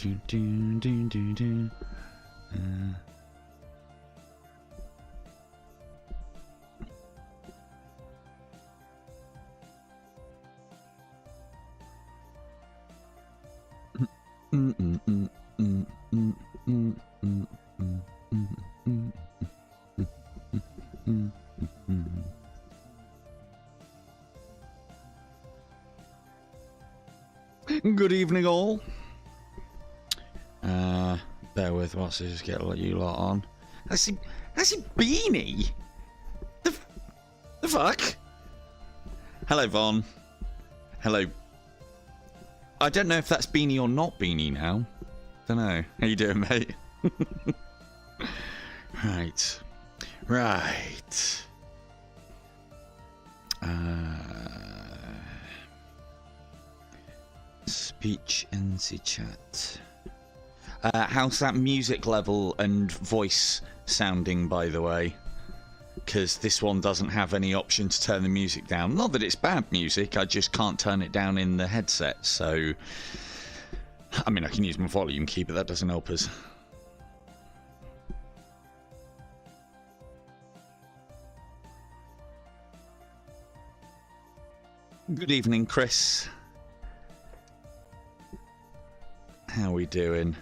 Good evening, all. Bear with whilst I just get you lot on. That's a beanie. The fuck? Hello, Von. Hello. I don't know if that's beanie or not beanie now. Don't know. How you doing, mate? Right. Speech and the chat. How's that music level and voice sounding, by the way? Because this one doesn't have any option to turn the music down. Not that it's bad music, I just can't turn it down in the headset, so... I mean, I can use my volume key, but that doesn't help us. Good evening, Chris. How we doing?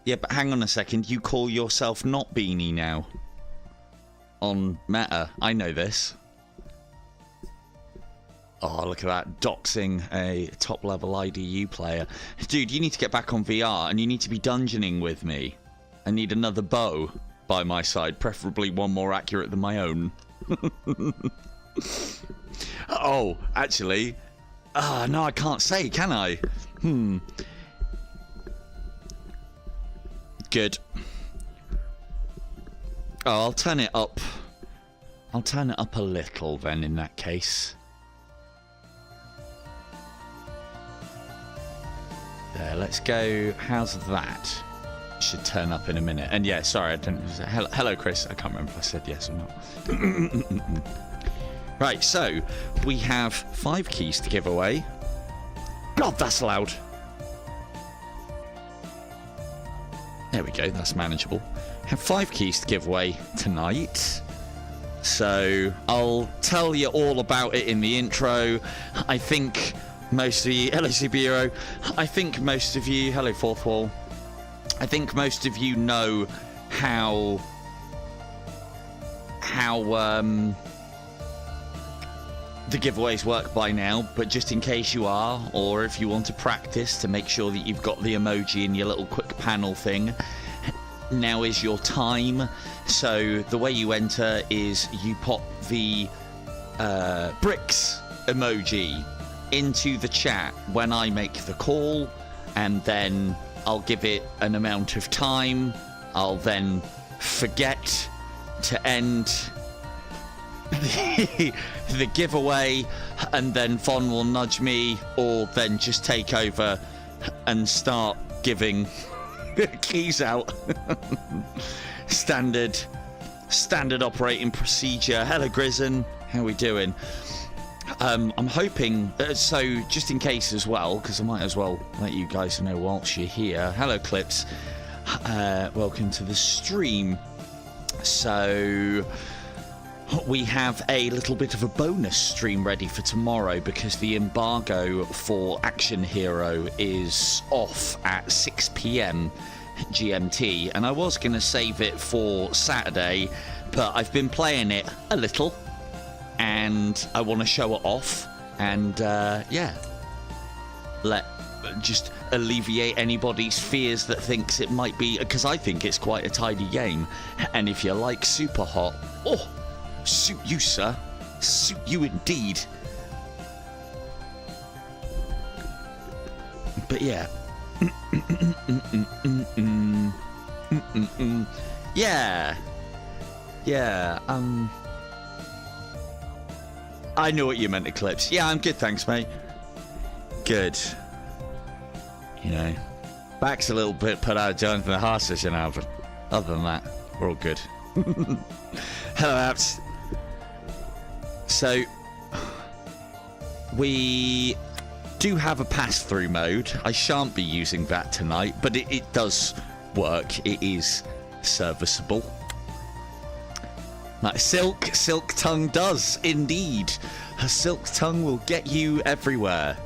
Yeah, but hang on a second. You call yourself not Beanie now? On Meta. I know this. Oh, look at that. Doxing a top-level IDU player. Dude, you need to get back on VR, and you need to be dungeoning with me. I need another bow by my side, preferably one more accurate than my own. Oh, actually... no, I can't say, can I? Good. Oh, I'll turn it up. I'll turn it up a little then, in that case. There, let's go. How's that? Should turn up in a minute. And yeah, sorry, I didn't... Hello, Chris. I can't remember if I said yes or not. Right, so we have 5 keys to give away. God, that's loud. There we go, that's manageable. Have 5 keys to give away tonight. So I'll tell you all about it in the intro. I think most of you... Hello, Superhero. I think most of you... Hello, Fourth Wall. I think most of you know how the giveaways work by now, but just in case you are, or if you want to practice to make sure that you've got the emoji in your little quick panel thing, now is your time. So the way you enter is you pop the bricks emoji into the chat when I make the call, and then I'll give it an amount of time. I'll then forget to end the giveaway, and then Von will nudge me, or then just take over and start giving keys out. Standard operating procedure. Hello, Grizzon. How we doing? I'm hoping, so just in case as well, because I might as well let you guys know whilst you're here. Hello, Clips. Welcome to the stream. So we have a little bit of a bonus stream ready for tomorrow, because the embargo for Action Hero is off at 6 PM GMT, and I was going to save it for Saturday, but I've been playing it a little and I want to show it off, and yeah, just alleviate anybody's fears that thinks it might be, because I think it's quite a tidy game, and if you like Super Hot, oh, suit you, sir, suit you indeed. But yeah. Yeah, I know what you meant, Eclipse. Yeah, I'm good, thanks, mate. Good. You know, back's a little bit put out of joint for the horses, you know, but other than that, we're all good. Hello, apps. So, we do have a pass-through mode. I shan't be using that tonight, but it does work. It is serviceable. Like silk tongue does indeed. A silk tongue will get you everywhere.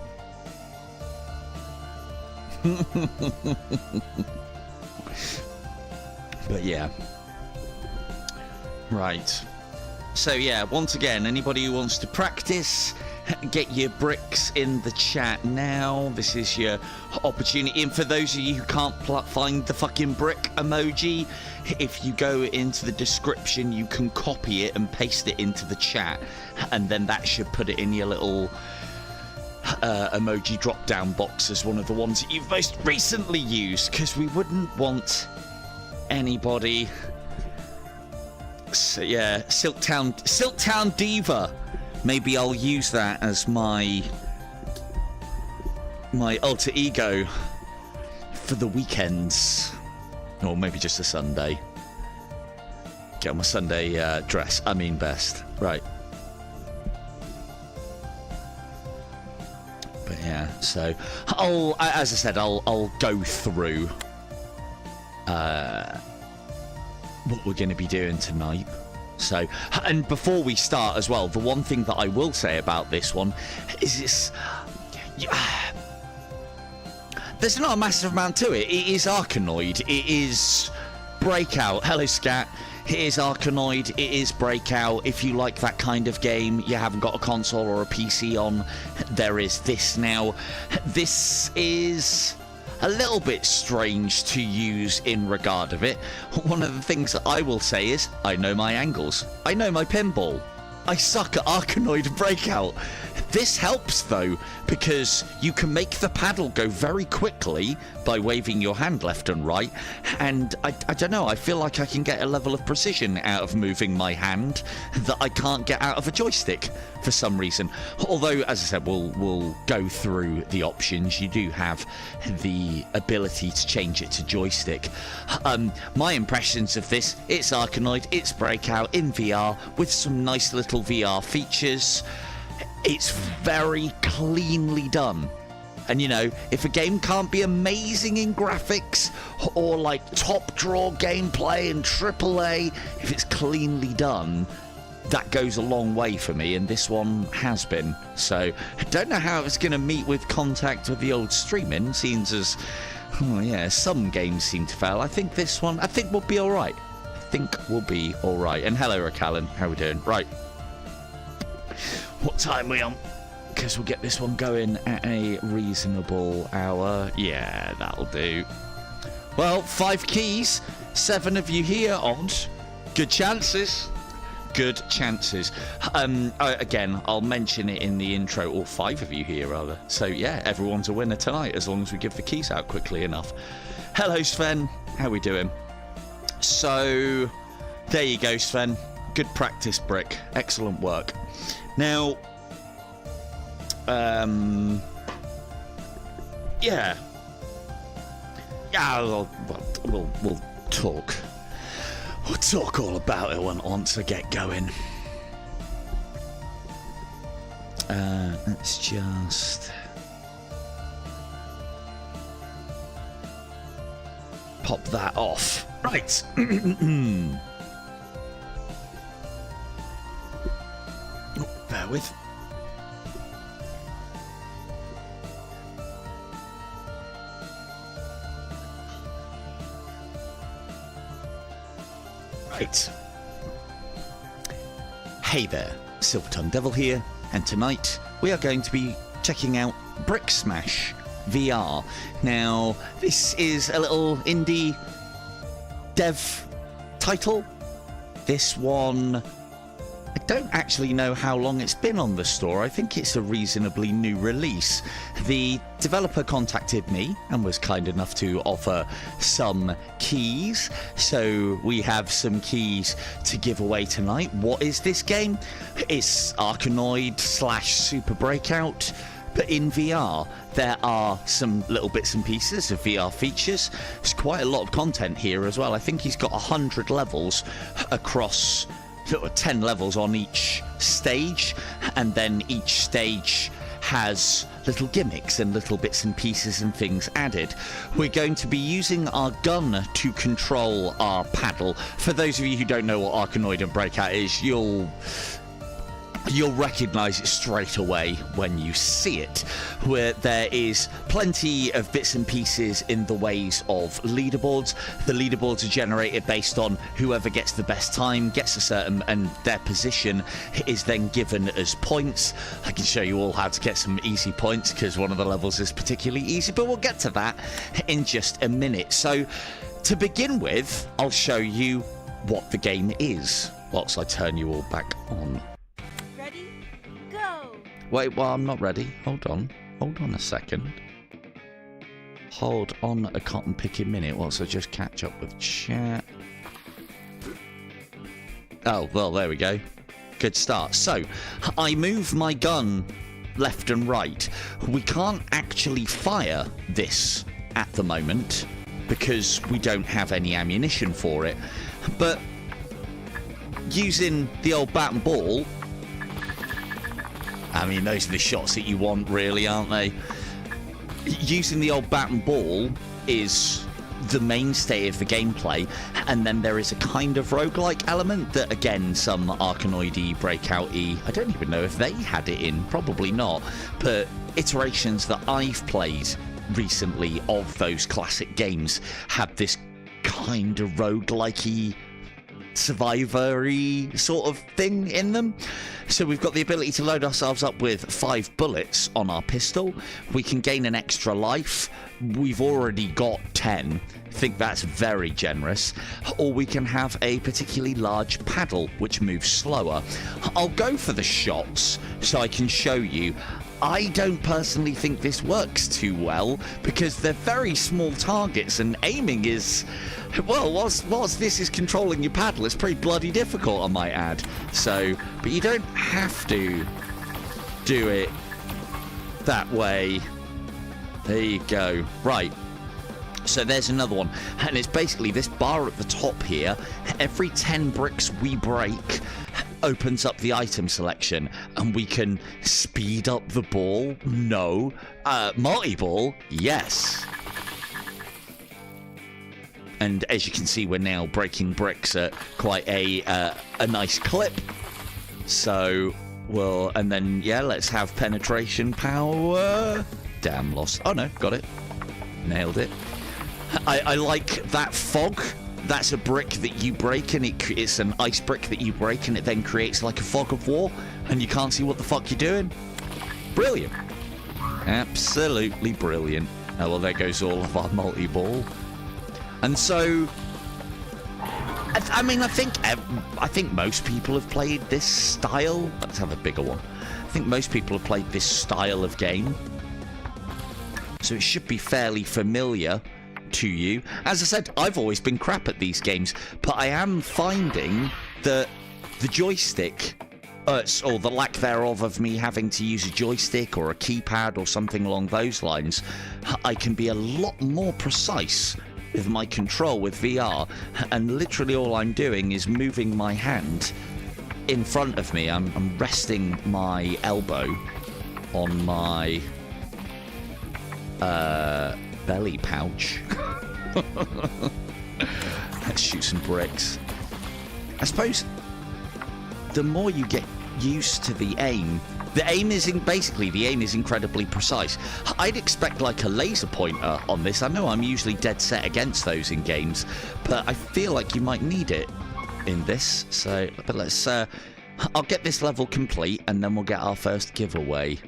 But yeah. Right. So yeah, once again, anybody who wants to practice, get your bricks in the chat now. This is your opportunity. And for those of you who can't find the fucking brick emoji, if you go into the description, you can copy it and paste it into the chat, and then that should put it in your little emoji drop down box as one of the ones that you've most recently used, because we wouldn't want anybody. So yeah, Silktown Diva. Maybe I'll use that as my alter ego for the weekends, or maybe just a Sunday. Get my Sunday dress. I mean best, right? But yeah, so as I said, I'll go through what we're going to be doing tonight. So, and before we start as well, the one thing that I will say about this one is this. There's not a massive amount to it. It is Arkanoid. It is Breakout. Hello, Scat. It is Arkanoid. It is Breakout. If you like that kind of game, you haven't got a console or a PC on, there is this now. This is a little bit strange to use in regard of it. One of the things that I will say is, I know my angles. I know my pinball. I suck at Arkanoid Breakout. This helps though, because you can make the paddle go very quickly by waving your hand left and right, and I don't know, I feel like I can get a level of precision out of moving my hand that I can't get out of a joystick for some reason. Although, as I said, we'll go through the options. You do have the ability to change it to joystick. My impressions of this, it's Arkanoid, it's Breakout in VR with some nice little VR features. It's very cleanly done. And you know, if a game can't be amazing in graphics or like top draw gameplay and AAA, if it's cleanly done, that goes a long way for me, and this one has been. So I don't know how it's going to meet with contact with the old streaming, seems as, oh yeah, some games seem to fail. I think this one, I think we'll be alright. And hello, Racallan, how we doing? Right. What time are we on? Because we'll get this one going at a reasonable hour. Yeah, that'll do. Well, 5 keys, 7 of you here, odd. Good chances. Good chances. Again, I'll mention it in the intro, or 5 of you here, rather. So, yeah, everyone's a winner tonight, as long as we give the keys out quickly enough. Hello, Sven. How we doing? So, there you go, Sven. Good practice, Brick. Excellent work. Now, yeah, we'll talk. We'll talk all about it once I get going. Let's just pop that off. Right. Bear with. Right. Hey there, Silvertongue Devil here, and tonight we are going to be checking out Brick Smash VR. Now, this is a little indie dev title. This one, I don't actually know how long it's been on the store. I think it's a reasonably new release. The developer contacted me and was kind enough to offer some keys. So we have some keys to give away tonight. What is this game? It's Arkanoid / Super Breakout, but in VR. There are some little bits and pieces of VR features. There's quite a lot of content here as well. I think he's got 100 levels across 10 levels on each stage, and then each stage has little gimmicks and little bits and pieces and things added. We're going to be using our gun to control our paddle. For those of you who don't know what Arkanoid and Breakout is, you'll recognize it straight away when you see it, where there is plenty of bits and pieces in the ways of leaderboards. The leaderboards are generated based on whoever gets the best time, gets a certain, and their position is then given as points. I can show you all how to get some easy points because one of the levels is particularly easy, but we'll get to that in just a minute. So to begin with, I'll show you what the game is whilst I turn you all back on. Wait, well, I'm not ready. Hold on a second. Hold on a cotton picking minute whilst I just catch up with chat. Oh, well, there we go. Good start. So, I move my gun left and right. We can't actually fire this at the moment because we don't have any ammunition for it. But using the old bat and ball, I mean, those are the shots that you want, really, aren't they? Using the old bat and ball is the mainstay of the gameplay, and then there is a kind of roguelike element that, again, some Arkanoid-y, Breakout-y, I don't even know if they had it in, probably not, but iterations that I've played recently of those classic games have this kind of roguelike-y, survivor-y sort of thing in them. So we've got the ability to load ourselves up with 5 bullets on our pistol. We can gain an extra life. We've already got 10. I think that's very generous. Or we can have a particularly large paddle which moves slower. I'll go for the shots so I can show you. I don't personally think this works too well because they're very small targets and aiming is, well, whilst this is controlling your paddle, it's pretty bloody difficult, I might add. So, but you don't have to do it that way. There you go. Right. So there's another one. And it's basically this bar at the top here. Every 10 bricks we break opens up the item selection, and we can speed up the ball. No. Multi-ball? Yes. And as you can see, we're now breaking bricks at quite a nice clip. So, well, and then, yeah, let's have penetration power. Damn, lost. Oh, no, got it. Nailed it. I like that fog. That's a brick that you break, and it's an ice brick that you break, and it then creates like a fog of war, and you can't see what the fuck you're doing. Brilliant. Absolutely brilliant. Oh, well, there goes all of our multi-ball. And so, I mean, I think most people have played this style. Let's have a bigger one. I think most people have played this style of game. So it should be fairly familiar to you. As I said, I've always been crap at these games, but I am finding that the joystick, or the lack thereof of me having to use a joystick or a keypad or something along those lines, I can be a lot more precise with my control with VR, and literally all I'm doing is moving my hand in front of me. I'm resting my elbow on my belly pouch. Let's shoot some bricks. I suppose the more you get used to the aim is incredibly precise. I'd expect like a laser pointer on this. I know I'm usually dead set against those in games, but I feel like you might need it in this. So, but let's I'll get this level complete and then we'll get our first giveaway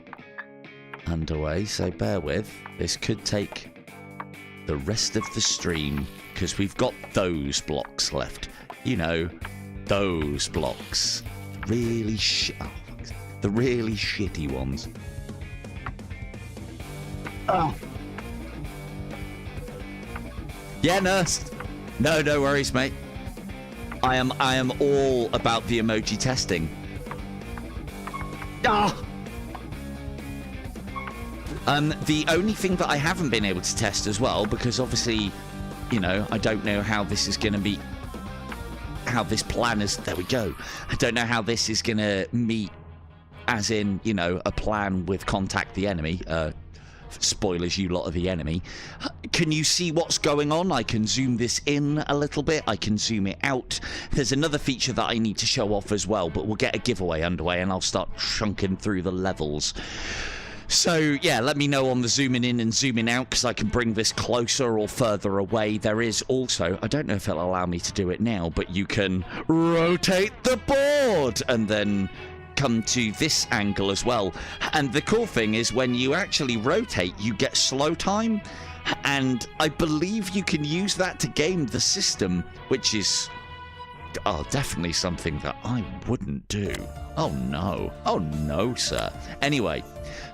underway. So bear with. This could take the rest of the stream because we've got those blocks left. You know, those blocks. Really the really shitty ones. Oh. Yeah, nurse. No worries, mate. I am all about the emoji testing. Ah. The only thing that I haven't been able to test as well, because obviously, you know, I don't know how this is going to be, how this plan is, there we go. I don't know how this is going to meet as in, you know, a plan with contact the enemy. Spoilers, you lot are the enemy. Can you see what's going on? I can zoom this in a little bit. I can zoom it out. There's another feature that I need to show off as well, but we'll get a giveaway underway and I'll start chunking through the levels. So, yeah, let me know on the zooming in and zooming out because I can bring this closer or further away. There is also, I don't know if it'll allow me to do it now, but you can rotate the board and then come to this angle as well. And the cool thing is when you actually rotate, you get slow time. And I believe you can use that to game the system, which is... oh, definitely something that I wouldn't do. Oh, no. Oh, no, sir. Anyway,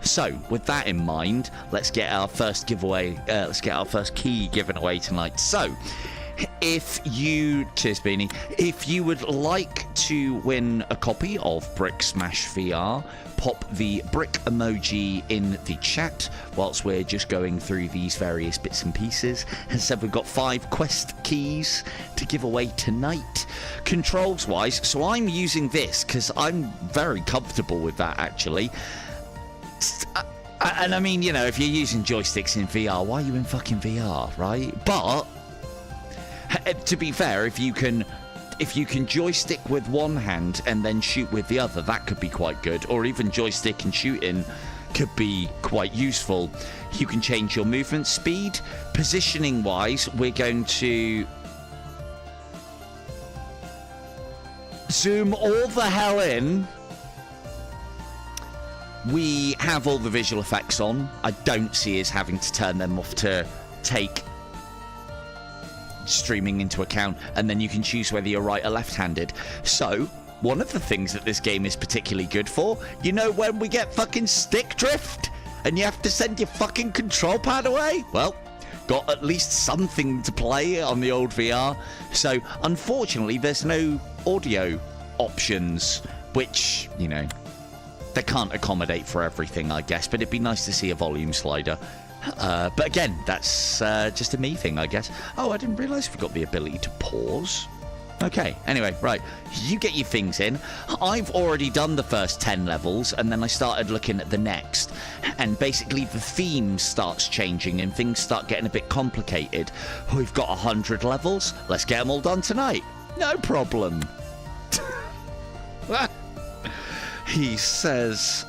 so with that in mind, let's get our first giveaway. Let's get our first key given away tonight. So, if you... cheers, Beanie. If you would like to win a copy of Brick Smash VR, pop the brick emoji in the chat whilst we're just going through these various bits and pieces. As I said, we've got 5 quest keys to give away tonight. Controls wise, so I'm using this because I'm very comfortable with that actually. And I mean, you know, if you're using joysticks in VR, why are you in fucking VR, right? But to be fair, if you can joystick with one hand and then shoot with the other, that could be quite good. Or even joystick and shooting could be quite useful. You can change your movement speed. Positioning wise, we're going to zoom all the hell in. We have all the visual effects on. I don't see us having to turn them off to take streaming into account, and then you can choose whether you're right or left-handed. So one of the things that this game is particularly good for, you know, when we get fucking stick drift and you have to send your fucking control pad away, well, got at least something to play on the old VR. So unfortunately there's no audio options, which, you know, they can't accommodate for everything, I guess, but it'd be nice to see a volume slider. But again, that's just a me thing, I guess. Oh, I didn't realise we've got the ability to pause. Okay, anyway, right. You get your things in. I've already done the first 10 levels, and then I started looking at the next. And basically, the theme starts changing, and things start getting a bit complicated. We've got 100 levels. Let's get them all done tonight. No problem. He says...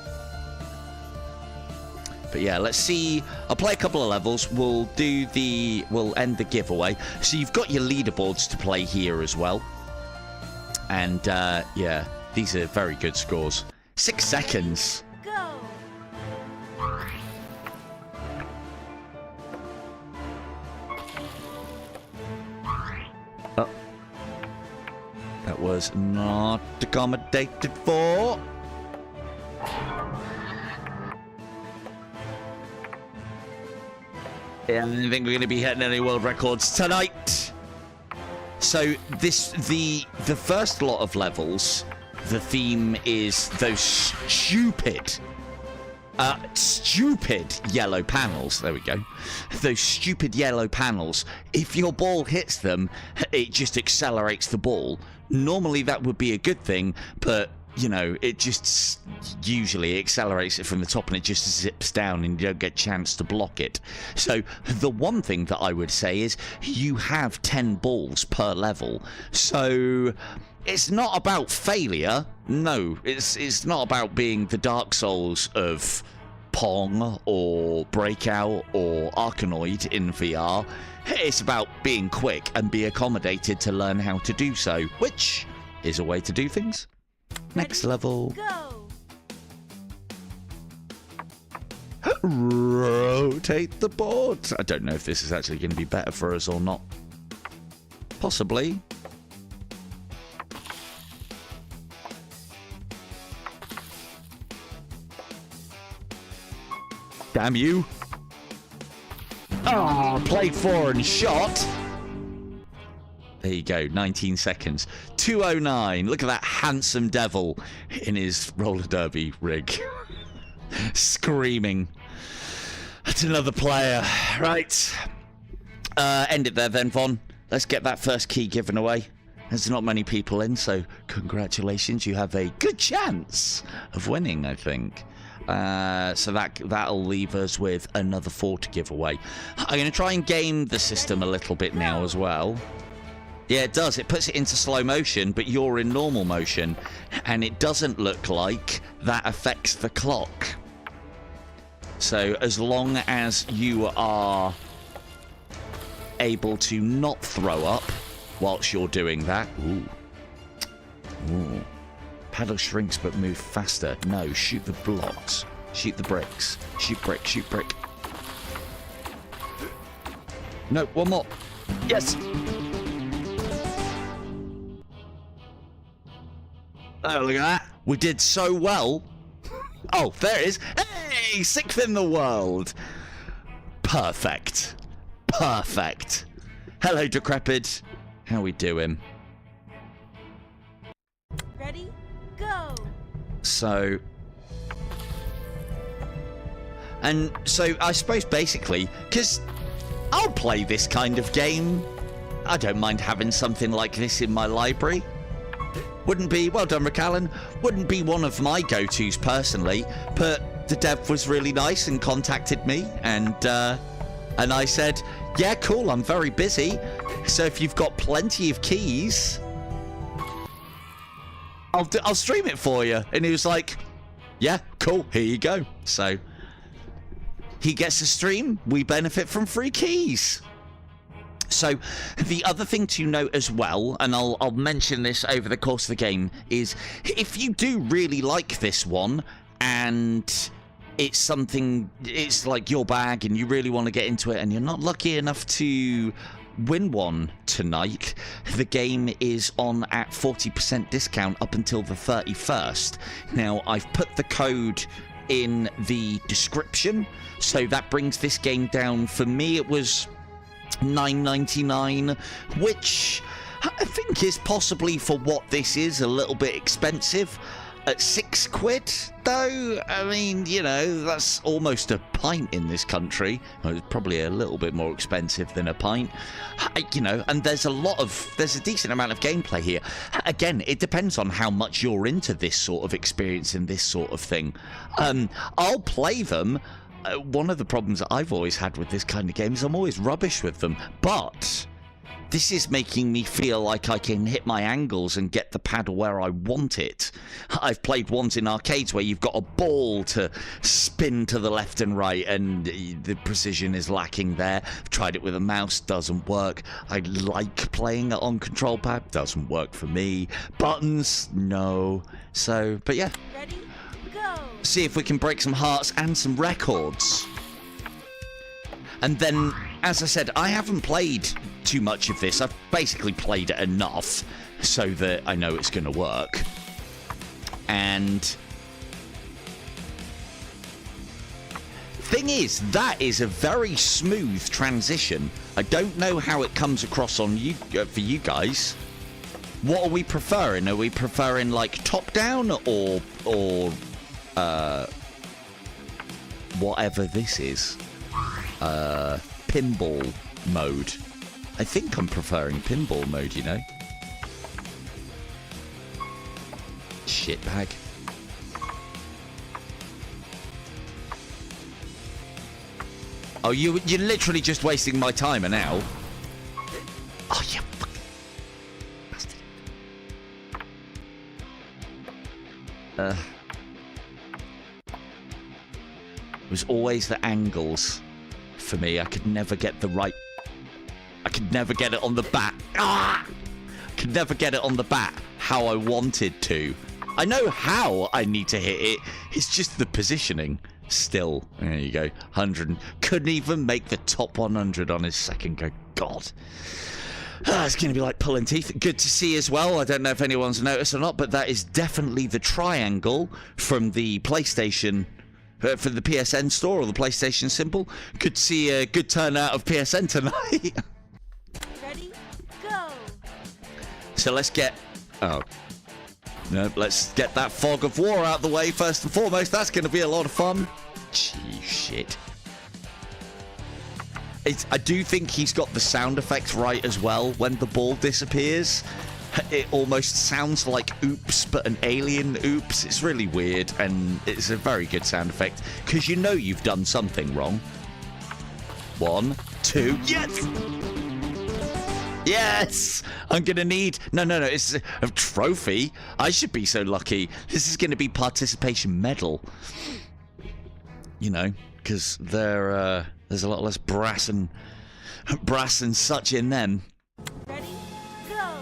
But yeah, let's see. I'll play a couple of levels. We'll end the giveaway. So you've got your leaderboards to play here as well. And yeah, these are very good scores. 6 seconds. Go. Oh. That was not accommodated for. I don't think we're going to be hitting any world records tonight. So the first lot of levels, the theme is those stupid yellow panels. There we go. Those stupid yellow panels. If your ball hits them, it just accelerates the ball. Normally that would be a good thing, but you know, it just usually accelerates it from the top and it just zips down and you don't get a chance to block it. So the one thing that I would say is you have 10 balls per level. So it's not about failure. No, it's not about being the Dark Souls of Pong or Breakout or Arkanoid in VR. It's about being quick and be accommodated to learn how to do so, which is a way to do things. Next level. Go. Rotate the board. I don't know if this is actually going to be better for us or not. Possibly. Damn you. Oh, played 4 and shot. There you go, 19 seconds. 2:09. Look at that handsome devil in his roller derby rig. Screaming. That's another player. Right. End it there then, Von. Let's get that first key given away. There's not many people in, so congratulations. You have a good chance of winning, I think. So that'll leave us with another 4 to give away. I'm going to try and game the system a little bit now as well. Yeah, it does. It puts it into slow motion, but you're in normal motion. And it doesn't look like that affects the clock. So as long as you are able to not throw up whilst you're doing that. Ooh. Ooh. Paddle shrinks but move faster. No, shoot the blocks. Shoot the bricks. Shoot brick, shoot brick. No, one more. Yes! Oh, look at that. We did so well. Oh, there it is. Hey, 6th in the world. Perfect. Perfect. Hello, Decrepit. How we doing? Ready? Go! So I suppose basically, because I'll play this kind of game. I don't mind having something like this in my library. Wouldn't be, well done, Rickallen, wouldn't be one of my go-tos personally, but the dev was really nice and contacted me, and I said, yeah, cool, I'm very busy, so if you've got plenty of keys, I'll stream it for you. And he was like, yeah, cool, here you go. So he gets to stream, we benefit from free keys. So the other thing to note as well, and I'll mention this over the course of the game, is if you do really like this one and it's something, it's like your bag and you really want to get into it and you're not lucky enough to win one tonight, the game is on at 40% discount up until the 31st. Now, I've put the code in the description, so that brings this game down. For me, it was $9.99, which I think is possibly, for what this is, a little bit expensive. At £6, though, I mean, you know, that's almost a pint in this country. Well, it's probably a little bit more expensive than a pint, you know, and there's a decent amount of gameplay here. Again, it depends on how much you're into this sort of experience and this sort of thing. I'll play them. One of the problems that I've always had with this kind of game is I'm always rubbish with them, but this is making me feel like I can hit my angles and get the paddle where I want it. I've played ones in arcades where you've got a ball to spin to the left and right and the precision is lacking there. I've tried it with a mouse, doesn't work. I like playing it on control pad, doesn't work for me. Buttons, no. So, but yeah. Ready? Go! See if we can break some hearts and some records. And then, as I said, I haven't played too much of this. I've basically played it enough so that I know it's going to work. And thing is, that is a very smooth transition. I don't know how it comes across on you for you guys. What are we preferring? Are we preferring like top down or whatever this is? Pinball mode. I think I'm preferring pinball mode, you know. Shitbag. Oh, you're literally just wasting my timer now. Oh, you fucking bastard. It was always the angles for me. I could never get the right... I could never get it on the bat. Ah! I could never get it on the bat how I wanted to. I know how I need to hit it. It's just the positioning. Still, there you go. 100. Couldn't even make the top 100 on his second go. God. It's going to be like pulling teeth. Good to see as well. I don't know if anyone's noticed or not, but that is definitely the triangle from the PlayStation... for the PSN store or the PlayStation symbol. Good to see a good turnout of PSN tonight. Ready? Go! So let's get... Oh. No, let's get that fog of war out the way first and foremost. That's going to be a lot of fun. Gee, shit. I do think he's got the sound effects right as well when the ball disappears. It almost sounds like oops, but an alien oops. It's really weird, and it's a very good sound effect, because you know you've done something wrong. 1, 2, yes! Yes! I'm gonna need... No, it's a trophy. I should be so lucky. This is gonna be participation medal. You know, because there's a lot less brass and such in them. Ready? Go!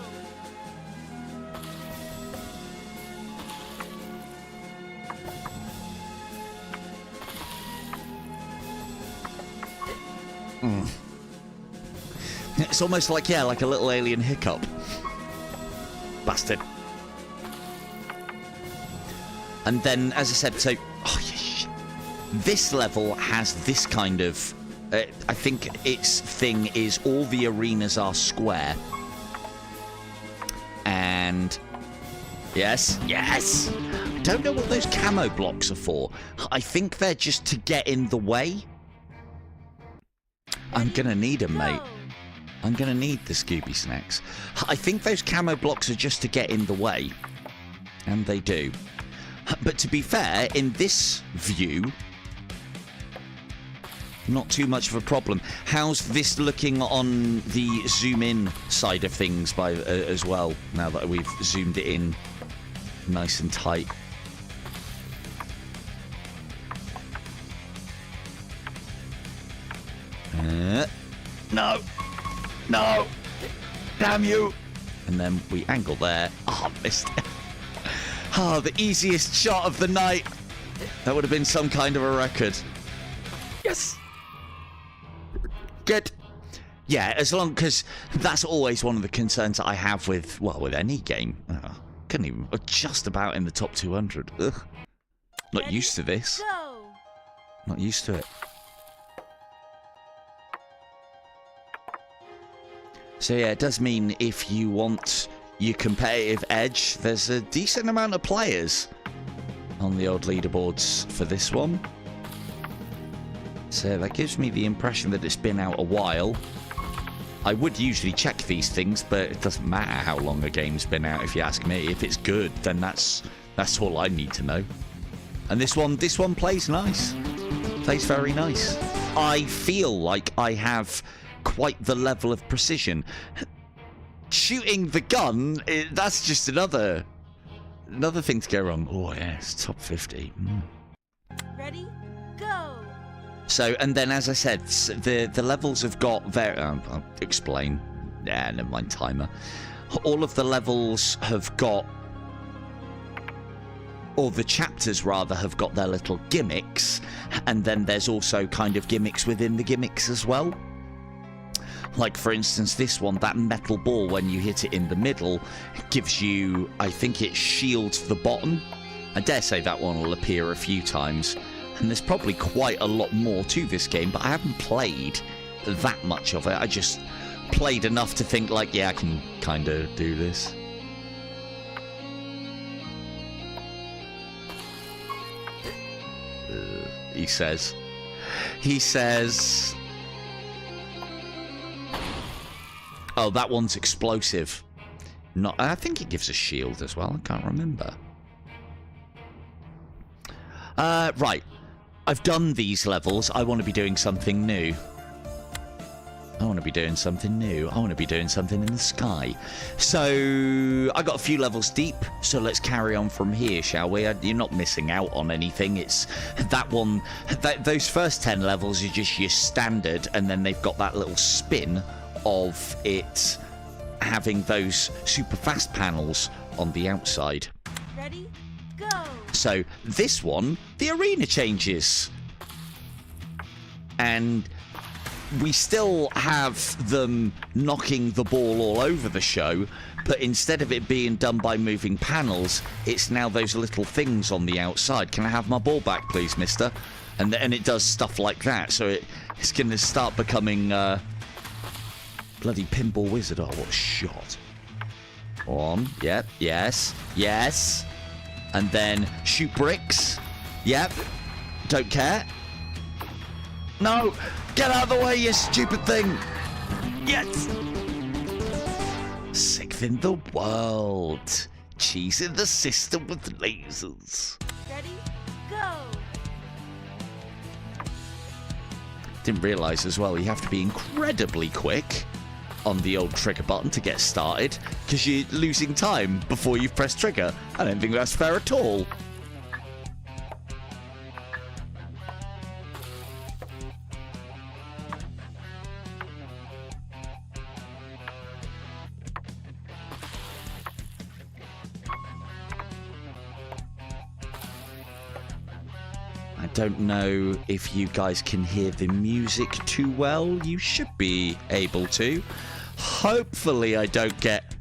It's almost like, yeah, like a little alien hiccup. Bastard. And then, as I said, so... Oh, yeah, this level has this kind of... I think its thing is all the arenas are square. And... Yes. I don't know what those camo blocks are for. I think they're just to get in the way. I'm gonna need them, mate. I'm gonna need the Scooby Snacks. I think those camo blocks are just to get in the way. And they do. But to be fair, in this view, not too much of a problem. How's this looking on the zoom in side of things as well, now that we've zoomed it in nice and tight? No! Damn you! And then we angle there. Oh, missed it. Oh, the easiest shot of the night. That would have been some kind of a record. Yes! Good. Yeah, as long... Because that's always one of the concerns that I have with... Well, with any game. Couldn't even... Just about in the top 200. Ugh. Not used to this. Go! Not used to it. So yeah, it does mean if you want your competitive edge, there's a decent amount of players on the old leaderboards for this one. So that gives me the impression that it's been out a while. I would usually check these things, but it doesn't matter how long a game's been out if you ask me. If it's good, then that's all I need to know. And this one plays nice. Plays very nice. I feel like I have quite the level of precision. Shooting the gun, that's just another thing to go wrong. Oh yes, top 50. Ready? Go! So, and then as I said, the levels have got very... I'll explain. Yeah, never mind, timer. All of the levels have got... Or the chapters, rather, have got their little gimmicks. And then there's also kind of gimmicks within the gimmicks as well. Like, for instance, this one, that metal ball, when you hit it in the middle, gives you... I think it shields the bottom. I dare say that one will appear a few times. And there's probably quite a lot more to this game, but I haven't played that much of it. I just played enough to think, like, yeah, I can kind of do this. He says... Oh, that one's explosive. Not. I think it gives a shield as well. I can't remember. Right. I've done these levels. I want to be doing something new. I want to be doing something new. I want to be doing something in the sky. So, I got a few levels deep, so let's carry on from here, shall we? You're not missing out on anything. It's that one... those first 10 levels are just your standard, and then they've got that little spin of it having those super fast panels on the outside. Ready? Go! So, this one, the arena changes. And... we still have them knocking the ball all over the show, but instead of it being done by moving panels, it's now those little things on the outside. Can I have my ball back, please, mister? And it does stuff like that, so it's going to start becoming bloody pinball wizard. Oh, what a shot. On. Yep. Yes. Yes. And then shoot bricks. Yep. Don't care. No! Get out of the way, you stupid thing! Yes! Sixth in the world. Cheese in the system with lasers. Ready, go. Didn't realise as well, you have to be incredibly quick on the old trigger button to get started, because you're losing time before you've pressed trigger. I don't think that's fair at all. I don't know if you guys can hear the music too well. You should be able to. Hopefully I don't get...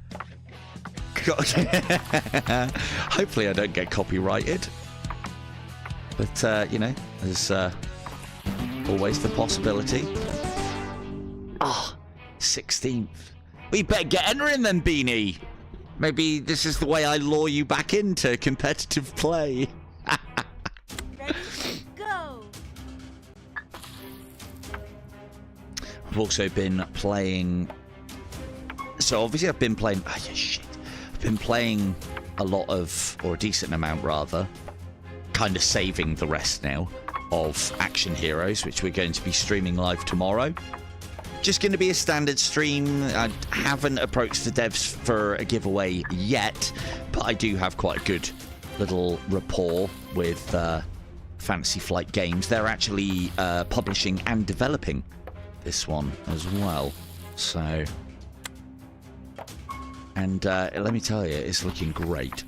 Hopefully I don't get copyrighted. But, you know, there's always the possibility. Ah, 16th. We better get entering then, Beanie. Maybe this is the way I lure you back into competitive play. Ready, go. I've also been playing... So obviously I've been playing... Oh, yeah, shit. I've been playing a lot of, or a decent amount rather, kind of saving the rest now, of Action Heroes, which we're going to be streaming live tomorrow. Just going to be a standard stream. I haven't approached the devs for a giveaway yet, but I do have quite a good little rapport with Fantasy Flight Games. They're actually publishing and developing this one as well. So... And let me tell you, it's looking great.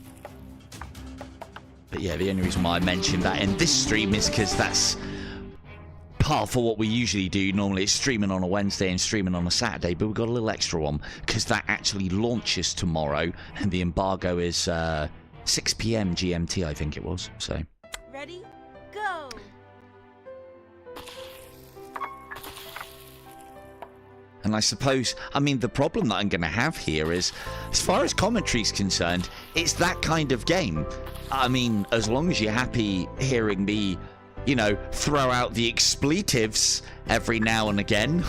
But yeah, the only reason why I mentioned that in this stream is because that's part for what we usually do. Normally it's streaming on a Wednesday and streaming on a Saturday, but we've got a little extra one because that actually launches tomorrow, and the embargo is 6 PM GMT, I think it was. So. Ready, go. And I suppose, I mean, the problem that I'm going to have here is, as far as commentary's concerned, it's that kind of game. I mean, as long as you're happy hearing me, you know, throw out the expletives every now and again.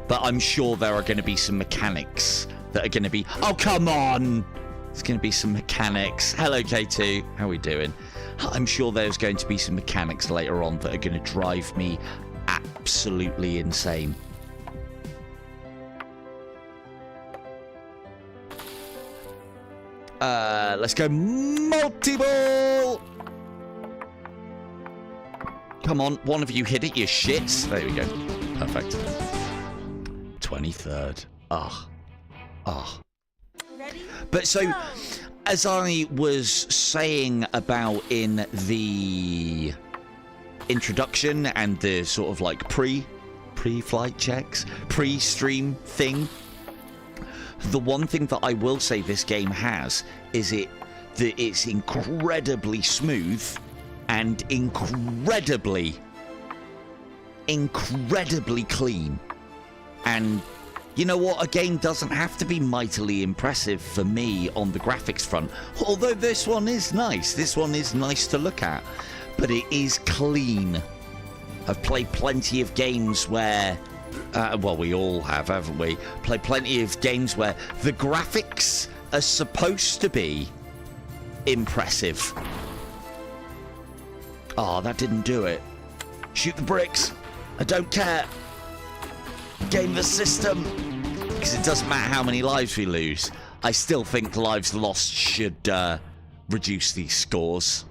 But I'm sure there are going to be some mechanics that are going to be... Oh, come on! There's going to be some mechanics. Hello, K2. How are we doing? I'm sure there's going to be some mechanics later on that are going to drive me absolutely insane. Let's go multi-ball. Come on, one of you hit it, you shits. There we go. Perfect. 23rd. Ready, But so, go. as I was saying about in the introduction and the sort of like pre-flight checks, pre-stream thing, the one thing that I will say this game has is that it's incredibly smooth and incredibly clean. And you know what? A game doesn't have to be mightily impressive for me on the graphics front. Although this one is nice. This one is nice to look at. But it is clean. I've played plenty of games where... well, we all have, haven't we? Played plenty of games where the graphics are supposed to be impressive. Oh, that didn't do it. Shoot the bricks. I don't care. Game the system. Because it doesn't matter how many lives we lose. I still think lives lost should reduce these scores.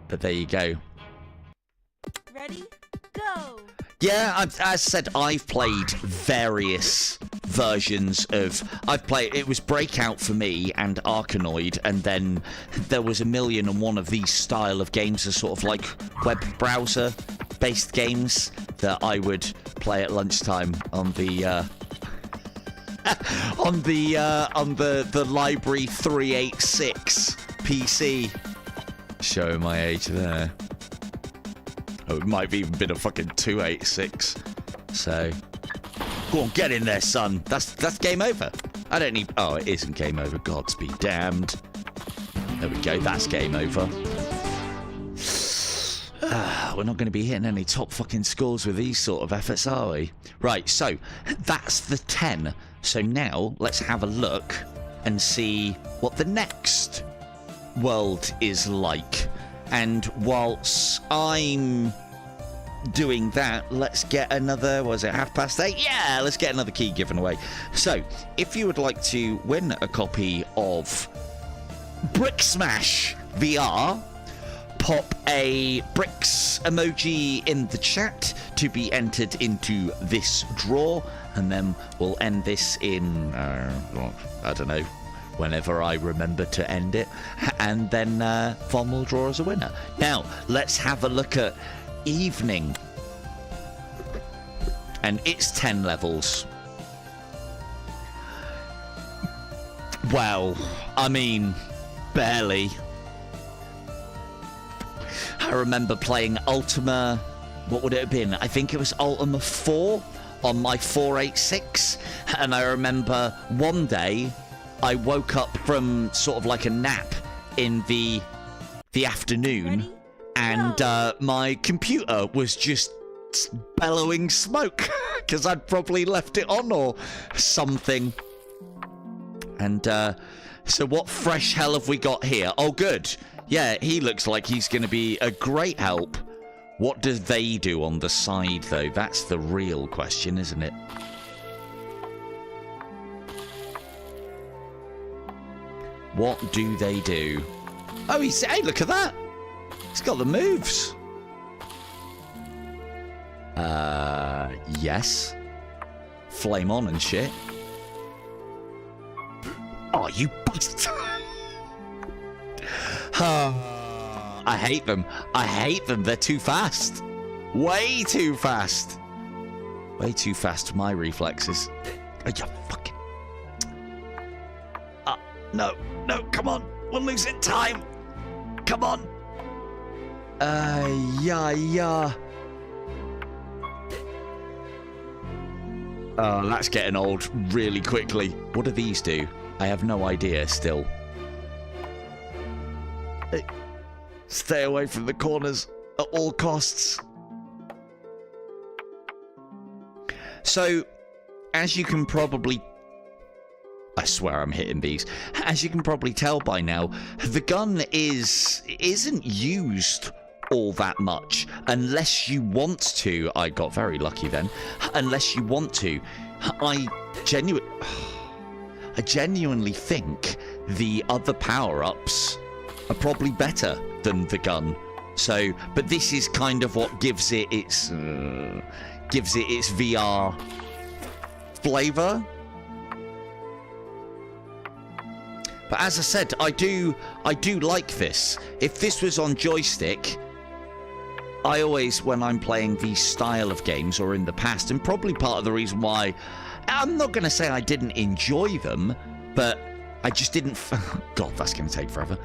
But there you go. Ready, go. Yeah, as said, I've played various versions of... It was Breakout for me and Arkanoid, and then there was 1,000,001 of these style of games, as sort of like web browser-based games that I would play at lunchtime on the... on the Library 386 PC. Showing my age there. Oh, it might have even been a fucking 286. So, go on, get in there, son. That's game over. I don't need... Oh, it isn't game over. Gods be damned. There we go. That's game over. We're not going to be hitting any top fucking scores with these sort of efforts, are we? Right, so that's the 10. So now let's have a look and see what the next world is like. And whilst I'm doing that, let's get another, was it 8:30? Yeah, let's get another key given away. So if you would like to win a copy of Brick Smash VR, pop a bricks emoji in the chat to be entered into this draw, and then we'll end this in I don't know, whenever I remember to end it, and then Von will draw as a winner. Now let's have a look at evening, and it's 10 levels. Well, I mean, barely. I remember playing Ultima, what would it have been? I think it was Ultima 4 on my 486, and I remember one day I woke up from sort of like a nap in the afternoon. Ready? And my computer was just bellowing smoke because I'd probably left it on or something. And so what fresh hell have we got here? Oh, good. Yeah, he looks like he's going to be a great help. What do they do on the side, though? That's the real question, isn't it? What do they do? Oh, hey, look at that. He's got the moves. Yes. Flame on and shit. Oh, you bastard. I hate them. I hate them. They're too fast. Way too fast. Way too fast for my reflexes. Oh, you fucking... no, come on. We're losing time. Come on. Yeah. Oh, that's getting old really quickly. What do these do? I have no idea still. Stay away from the corners at all costs. So, as you can probably... I swear I'm hitting these. As you can probably tell by now, the gun isn't used all that much unless you want to. I got very lucky then. Unless you want to. I genuinely think the other power-ups are probably better than the gun. So, but this is kind of what gives it its VR flavor. But as I said, I do like this. If this was on joystick, I always, when I'm playing these style of games, or in the past, and probably part of the reason why, I'm not going to say I didn't enjoy them, but I just didn't... God, that's going to take forever.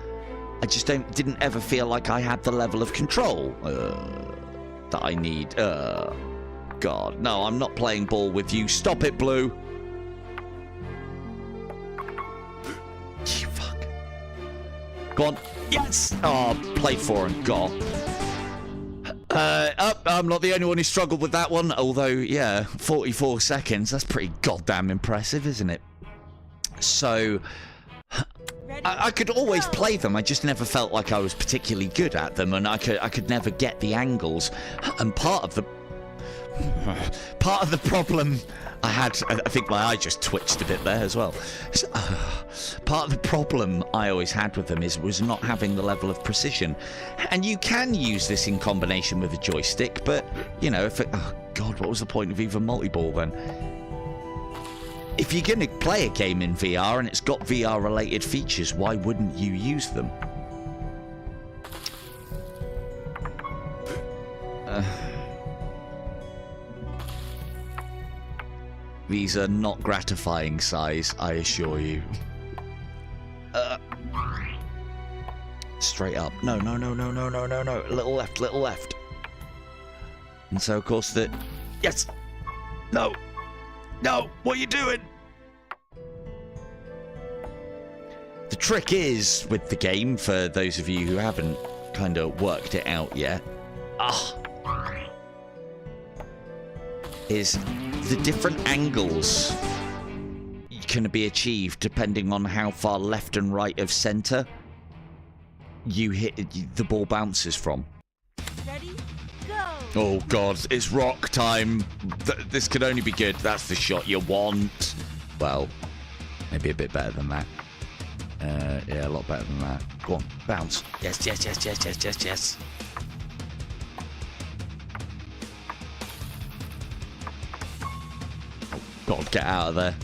I just didn't ever feel like I had the level of control that I need. God, no, I'm not playing ball with you. Stop it, Blue. Fuck. Go on. Yes! Oh, played for and got. I'm not the only one who struggled with that one. Although, yeah, 44 seconds. That's pretty goddamn impressive, isn't it? So... I could always play them. I just never felt like I was particularly good at them, and I could never get the angles. And part of the problem I had, I think my eye just twitched a bit there as well. So, part of the problem I always had with them was not having the level of precision. And you can use this in combination with a joystick, but you know, oh God, what was the point of even multi-ball then? If you're going to play a game in VR and it's got VR-related features, why wouldn't you use them? These are not gratifying size, I assure you. Straight up. No. Little left. And so, of course, the... Yes! No! What are you doing? The trick is, with the game, for those of you who haven't kind of worked it out yet, is the different angles can be achieved depending on how far left and right of center you hit the ball bounces from. Ready, go. Oh god, it's rock time. This could only be good. That's the shot you want. Well, maybe a bit better than that. Yeah, a lot better than that. Go on, bounce. Yes, yes, yes, yes, yes, yes, yes. Oh god, get out of there.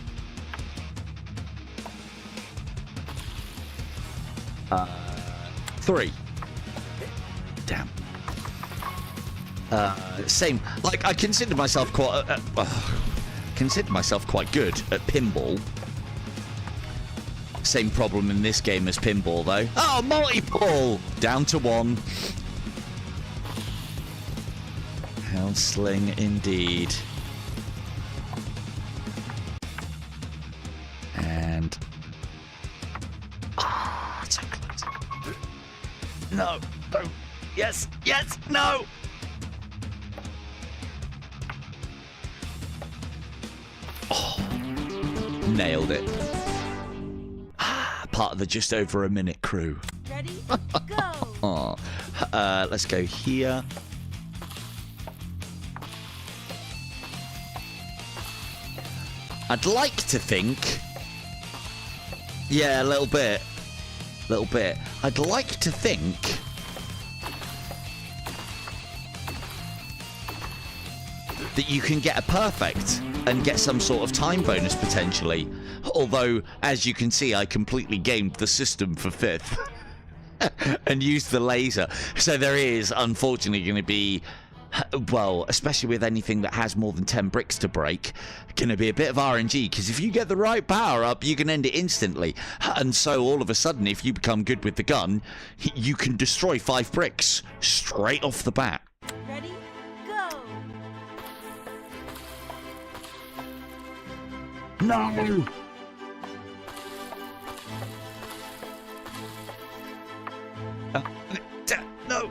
Three. Damn. Same. Like, I consider myself quite good at pinball. Same problem in this game as pinball, though. Oh, multi-ball! Down to one. Hell sling indeed. And... ah, so close. No. No. Yes. Yes. No. Oh. Nailed it. Part of the just over a minute crew. Ready, go. Oh. Let's go here. I'd like to think... yeah, a little bit. Little bit. I'd like to think that you can get a perfect and get some sort of time bonus potentially. Although, as you can see, I completely gamed the system for 5th and used the laser. So there is, unfortunately, going to be, well, especially with anything that has more than 10 bricks to break, going to be a bit of RNG, because if you get the right power up, you can end it instantly. And so all of a sudden, if you become good with the gun, you can destroy 5 bricks straight off the bat. Ready, go. No! No!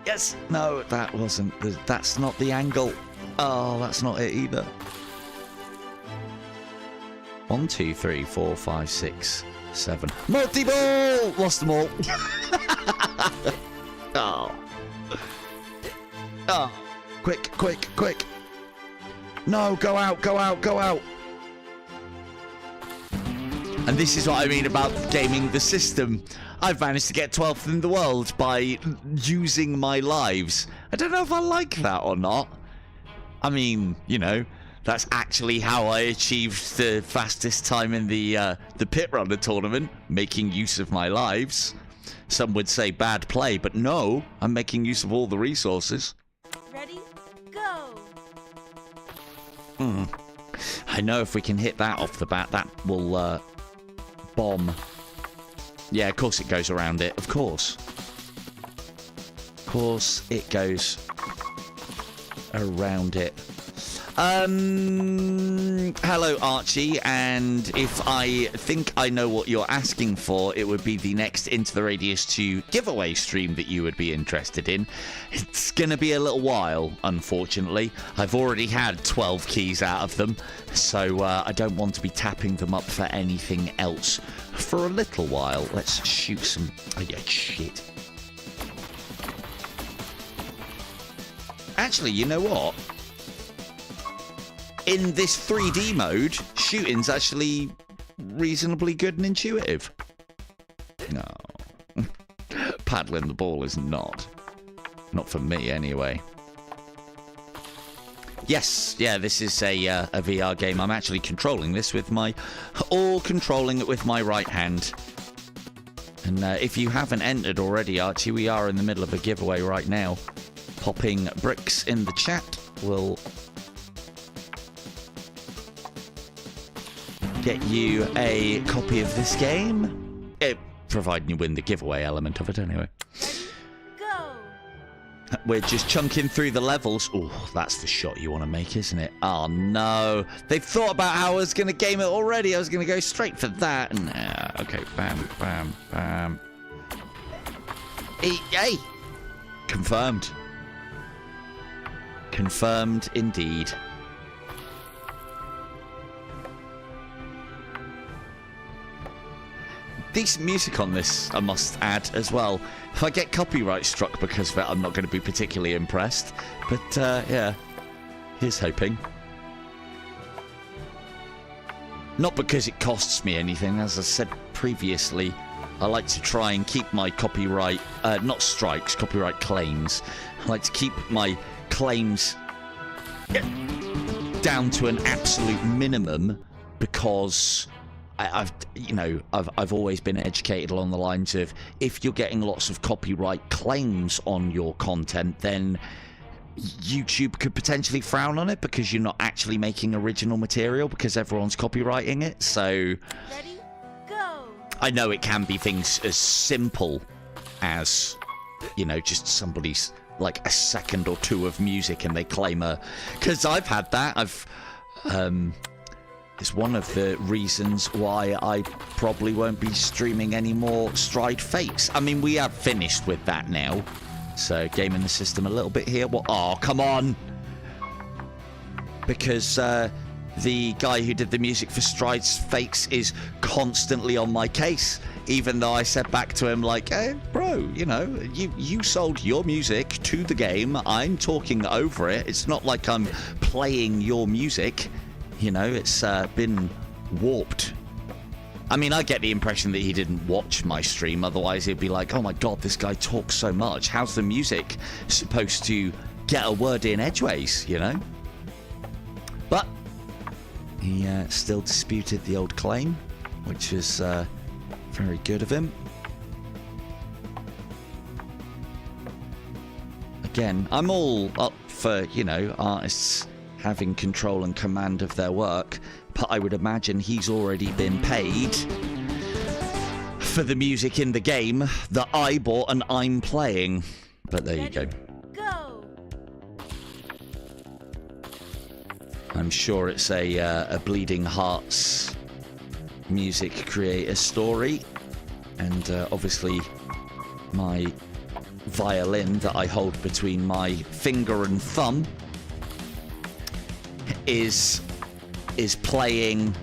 Yes! No, that wasn't... that's not the angle. Oh, that's not it either. 1, 2, 3, 4, 5, 6, 7. Multi-ball! Lost them all. Oh. Oh. Quick, quick, quick. No, go out, go out, go out. And this is what I mean about gaming the system. I've managed to get 12th in the world by using my lives. I don't know if I like that or not. I mean, you know, that's actually how I achieved the fastest time in the pit runner tournament, making use of my lives. Some would say bad play, but no, I'm making use of all the resources. Ready, go. I know if we can hit that off the bat, that will bomb. Yeah, of course it goes around it. Of course. Of course it goes around it. Hello, Archie, and if I think I know what you're asking for, it would be the next Into the Radius 2 giveaway stream that you would be interested in. It's going to be a little while, unfortunately. I've already had 12 keys out of them, so I don't want to be tapping them up for anything else for a little while. Let's shoot some... oh, yeah, shit. Actually, you know what? In this 3D mode, shooting's actually reasonably good and intuitive. No. Paddling the ball is not. Not for me, anyway. Yes, yeah, this is a VR game. I'm actually controlling this with my... all controlling it with my right hand. And if you haven't entered already, Archie, we are in the middle of a giveaway right now. Popping bricks in the chat will... get you a copy of this game, providing you win the giveaway element of it anyway. Go. We're just chunking through the levels. Oh, that's the shot you want to make, isn't it? Oh no, they've thought about how I was going to game it already. I was going to go straight for that. Nah, okay, bam, bam, bam. Hey, confirmed. Confirmed indeed. Decent music on this, I must add, as well. If I get copyright struck because of it, I'm not going to be particularly impressed. But, yeah. Here's hoping. Not because it costs me anything. As I said previously, I like to try and keep my copyright... not strikes, copyright claims. I like to keep my claims down to an absolute minimum because... I've always been educated along the lines of if you're getting lots of copyright claims on your content, then YouTube could potentially frown on it because you're not actually making original material because everyone's copywriting it. So Ready? Go. I know it can be things as simple as, just somebody's like a second or two of music and they claim because I've had that. It's one of the reasons why I probably won't be streaming any more Stride Fakes. I mean, we have finished with that now. So, gaming the system a little bit here. Well, oh, come on! Because the guy who did the music for Stride Fakes is constantly on my case. Even though I said back to him, like, hey, bro, you sold your music to the game. I'm talking over it. It's not like I'm playing your music. It's been warped. I mean, I get the impression that he didn't watch my stream. Otherwise, he'd be like, oh my god, this guy talks so much. How's the music supposed to get a word in edgeways, But he still disputed the old claim, which is very good of him. Again, I'm all up for, artists having control and command of their work, but I would imagine he's already been paid for the music in the game that I bought and I'm playing. But there you go. Go. I'm sure it's a Bleeding Hearts music creator story, and obviously my violin that I hold between my finger and thumb is playing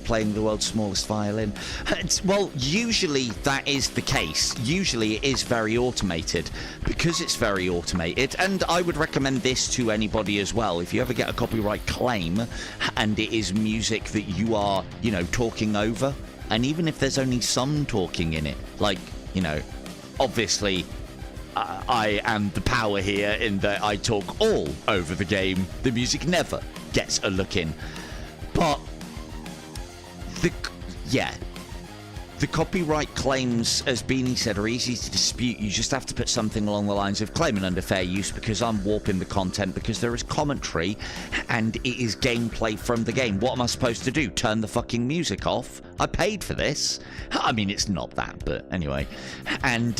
playing the world's smallest violin. Well, usually that is the case. Usually it is very automated. Because it's very automated, and I would recommend this to anybody as well. If you ever get a copyright claim and it is music that you are, talking over, and even if there's only some talking in it, like, obviously I am the power here in that I talk all over the game. The music never gets a look in. But the copyright claims, as Beanie said, are easy to dispute. You just have to put something along the lines of claiming under fair use because I'm warping the content, because there is commentary and it is gameplay from the game. What am I supposed to do? Turn the fucking music off? I paid for this. I mean, it's not that, but anyway. And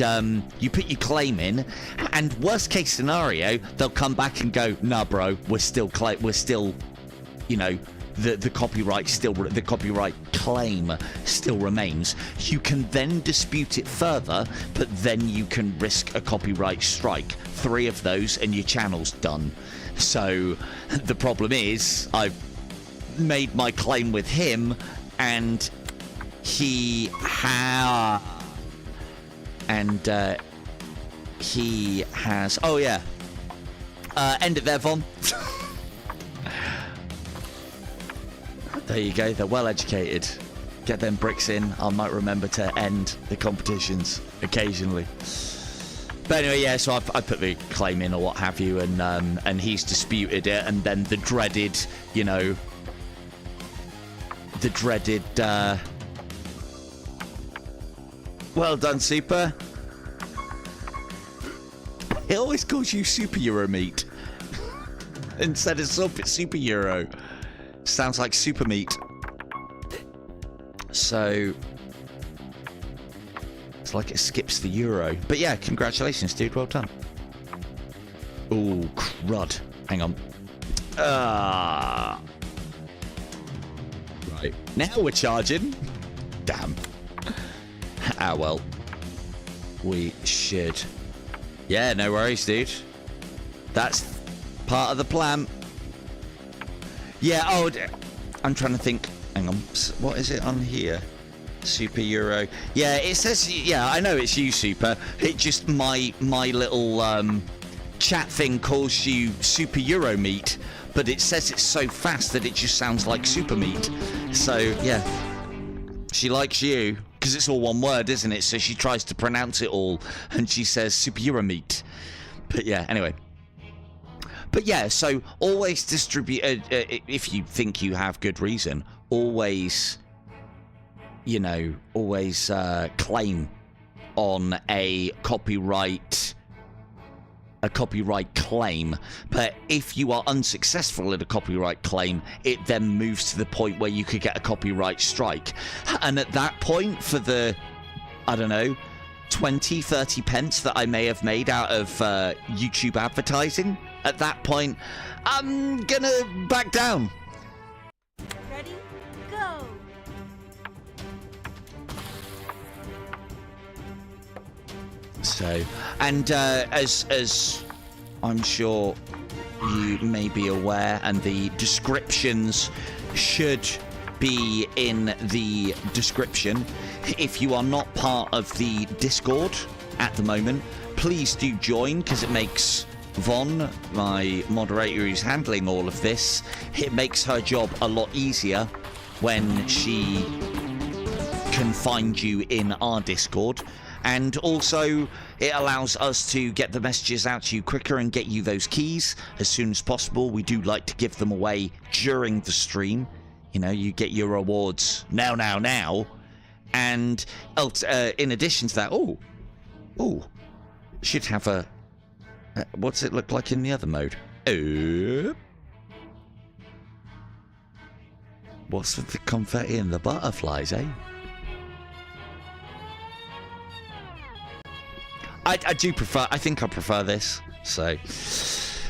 you put your claim in, and worst case scenario, they'll come back and go, nah, bro, we're still, the copyright claim still remains. You can then dispute it further, but then you can risk a copyright strike. 3 of those and your channel's done. So the problem is I've made my claim with him, and he has oh yeah, end it there, Von. There you go, they're well educated. Get them bricks in. I might remember to end the competitions occasionally. But anyway, yeah, so I put the claim in or what have you, and he's disputed it, and then the dreaded, well done, Super. It always calls you Super Euro Meat. Instead of Sub, it's Super Euro. Sounds like super meat. So it's like it skips the euro. But yeah, congratulations, dude. Well done. Ooh, crud. Hang on. Right. Now we're charging. Damn. Ah, well. we should. Yeah, no worries, dude. That's part of the plan. Yeah, oh, I'm trying to think. Hang on, what is it on here? Super Euro. Yeah, it says, yeah, I know it's you, Super. It just, my little chat thing calls you Super Euro Meat, but it says it's so fast that it just sounds like Super Meat. So, yeah. She likes you, because it's all one word, isn't it? So she tries to pronounce it all, and she says Super Euro Meat. But yeah, anyway. But yeah, so always distribute, if you think you have good reason, always, you know, always claim on a copyright claim. But if you are unsuccessful at a copyright claim, it then moves to the point where you could get a copyright strike. And at that point, for the, I don't know, 20, 30 pence that I may have made out of YouTube advertising, at that point, I'm gonna back down. Ready? Go! So, and as I'm sure you may be aware, and the descriptions should be in the description, if you are not part of the Discord at the moment, please do join, because it makes Von, my moderator who's handling all of this, it makes her job a lot easier when she can find you in our Discord. And also, it allows us to get the messages out to you quicker and get you those keys as soon as possible. We do like to give them away during the stream. You know, you get your rewards now. And in addition to that, should have a... what's it look like in the other mode? What's with the confetti and the butterflies, eh? I do prefer, I think I prefer this, so.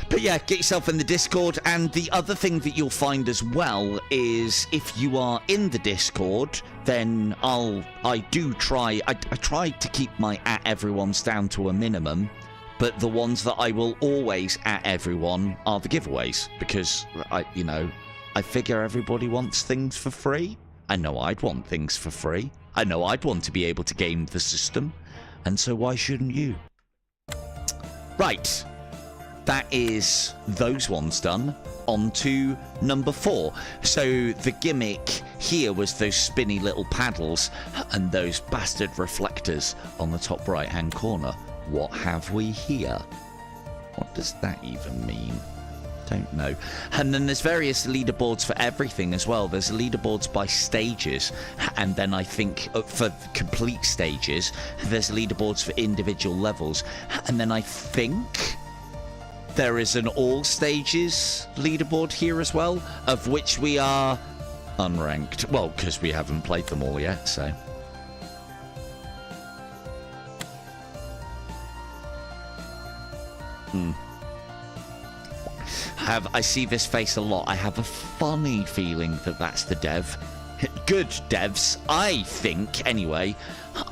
But yeah, get yourself in the Discord, and the other thing that you'll find as well is if you are in the Discord, then I try to keep my at everyone's down to a minimum, but the ones that I will always at everyone are the giveaways, because I figure everybody wants things for free. I know I'd want things for free. I know I'd want to be able to game the system. And so why shouldn't you? Right. That is those ones done. On to number 4. So the gimmick here was those spinny little paddles and those bastard reflectors on the top right hand corner. What have we here? What does that even mean? Don't know. And then there's various leaderboards for everything as well. There's leaderboards by stages, and then I think for complete stages there's leaderboards for individual levels, and then I think there is an all stages leaderboard here as well, of which we are unranked, well, because we haven't played them all yet. So I see this face a lot. I have a funny feeling that that's the dev. Good devs, I think, anyway.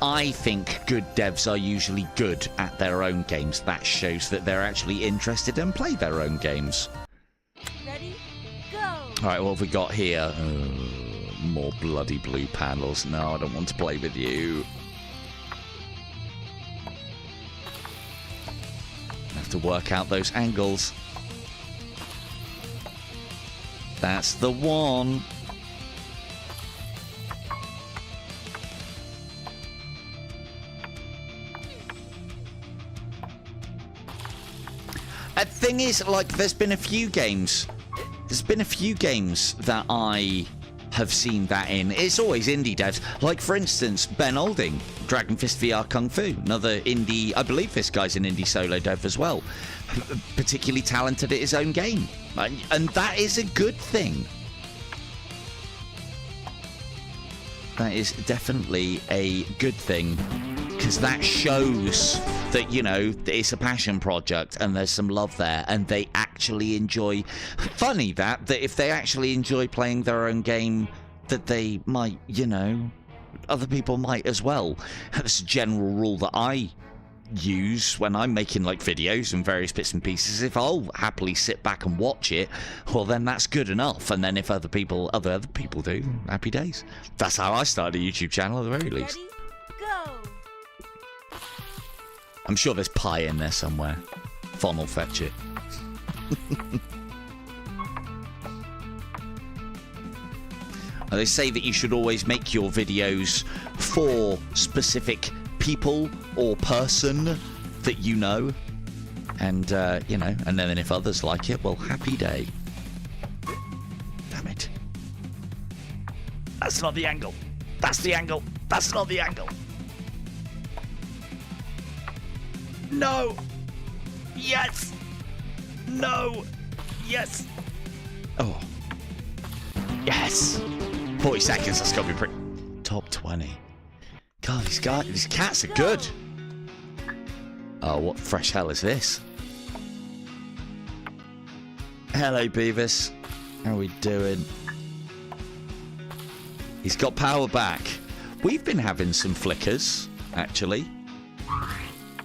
I think good devs are usually good at their own games. That shows that they're actually interested and play their own games. Ready? Go! Alright, what have we got here? More bloody blue panels. No, I don't want to play with you. I have to work out those angles. That's the one. The thing is, like, there's been a few games that I have seen that in. It's always indie devs. Like, for instance, Ben Olding, Dragon Fist VR Kung Fu, another indie. I believe this guy's an indie solo dev as well. Particularly talented at his own game. And that is a good thing. That is definitely a good thing, because that shows that, you know, it's a passion project and there's some love there, and they actually enjoy. Funny that if they actually enjoy playing their own game, that they might, you know, other people might as well. That's a general rule that I use when I'm making like videos and various bits and pieces. If I'll happily sit back and watch it, well then that's good enough. And then if other people do, happy days. That's how I started a YouTube channel at the very least. Ready, go. I'm sure there's pie in there somewhere. Fon will fetch it. They say that you should always make your videos for specific people or person that you know. And, you know, and then if others like it, well, happy day. Damn it. That's not the angle. That's the angle. That's not the angle. No. Yes. No. Yes. Oh. Yes. 40 seconds. That's got to be pretty. Top 20. God, these cats are good. Oh, what fresh hell is this? Hello, Beavis. How are we doing? He's got power back. We've been having some flickers, actually,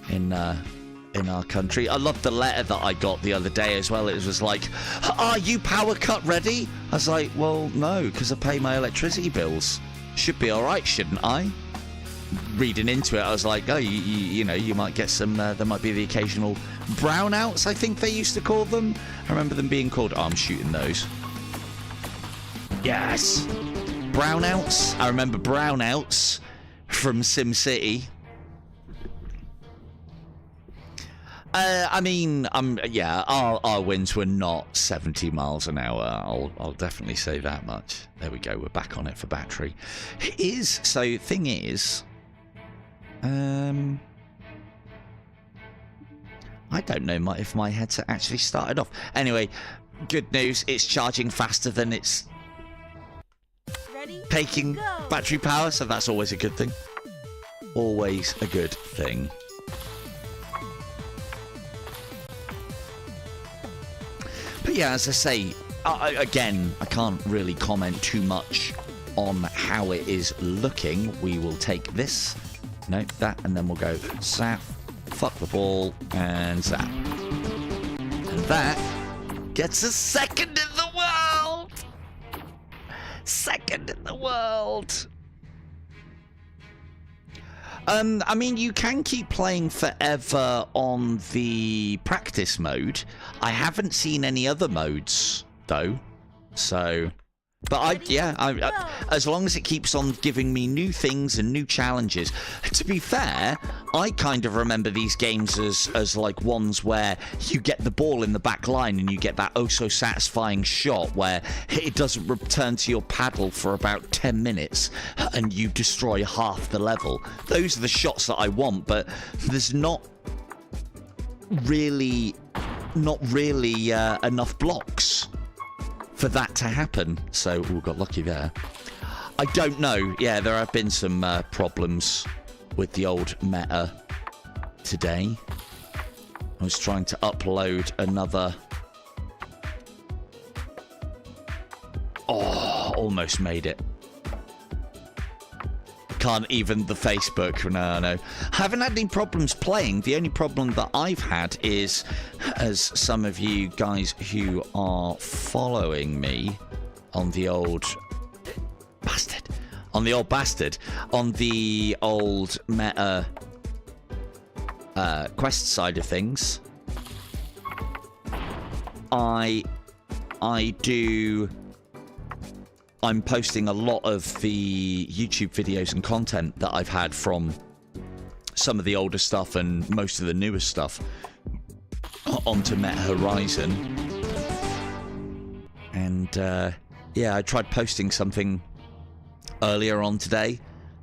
in our country. I love the letter that I got the other day as well. It was like, are you power cut ready? I was like, well, no, because I pay my electricity bills. Should be all right, shouldn't I? Reading into it, I was like, oh, you know, you might get some, there might be the occasional brownouts, I think they used to call them. I remember them being called, oh, I'm shooting those. Yes. Brownouts. I remember brownouts from SimCity. I mean, yeah, our winds were not 70 miles an hour. I'll definitely say that much. There we go. We're back on it for battery. It is, so thing is, I don't know if my headset actually started off. Anyway, good news. It's charging faster than it's taking battery power, so that's always a good thing. Always a good thing. But yeah, as I say, again, I can't really comment too much on how it is looking. We will take this, no, that, and then we'll go zap, fuck the ball, and zap. And that gets us second in the world! Second in the world! I mean, you can keep playing forever on the practice mode. I haven't seen any other modes, though. So, but as long as it keeps on giving me new things and new challenges. To be fair, I kind of remember these games as like ones where you get the ball in the back line and you get that oh so satisfying shot where it doesn't return to your paddle for about 10 minutes and you destroy half the level. Those are the shots that I want, but there's not really enough blocks for that to happen. So we got lucky there. I don't know. Yeah, there have been some problems with the old meta today. I was trying to upload another. Oh, almost made it. Can't even the Facebook. No. I haven't had any problems playing. The only problem that I've had is, as some of you guys who are following me on the old bastard, on the old meta quest side of things, I'm posting a lot of the YouTube videos and content that I've had from some of the older stuff and most of the newer stuff onto Meta Horizon. And yeah, I tried posting something earlier on today,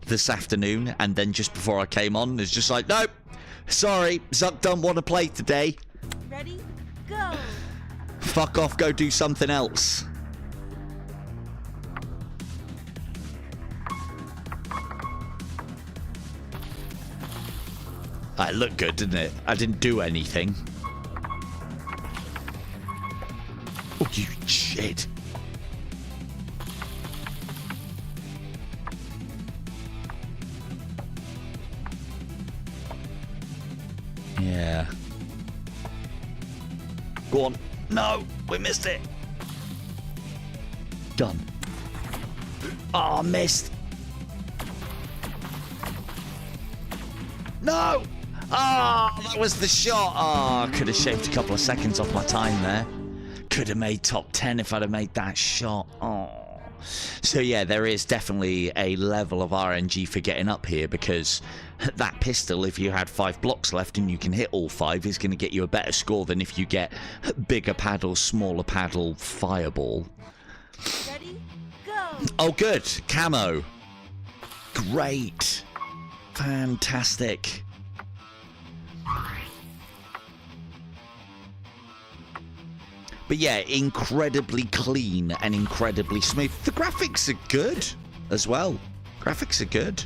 this afternoon, and then just before I came on, it's just like, nope, sorry, Zuck don't want to play today. Ready, go. Fuck off, go do something else. It looked good, didn't it? I didn't do anything. Oh, you shit. Yeah. Go on. No, we missed it. Done. Oh, missed. No. Oh, that was the shot. Oh, I could have shaved a couple of seconds off my time there. Could have made top 10 if I'd have made that shot. Oh. So yeah, there is definitely a level of RNG for getting up here, because that pistol, if you had 5 blocks left and you can hit all 5, is going to get you a better score than if you get bigger paddle, smaller paddle, fireball. Ready? Go! Oh, good. Camo. Great. Fantastic. But yeah, incredibly clean and incredibly smooth. The graphics are good as well. Graphics are good.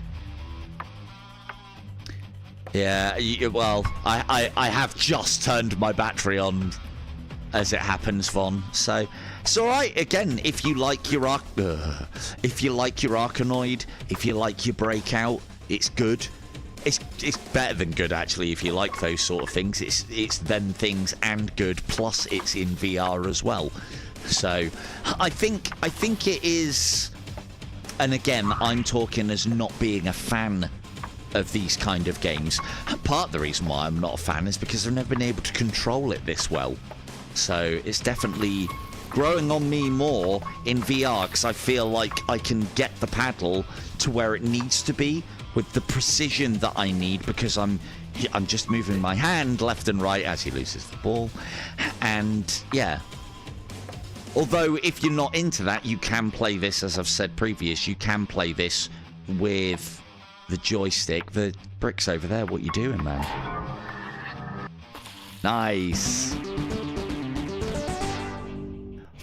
Yeah, well, I have just turned my battery on, as it happens, Von. So it's all right. Again, if you like your Arkanoid, if you like your Breakout, it's good. It's better than good, actually, if you like those sort of things. It's them things and good, plus it's in VR as well. So I think it is. And again, I'm talking as not being a fan of these kind of games. Part of the reason why I'm not a fan is because I've never been able to control it this well. So it's definitely growing on me more in VR, because I feel like I can get the paddle to where it needs to be with the precision that I need, because I'm just moving my hand left and right as he loses the ball. And yeah, although if you're not into that, you can play this, as I've said previous, you can play this with the joystick. The brick's over there. What you doing, man? Nice.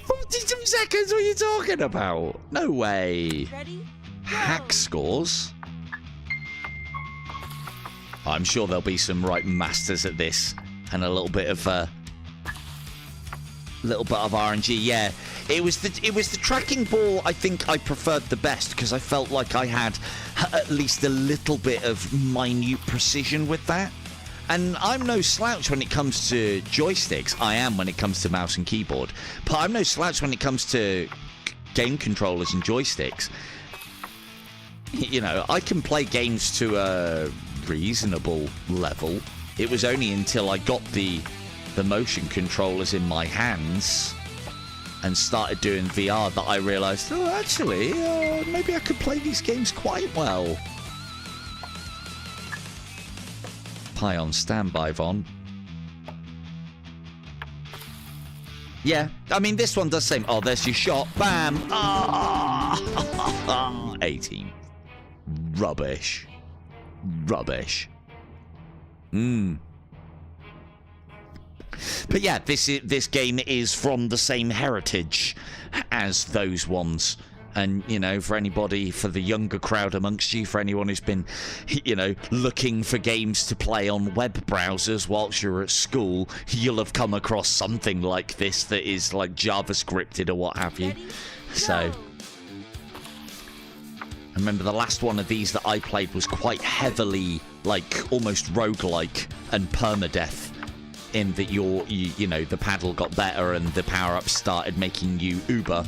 42 seconds, what are you talking about? No way. Ready? Go! Hack scores? I'm sure there'll be some right masters at this, and a little bit of RNG. Yeah, it was the tracking ball. I think I preferred the best, because I felt like I had at least a little bit of minute precision with that. And I'm no slouch when it comes to joysticks. I am when it comes to mouse and keyboard, but I'm no slouch when it comes to game controllers and joysticks. You know, I can play games to a reasonable level. It was only until I got the motion controllers in my hands and started doing VR that I realized, oh, actually, maybe I could play these games quite well. Pie on standby, Von. Yeah, I mean, this one does same. Oh, there's your shot. Bam. Ah, 18. Rubbish. Rubbish. But yeah, this game is from the same heritage as those ones. And, you know, for anybody, for the younger crowd amongst you, for anyone who's been, you know, looking for games to play on web browsers whilst you're at school, you'll have come across something like this that is like JavaScripted or what have you. Ready? So Go! I remember the last one of these that I played was quite heavily, like, almost roguelike and permadeath, in that you know, the paddle got better and the power-ups started making you Uber,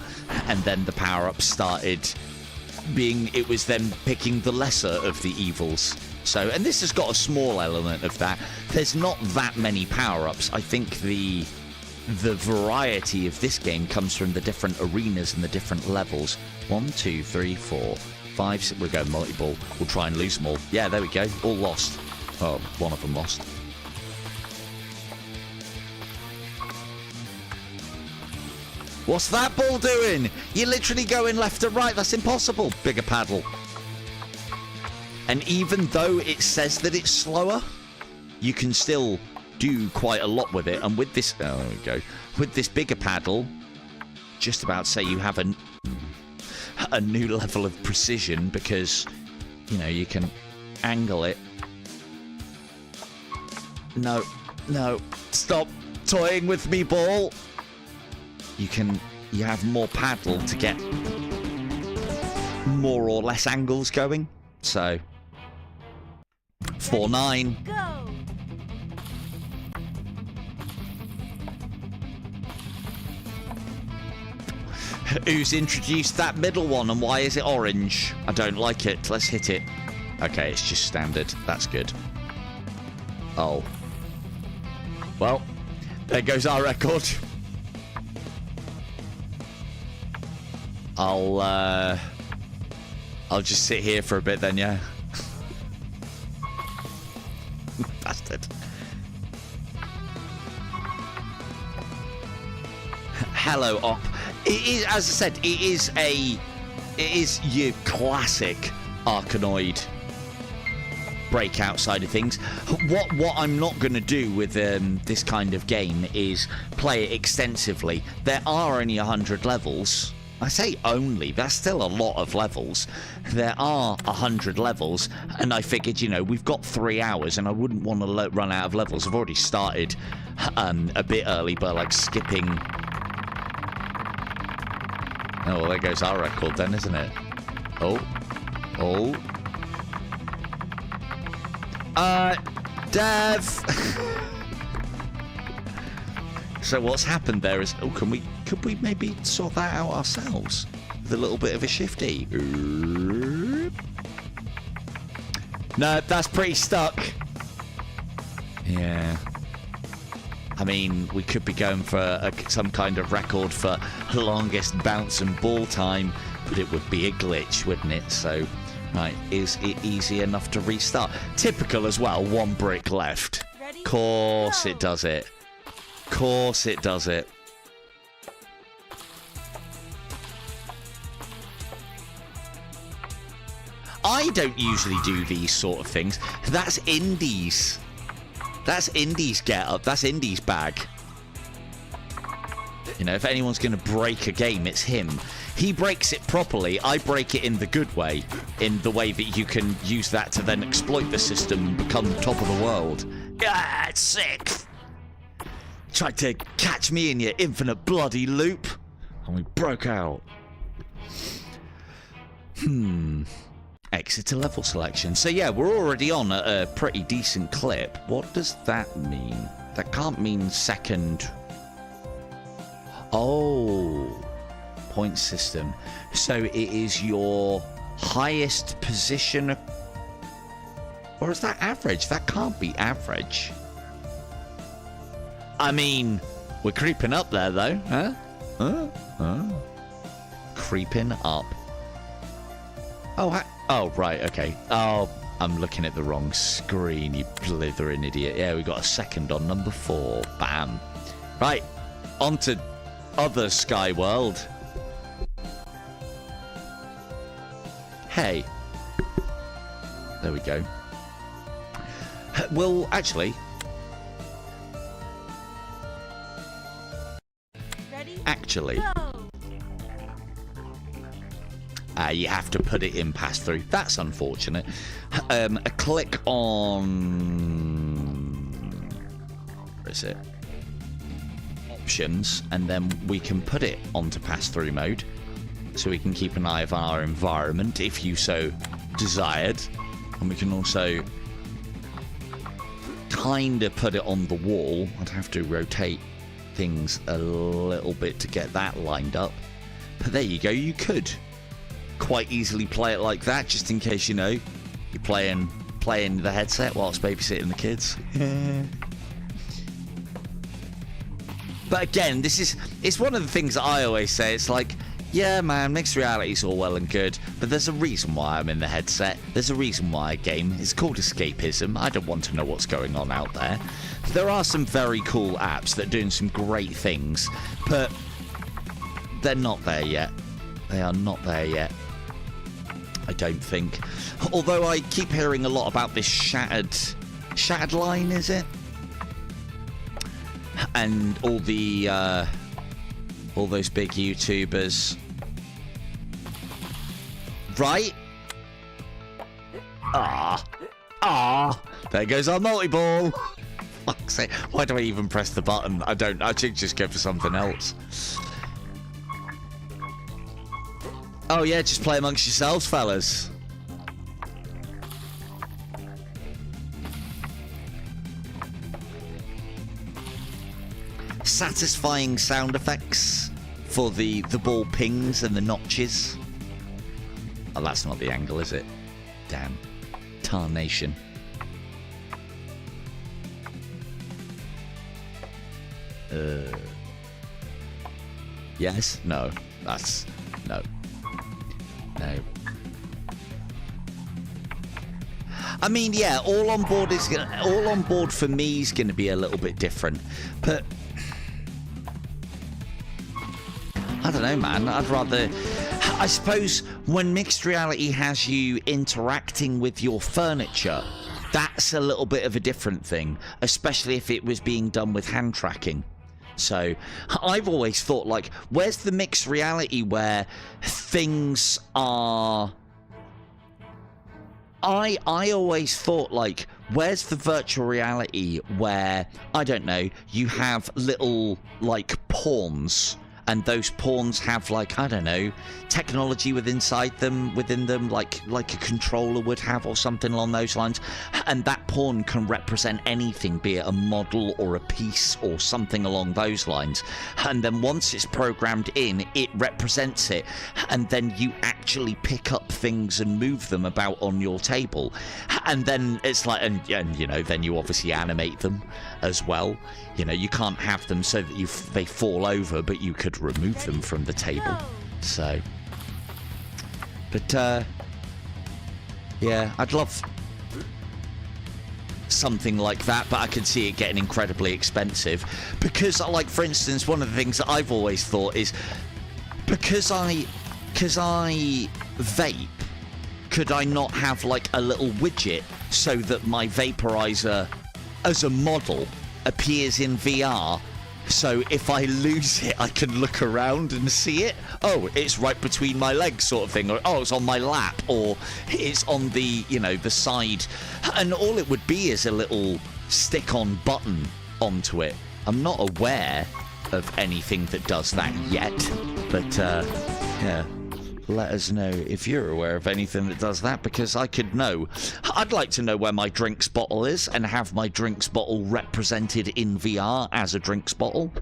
and then the power-ups started being, it was them picking the lesser of the evils. So, and this has got a small element of that. There's not that many power-ups. I think the variety of this game comes from the different arenas and the different levels. 1, 2, 3, 4, 5, 6. We'll go multi-ball. We'll try and lose them all. Yeah, there we go. All lost. Oh, one of them lost. What's that ball doing? You're literally going left to right. That's impossible. Bigger paddle. And even though it says that it's slower, you can still do quite a lot with it. And with this, oh, there we go. With this bigger paddle, just about say you have a new level of precision, because, you know, you can angle it. No, no, stop toying with me, ball. You have more paddle to get more or less angles going. So 4-9. Go! Who's introduced that middle one and why is it orange? I don't like it. Let's hit it. Okay, it's just standard. That's good. Oh. Well, there goes our record. I'll just sit here for a bit then, yeah. Bastard. Hello, Op. It is, as I said, it is your classic Arkanoid breakout side of things. What I'm not going to do with this kind of game is play it extensively. There are only 100 levels. I say only, that's still a lot of levels. There are 100 levels, and I figured, you know, we've got 3 hours, and I wouldn't want to run out of levels. I've already started a bit early by, like, skipping. Oh, well, there goes our record then, isn't it? Oh. Dev! So what's happened there is, oh, could we maybe sort that out ourselves with a little bit of a shifty? No, that's pretty stuck. Yeah. I mean, we could be going for some kind of record for longest bounce and ball time, but it would be a glitch, wouldn't it? So, right, is it easy enough to restart? Typical as well, 1 brick left. Ready? Course Go. it does it. Course it does it. I don't usually do these sort of things. That's Indy's. That's Indy's get up. That's Indy's bag. You know, if anyone's going to break a game, it's him. He breaks it properly. I break it in the good way. In the way that you can use that to then exploit the system and become top of the world. Ah, it's sick. Tried to catch me in your infinite bloody loop. And we broke out. Exit to level selection. So yeah, we're already on a pretty decent clip. What does that mean? That can't mean second. Oh, point system. So it is your highest position, or is that average? That can't be average. I mean, we're creeping up there though, huh? Creeping up. Oh, right, okay. Oh, I'm looking at the wrong screen, you blithering idiot. Yeah, we got a second on number 4. Bam. Right, on to other Sky World. Hey. There we go. Well, actually... Ready? Actually... Go. You have to put it in pass-through. That's unfortunate. A click on... Where is it? Options, and then we can put it onto pass-through mode. So we can keep an eye on our environment, if you so desired. And we can also kind of put it on the wall. I'd have to rotate things a little bit to get that lined up. But there you go, you could quite easily play it like that, just in case, you know, you're playing the headset whilst babysitting the kids. But again, it's one of the things that I always say. It's like, yeah, man, mixed reality's all well and good, but there's a reason why I'm in the headset. There's a reason why I game. It's called escapism. I don't want to know what's going on out there. There are some very cool apps that are doing some great things, but they're not there yet. They are not there yet, I don't think. Although I keep hearing a lot about this shattered line, is it? And all those big YouTubers, right? There goes our multi-ball. Fuck's sake. Why do I even press the button? I should just go for something else. Oh yeah, just play amongst yourselves, fellas. Satisfying sound effects for the ball pings and the notches. Oh, that's not the angle, is it? Damn. Tarnation. Yes? No. That's... No. No. I mean, yeah, all on board for me is gonna be a little bit different. But I don't know, man. I'd rather... I suppose when mixed reality has you interacting with your furniture, that's a little bit of a different thing, especially if it was being done with hand tracking. So I've always thought, like, where's the mixed reality where things are... I always thought, like, where's the virtual reality where, I don't know, you have little, like, pawns, and those pawns have, like, I don't know, technology within them, like a controller would have or something along those lines, and that pawn can represent anything, be it a model or a piece or something along those lines, and then once it's programmed in, it represents it, and then you actually pick up things and move them about on your table, and then it's like, and you know, then you obviously animate them as well. You know, you can't have them so that they fall over, but you could remove them from the table. So, but yeah, I'd love something like that, but I could see it getting incredibly expensive because, like, for instance, one of the things that I've always thought is because I vape, could I not have like a little widget so that my vaporizer as a model appears in VR, so if I lose it I can look around and see it? Oh, it's right between my legs, sort of thing, or oh, it's on my lap, or it's on the, you know, the side, and all it would be is a little stick-on button onto it. I'm not aware of anything that does that yet, but yeah, let us know if you're aware of anything that does that, because I could know. I'd like to know where my drinks bottle is and have my drinks bottle represented in VR as a drinks bottle.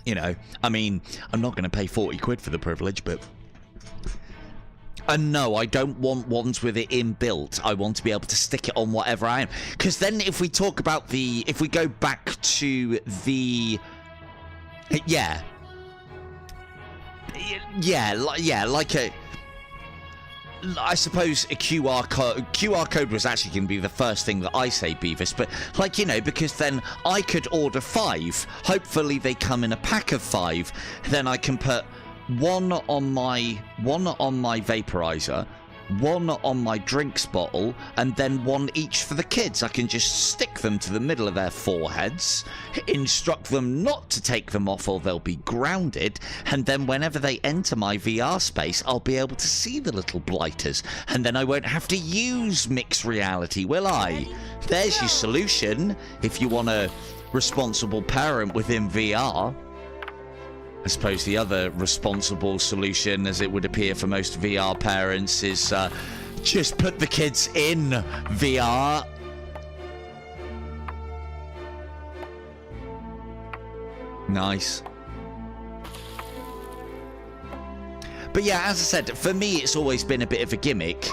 You know, I mean, I'm not going to pay 40 quid for the privilege, but... And no, I don't want ones with it inbuilt. I want to be able to stick it on whatever I am. Because then if we talk about the... If we go back to the... Yeah, like a... I suppose a QR code. QR code was actually going to be the first thing that I say, Beavis, but, like, you know, because then I could order 5. Hopefully they come in a pack of 5. Then I can put one on my vaporizer, one on my drinks bottle, and then one each for the kids. I can just stick them to the middle of their foreheads, instruct them not to take them off or they'll be grounded, and then whenever they enter my VR space, I'll be able to see the little blighters, and then I won't have to use mixed reality, will I? There's your solution, if you want a responsible parent within VR. I suppose the other responsible solution, as it would appear for most VR parents, is just put the kids in VR. Nice. But yeah, as I said, for me it's always been a bit of a gimmick,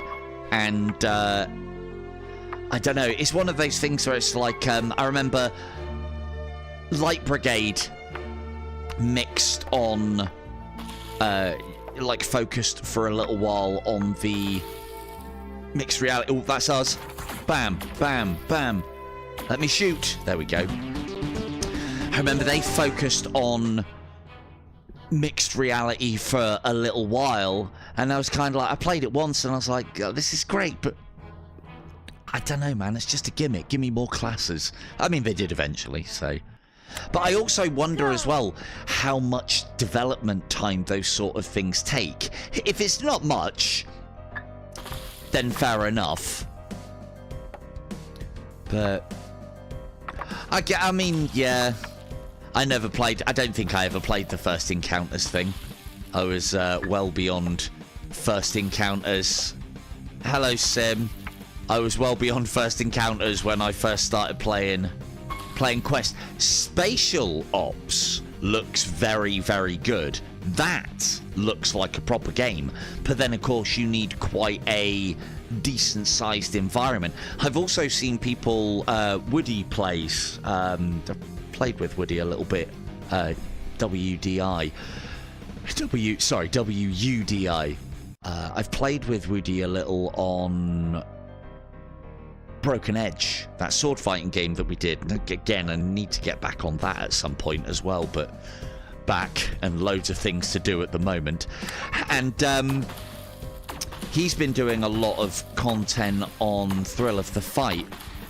and I don't know, it's one of those things where it's like, I remember Light Brigade mixed on, like, focused for a little while on the mixed reality. Oh, that's us. Bam, bam, bam. Let me shoot. There we go. I remember they focused on mixed reality for a little while, and I was kind of like, I played it once and I was like, oh, this is great, but I don't know, man, it's just a gimmick. Give me more classes. I mean, they did eventually, so... But I also wonder as well how much development time those sort of things take. If it's not much, then fair enough. But I mean, yeah, I don't think I ever played the First Encounters thing. I was well beyond First Encounters. Hello, Sim. I was well beyond First Encounters when I first started playing Quest. Spatial Ops looks very, very good. That looks like a proper game. But then, of course, you need quite a decent-sized environment. I've also seen people, Woody plays, I've played with Woody a little bit, WUDI. I've played with Woody a little on Broken Edge, that sword fighting game that we did. Again, I need to get back on that at some point as well, but back and loads of things to do at the moment. And he's been doing a lot of content on Thrill of the Fight.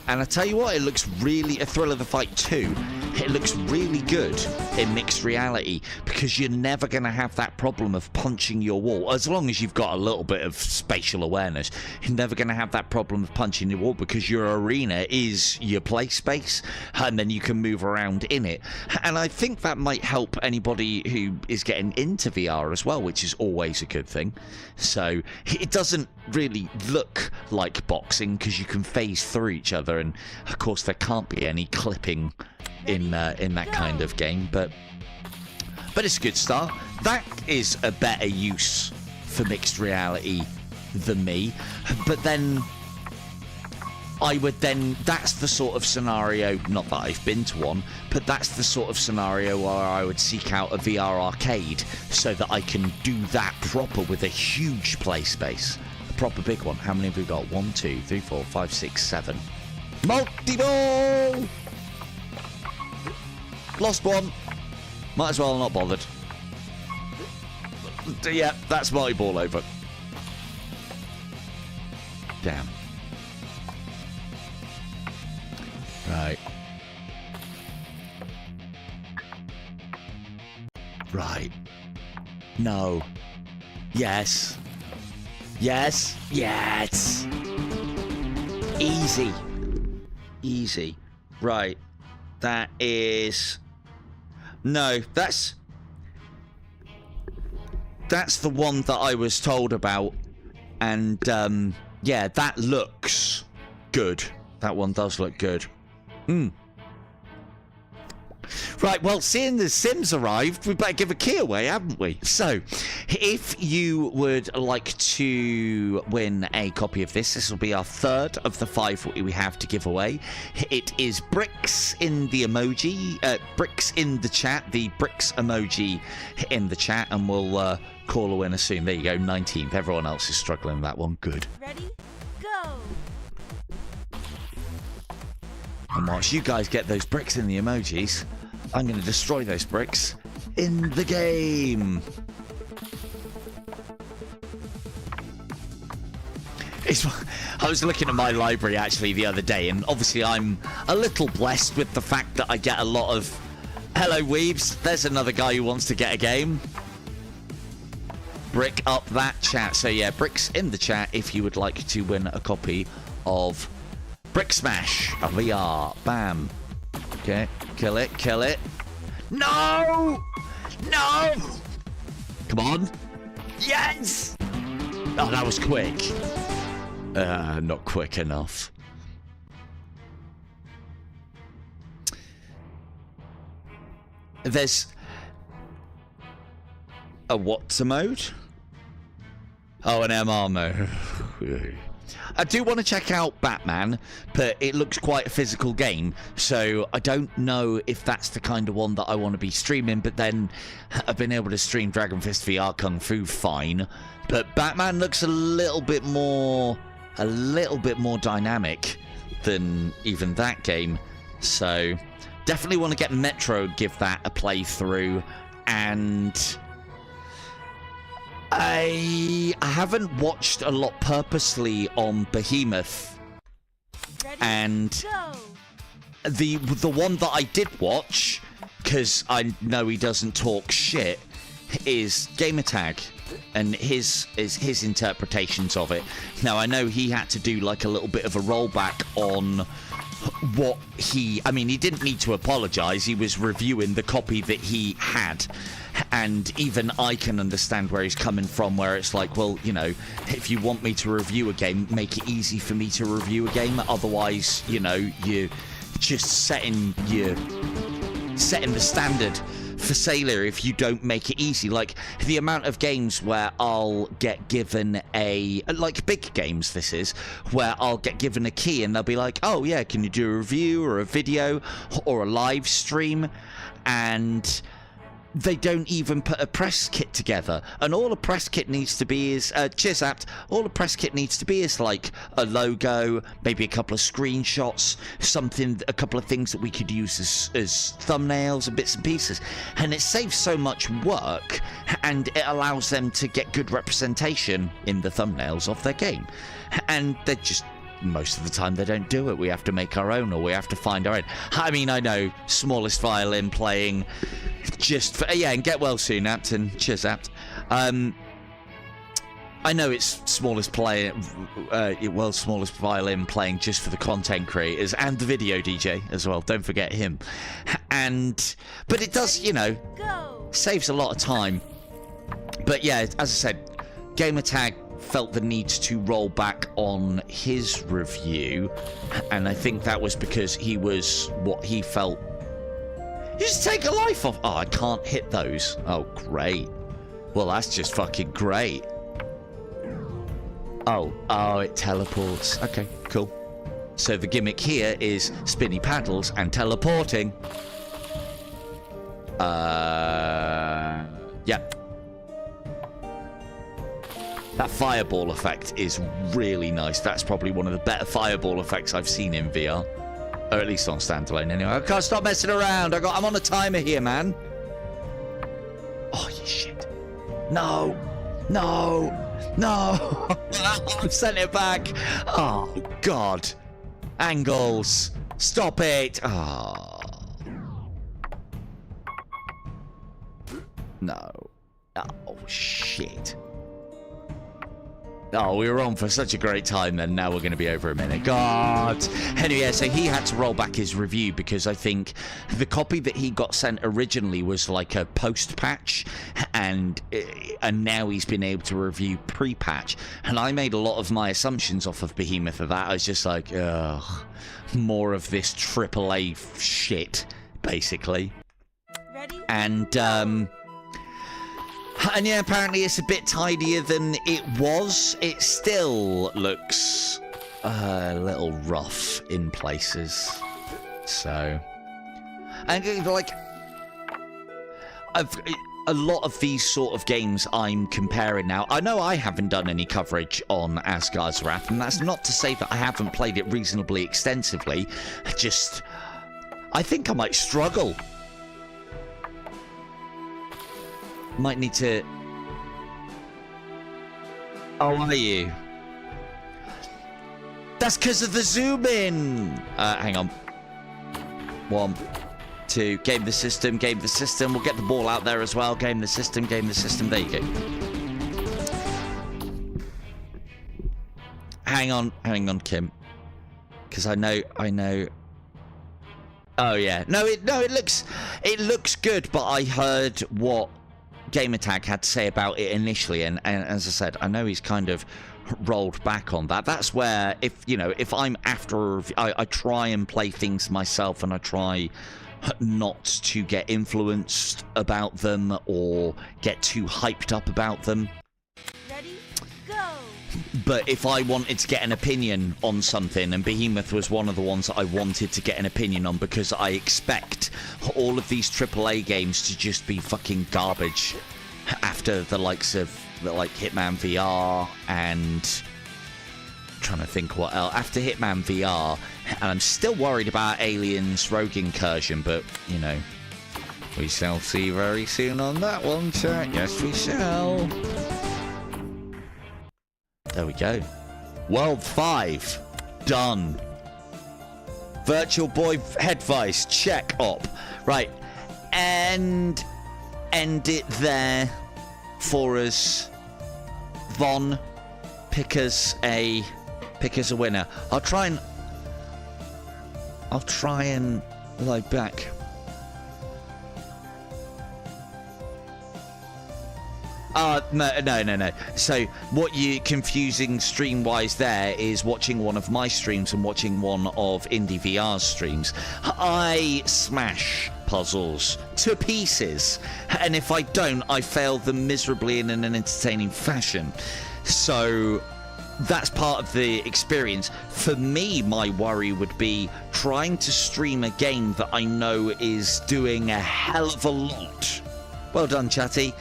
And I tell you what, it looks really, a Thrill of the Fight 2, it looks really good in mixed reality, because you're never going to have that problem of punching your wall. As long as you've got a little bit of spatial awareness, you're never going to have that problem of punching your wall, because your arena is your play space, and then you can move around in it. And I think that might help anybody who is getting into VR as well, which is always a good thing. So it doesn't really look like boxing, because you can phase through each other, and of course there can't be any clipping in that kind of game, but it's a good start. That is a better use for mixed reality than me. But then that's the sort of scenario, not that I've been to one, but that's the sort of scenario where I would seek out a VR arcade so that I can do that proper with a huge play space. A proper big one. How many have we got? 1, 2, 3, 4, 5, 6, 7. Multi-ball! Lost one. Might as well not bothered. Yeah, that's multi-ball over. Damn. Right. Right. No. Yes. Yes. Yes. Easy. Easy. Right. That is... No, that's the one that I was told about. And, yeah, that looks good. That one does look good. Right, well, seeing the Sims arrived, we better give a key away, haven't we? So, if you would like to win a copy of this will be our third of the 5 we have to give away. It is bricks in the emoji, bricks in the chat, the bricks emoji in the chat, and we'll call a winner soon. There you go, 19th. Everyone else is struggling with that one. Good. Ready? Go! And whilst you guys get those bricks in the emojis, I'm going to destroy those bricks in the game. I was looking at my library actually the other day, and obviously I'm a little blessed with the fact that I get a lot of... Hello, Weebs. There's another guy who wants to get a game. Brick up that chat. So yeah, bricks in the chat if you would like to win a copy of Brick Smash VR. Bam. Okay, kill it, kill it. No! No! Come on. Yes! Oh, that was quick. Not quick enough. There's a what mode? Oh, an MR mode. I do want to check out Batman, but it looks quite a physical game, so I don't know if that's the kind of one that I want to be streaming. But then I've been able to stream Dragon Fist VR Kung Fu fine, but Batman looks a little bit more dynamic than even that game. So definitely want to get Metro, give that a playthrough. And I haven't watched a lot purposely on Behemoth. Ready? And Go! the one that I did watch, because I know he doesn't talk shit, is Gamertag and his interpretations of it. Now, I know he had to do like a little bit of a rollback on what he... I mean, he didn't need to apologize. He was reviewing the copy that he had. And even I can understand where he's coming from, where it's like, well, you know, if you want me to review a game, make it easy for me to review a game. Otherwise, you know, you're just setting the standard failure if you don't make it easy. Like the amount of games where I'll get given like big games this is, where I'll get given a key and they'll be like, oh yeah, can you do a review or a video or a live stream? And they don't even put a press kit together, and all a press kit needs to be is cheers apt. All a press kit needs to be is like a logo, maybe a couple of screenshots, something, a couple of things that we could use as thumbnails and bits and pieces, and it saves so much work, and it allows them to get good representation in the thumbnails of their game, and they're just, most of the time they don't do it. We have to make our own, or we have to find our own. I mean, I know, smallest violin playing, just for, yeah, and get well soon, Apt, and cheers, Apt. I know it's smallest violin playing just for the content creators and the video DJ as well. Don't forget him. But it does, you know, saves a lot of time. But yeah, as I said, Gamertag felt the need to roll back on his review, and I think that was because he was what he felt. You just take a life off. Oh, I can't hit those. Oh, great. Well, that's just fucking great. Oh, it teleports. Okay, cool. So the gimmick here is spinny paddles and teleporting. Yeah. That fireball effect is really nice. That's probably one of the better fireball effects I've seen in VR. Or at least on standalone anyway. I can't stop messing around. I'm on a timer here, man. Oh, you shit. No. No. No. I've sent it back. Oh, God. Angles. Stop it. Oh. No. Oh, shit. Oh, we were on for such a great time then. Now we're going to be over a minute. God. Anyway, yeah, so he had to roll back his review because I think the copy that he got sent originally was like a post-patch, and now he's been able to review pre-patch. And I made a lot of my assumptions off of Behemoth of that. I was just like, ugh, more of this AAA shit, basically. Ready? And yeah, apparently it's a bit tidier than it was. It still looks a little rough in places. So, and like, a lot of these sort of games I'm comparing now. I know I haven't done any coverage on Asgard's Wrath, and that's not to say that I haven't played it reasonably extensively. Just, I think I might struggle. Might need to... Oh, are you? That's because of the zoom in! Hang on. 1, 2, game the system, game the system. We'll get the ball out there as well. Game the system, game the system. There you go. Hang on, Kim. Because I know... Oh, yeah. No, it looks good, but I heard what Gamertag had to say about it initially, and as I said, I know he's kind of rolled back on that. That's where, if I'm after, I try and play things myself, and I try not to get influenced about them or get too hyped up about them. Ready? Go! But if I wanted to get an opinion on something, and Behemoth was one of the ones that I wanted to get an opinion on, because I expect all of these AAA games to just be fucking garbage after the likes of Hitman VR and I'm trying to think what else after Hitman VR, and I'm still worried about Aliens Rogue Incursion, but we shall see very soon on that one, chat. Yes, we shall. There we go. World 5. Done. Virtual Boy head vice. Check up. Right. And end it there for us. Von, pick us a winner. I'll try and load back. No. So what you confusing stream-wise there is watching one of my streams and watching one of Indie VR's streams. I smash puzzles to pieces, and if I don't, I fail them miserably in an entertaining fashion. So that's part of the experience. For me, my worry would be trying to stream a game that I know is doing a hell of a lot. Well done, Chatty.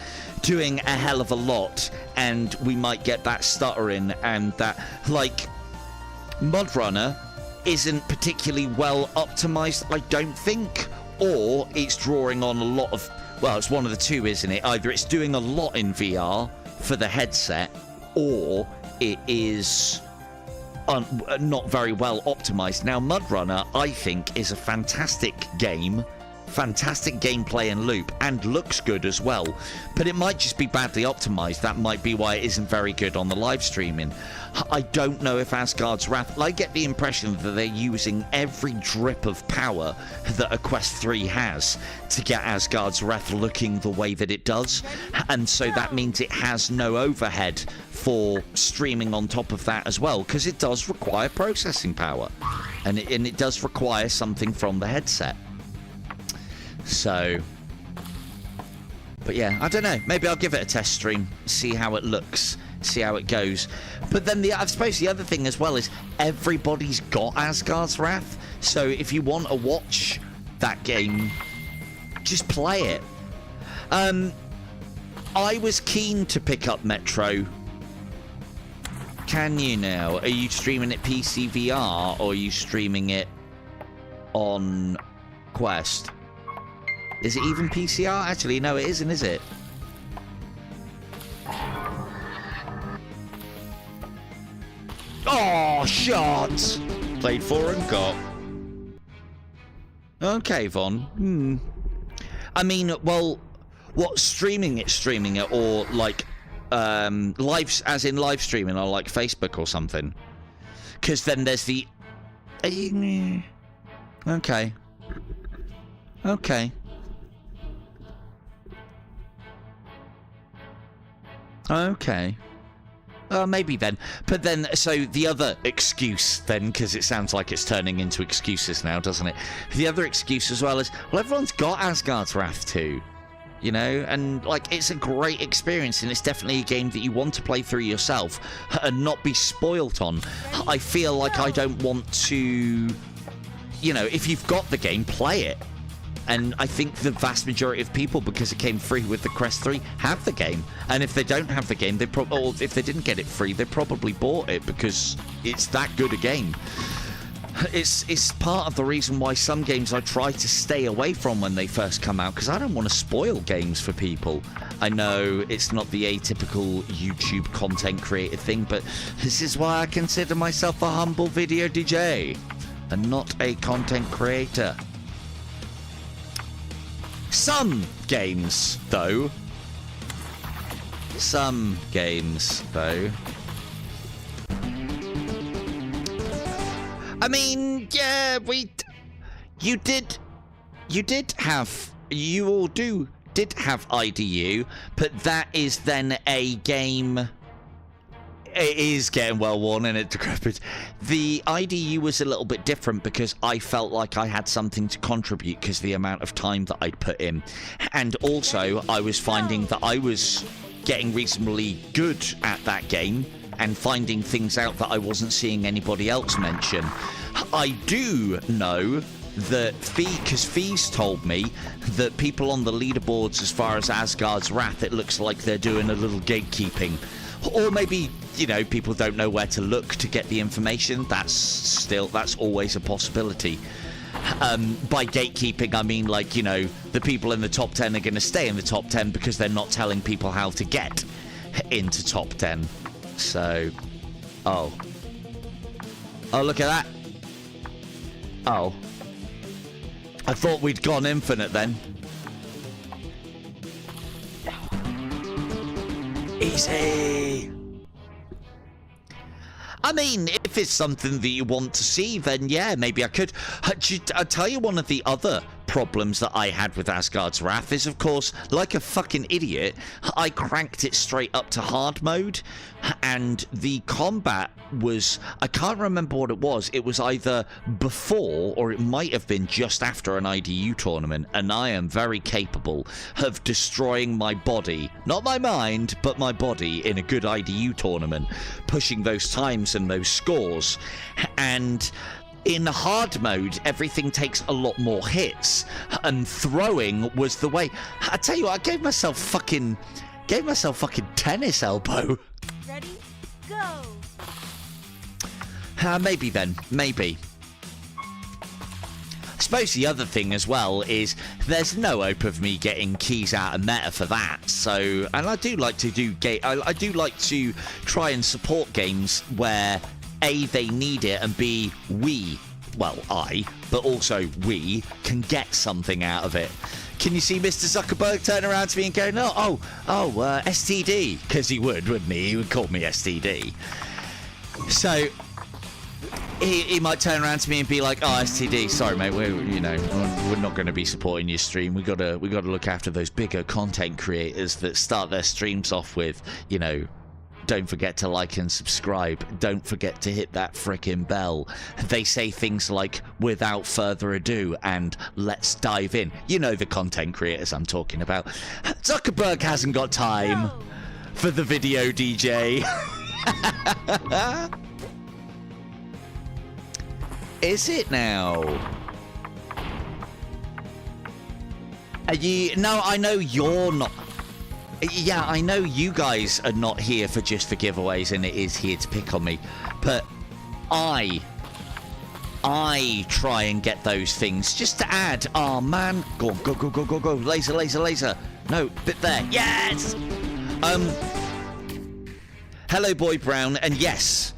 Doing a hell of a lot, and we might get that stuttering, and that, like, Mudrunner isn't particularly well optimized, I don't think, or it's drawing on a lot of, well, it's one of the two, isn't it? Either it's doing a lot in VR for the headset, or it is not very well optimized. Now, Mudrunner, I think, is a fantastic game, fantastic gameplay and loop, and looks good as well, but it might just be badly optimized. That might be why it isn't very good on the live streaming. I don't know if Asgard's Wrath, I get the impression that they're using every drip of power that a Quest 3 has to get Asgard's Wrath looking the way that it does, and so that means it has no overhead for streaming on top of that as well, because it does require processing power, and it does require something from the headset. So, but yeah, I don't know. Maybe I'll give it a test stream, see how it looks, see how it goes. But then I suppose the other thing as well is everybody's got Asgard's Wrath. So if you want to watch that game, just play it. I was keen to pick up Metro. Can you now? Are you streaming it PC VR or are you streaming it on Quest? Is it even PCR? Actually, no, it isn't, is it? Oh, shots! Played for and got. Okay, Von. I mean, well, what, streaming it, or like, live, as in live streaming, or like Facebook or something? Because then there's the... Okay. Okay. Okay. Maybe then. But then, so the other excuse then, because it sounds like it's turning into excuses now, doesn't it? The other excuse as well is, well, everyone's got Asgard's Wrath too. You know, and like, it's a great experience, and it's definitely a game that you want to play through yourself and not be spoilt on. I feel like I don't want to, you know, if you've got the game, play it. And I think the vast majority of people, because it came free with the Quest 3, have the game. And if they don't have the game, or if they didn't get it free, they probably bought it because it's that good a game. It's part of the reason why some games I try to stay away from when they first come out, because I don't want to spoil games for people. I know it's not the atypical YouTube content creator thing, but this is why I consider myself a humble video DJ and not a content creator. Some games, though. I mean, yeah, you all did have IDU, but that is then a game. It is getting well worn and it decrepit. The IDU was a little bit different because I felt like I had something to contribute because of the amount of time that I'd put in. And also, I was finding that I was getting reasonably good at that game and finding things out that I wasn't seeing anybody else mention. I do know that because Fee's told me that people on the leaderboards as far as Asgard's Wrath, it looks like they're doing a little gatekeeping. Or maybe, you know, people don't know where to look to get the information. That's always a possibility. By gatekeeping, I mean, like, you know, the people in the top 10 are going to stay in the top 10 because they're not telling people how to get into top 10. So, oh, look at that. Oh, I thought we'd gone infinite then. Easy. I mean, if it's something that you want to see, then yeah, maybe I could. I'll tell you one of the other problems that I had with Asgard's Wrath is, of course, like a fucking idiot, I cranked it straight up to hard mode, and the combat was, I can't remember what it was. It was either before or it might have been just after an IDU tournament, and I am very capable of destroying my body, not my mind, but my body in a good IDU tournament, pushing those times and those scores. And in hard mode, everything takes a lot more hits, and throwing was the way. I tell you what, I gave myself fucking tennis elbow. Ready, go. Maybe then, maybe. I suppose the other thing as well is there's no hope of me getting keys out of meta for that. So, and I do like to do I do like to try and support games where A, they need it, and B, but also we can get something out of it. Can you see Mr. Zuckerberg turn around to me and go, no, STD? Because he would, wouldn't he? He would call me STD. So he might turn around to me and be like, oh, STD, sorry mate, we're not going to be supporting your stream. We gotta look after those bigger content creators that start their streams off with, don't forget to like and subscribe. Don't forget to hit that frickin' bell. They say things like, without further ado, and let's dive in. You know the content creators I'm talking about. Zuckerberg hasn't got time for the video DJ. Is it now? No, I know you're not. Yeah, I know you guys are not here for just the giveaways, and it is here to pick on me, but I try and get those things just to add. Oh man, go on, go, laser. No, bit there. Yes. Hello, Boy Brown, and yes,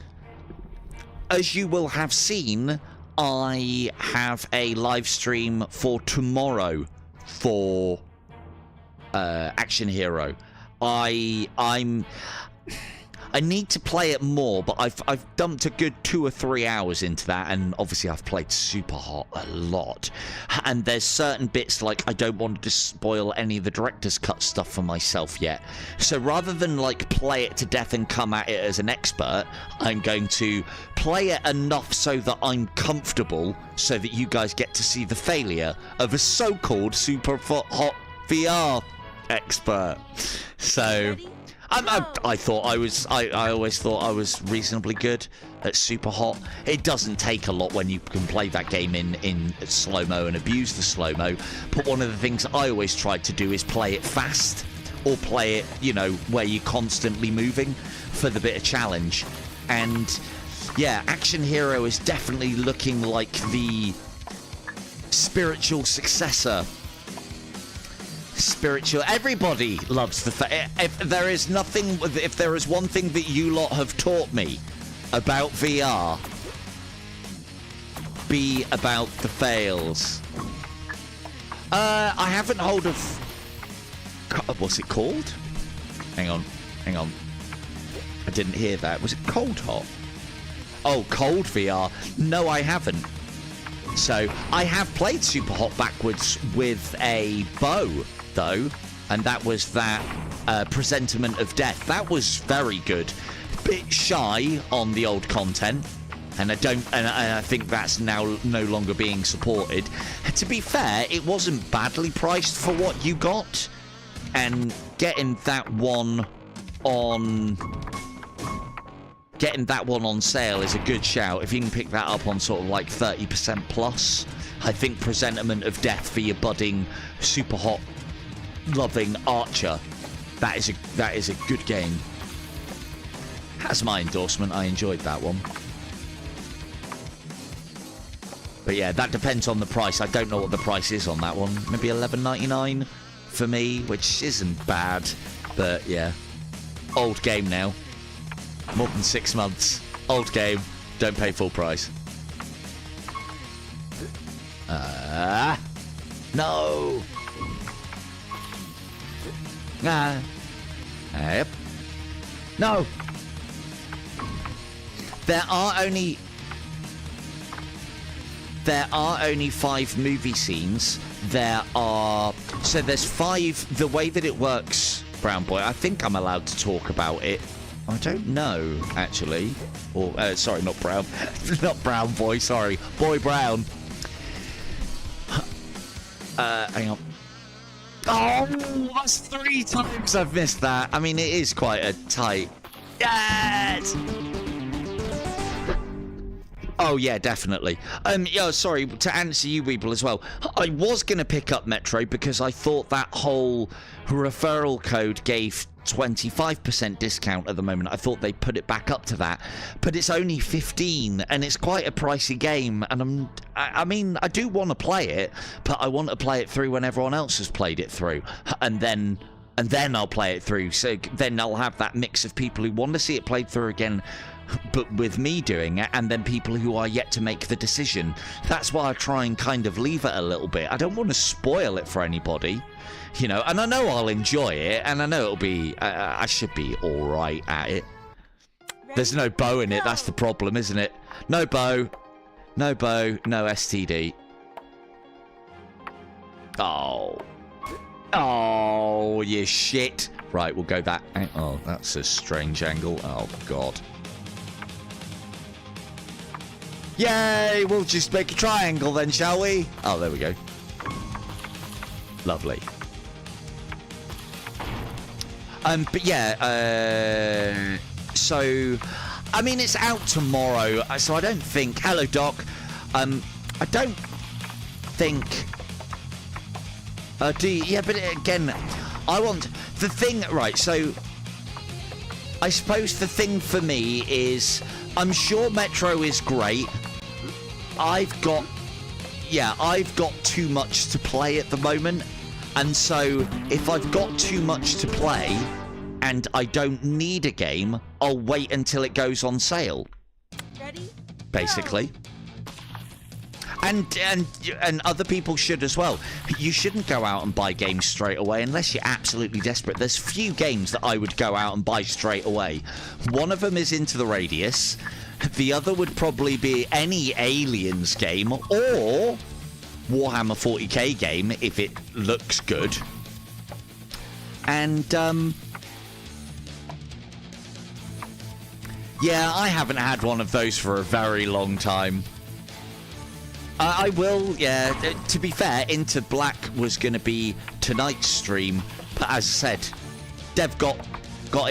as you will have seen, I have a live stream for tomorrow for Action Hero. I need to play it more, but I've dumped a good 2 or 3 hours into that, and obviously I've played Super Hot a lot. And there's certain bits like I don't want to spoil any of the director's cut stuff for myself yet. So rather than like play it to death and come at it as an expert, I'm going to play it enough so that I'm comfortable, so that you guys get to see the failure of a so-called Super Hot VR expert. So I always thought I was reasonably good at Super Hot. It doesn't take a lot when you can play that game in slow-mo and abuse the slow-mo, but one of the things I always tried to do is play it fast, or play it, where you're constantly moving for the bit of challenge. And yeah, Action Hero is definitely looking like the spiritual successor. Everybody loves if there is one thing that you lot have taught me about VR, be about the fails. I haven't hold of, what's it called? Hang on, I didn't hear that. Was it Cold Hot? Oh, Cold VR. No, I haven't. So I have played Super Hot backwards with a bow, though, and that was that Presentiment of Death. That was very good. Bit shy on the old content, and I think that's now no longer being supported. To be fair, it wasn't badly priced for what you got, and getting that one on sale is a good shout. If you can pick that up on sort of like 30% plus, I think Presentiment of Death for your budding Super Hot loving archer, that is a good game. Has my endorsement. I enjoyed that one. But yeah, that depends on the price. I don't know what the price is on that one. Maybe $11.99 for me, which isn't bad. But yeah, old game now. More than 6 months. Old game. Don't pay full price. No. Yep. No. There there are only 5 movie scenes. There's 5. The way that it works, Brown Boy, I think I'm allowed to talk about it. I don't know, actually. Or, sorry, not Brown. Not Brown Boy, sorry. Boy Brown. Hang on. Oh, that's 3 times I've missed that. I mean, it is quite a tight... Yes! Oh, yeah, definitely. Yeah, sorry, to answer you people as well. I was going to pick up Metro because I thought that whole referral code gave 25% discount at the moment. I thought they put it back up to that. But it's only 15, and it's quite a pricey game. And I mean, I do want to play it, but I want to play it through when everyone else has played it through. And then I'll play it through. So then I'll have that mix of people who want to see it played through again, but with me doing it, and then people who are yet to make the decision. That's why I try and kind of leave it a little bit. I don't want to spoil it for anybody, you know, and I know I'll enjoy it, and I know it'll be, I should be alright at it. There's no bow in it, that's the problem, isn't it? No bow, no STD. Oh, you shit. Right, we'll go that. Oh, that's a strange angle. Oh, God. Yay! We'll just make a triangle then, shall we? Oh, there we go. Lovely. But yeah, so, I mean, it's out tomorrow, so I don't think... Hello, Doc. I don't think... yeah, but again, I want... The thing... Right, so... I suppose the thing for me is... I'm sure Metro is great. I've got too much to play at the moment. And so, if I've got too much to play, and I don't need a game, I'll wait until it goes on sale. Ready? Basically. Go. And other people should as well. You shouldn't go out and buy games straight away unless you're absolutely desperate. There's few games that I would go out and buy straight away. One of them is Into the Radius. The other would probably be any Aliens game or Warhammer 40k game if it looks good. And yeah, I haven't had one of those for a very long time. I will, yeah. To be fair, Into Black was going to be tonight's stream, but as I said, Dev got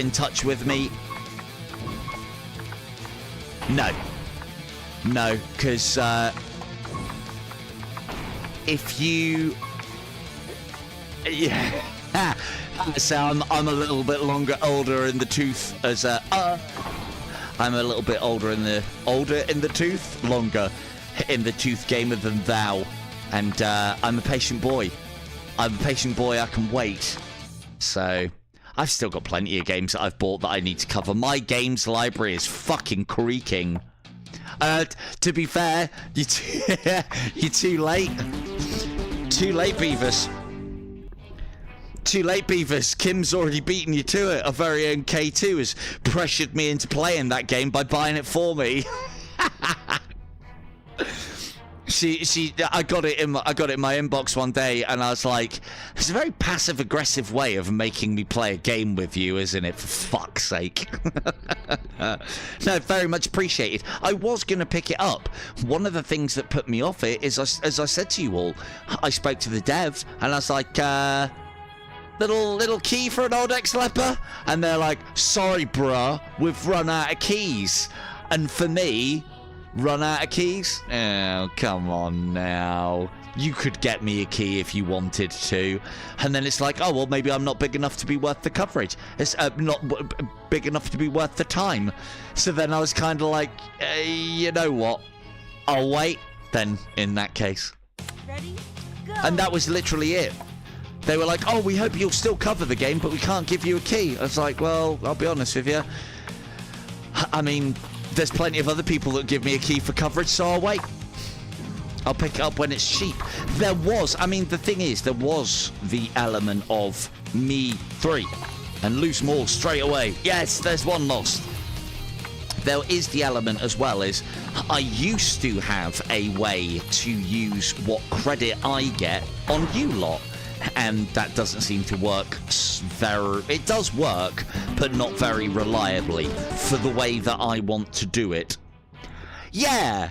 in touch with me. No, because if you, yeah, so I'm a little bit older in the tooth as I'm a little bit older in the tooth, longer in the tooth gamer than thou, and I'm a patient boy. I can wait. So I've still got plenty of games that I've bought that I need to cover. My games library is fucking creaking. To be fair, you're too late. Too late, Beavis. Too late, Beavis. Kim's already beaten you to it. Our very own K2 has pressured me into playing that game by buying it for me. I got it in my inbox one day, and I was like, it's a very passive aggressive way of making me play a game with you, isn't it? For fuck's sake. No, very much appreciated. I was going to pick it up. One of the things that put me off it is, as I said to you all, I spoke to the dev, and I was like, little key for an old ex-leper? And they're like, sorry, bruh, we've run out of keys. And for me... Run out of keys? Oh, come on now. You could get me a key if you wanted to. And then it's like, oh, well, maybe I'm not big enough to be worth the coverage. It's not big enough to be worth the time. So then I was kind of like, you know what? I'll wait then, in that case. Ready? Go. And that was literally it. They were like, oh, we hope you'll still cover the game, but we can't give you a key. I was like, well, I'll be honest with you. I mean... There's plenty of other people that give me a key for coverage, so I'll wait. I'll pick it up when it's cheap. There was, I mean, the thing is, there was the element of me 3 and lose more straight away. Yes, there's one lost. there is the element as well is I used to have a way to use what credit I get on you lot. And that doesn't seem to work it does work, but not very reliably for the way that I want to do it. Yeah,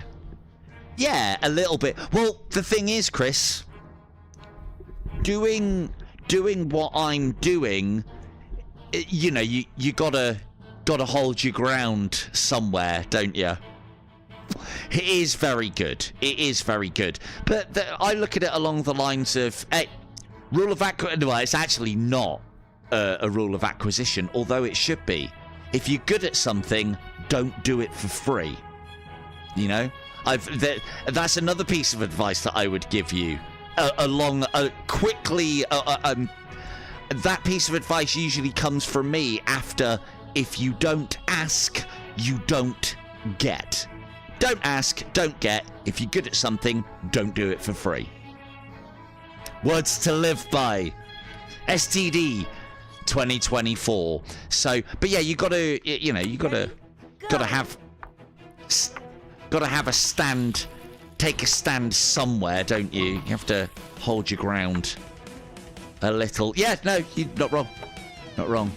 a little bit. Well, the thing is, Chris, doing what I'm doing, you know, you gotta hold your ground somewhere, don't you? It is very good. It is very good. But I look at it along the lines of, hey, rule of acquisition. Well, it's actually not a rule of acquisition, although it should be. If you're good at something, don't do it for free. You know, that's another piece of advice that I would give you. Quickly, that piece of advice usually comes from me after, if you don't ask, you don't get. Don't ask, don't get. If you're good at something, don't do it for free. Words to live by. STD 2024. So, but yeah, you gotta, you know, you gotta have a stand, take a stand somewhere, don't you? You have to hold your ground a little. Yeah, no, you're not wrong. Not wrong.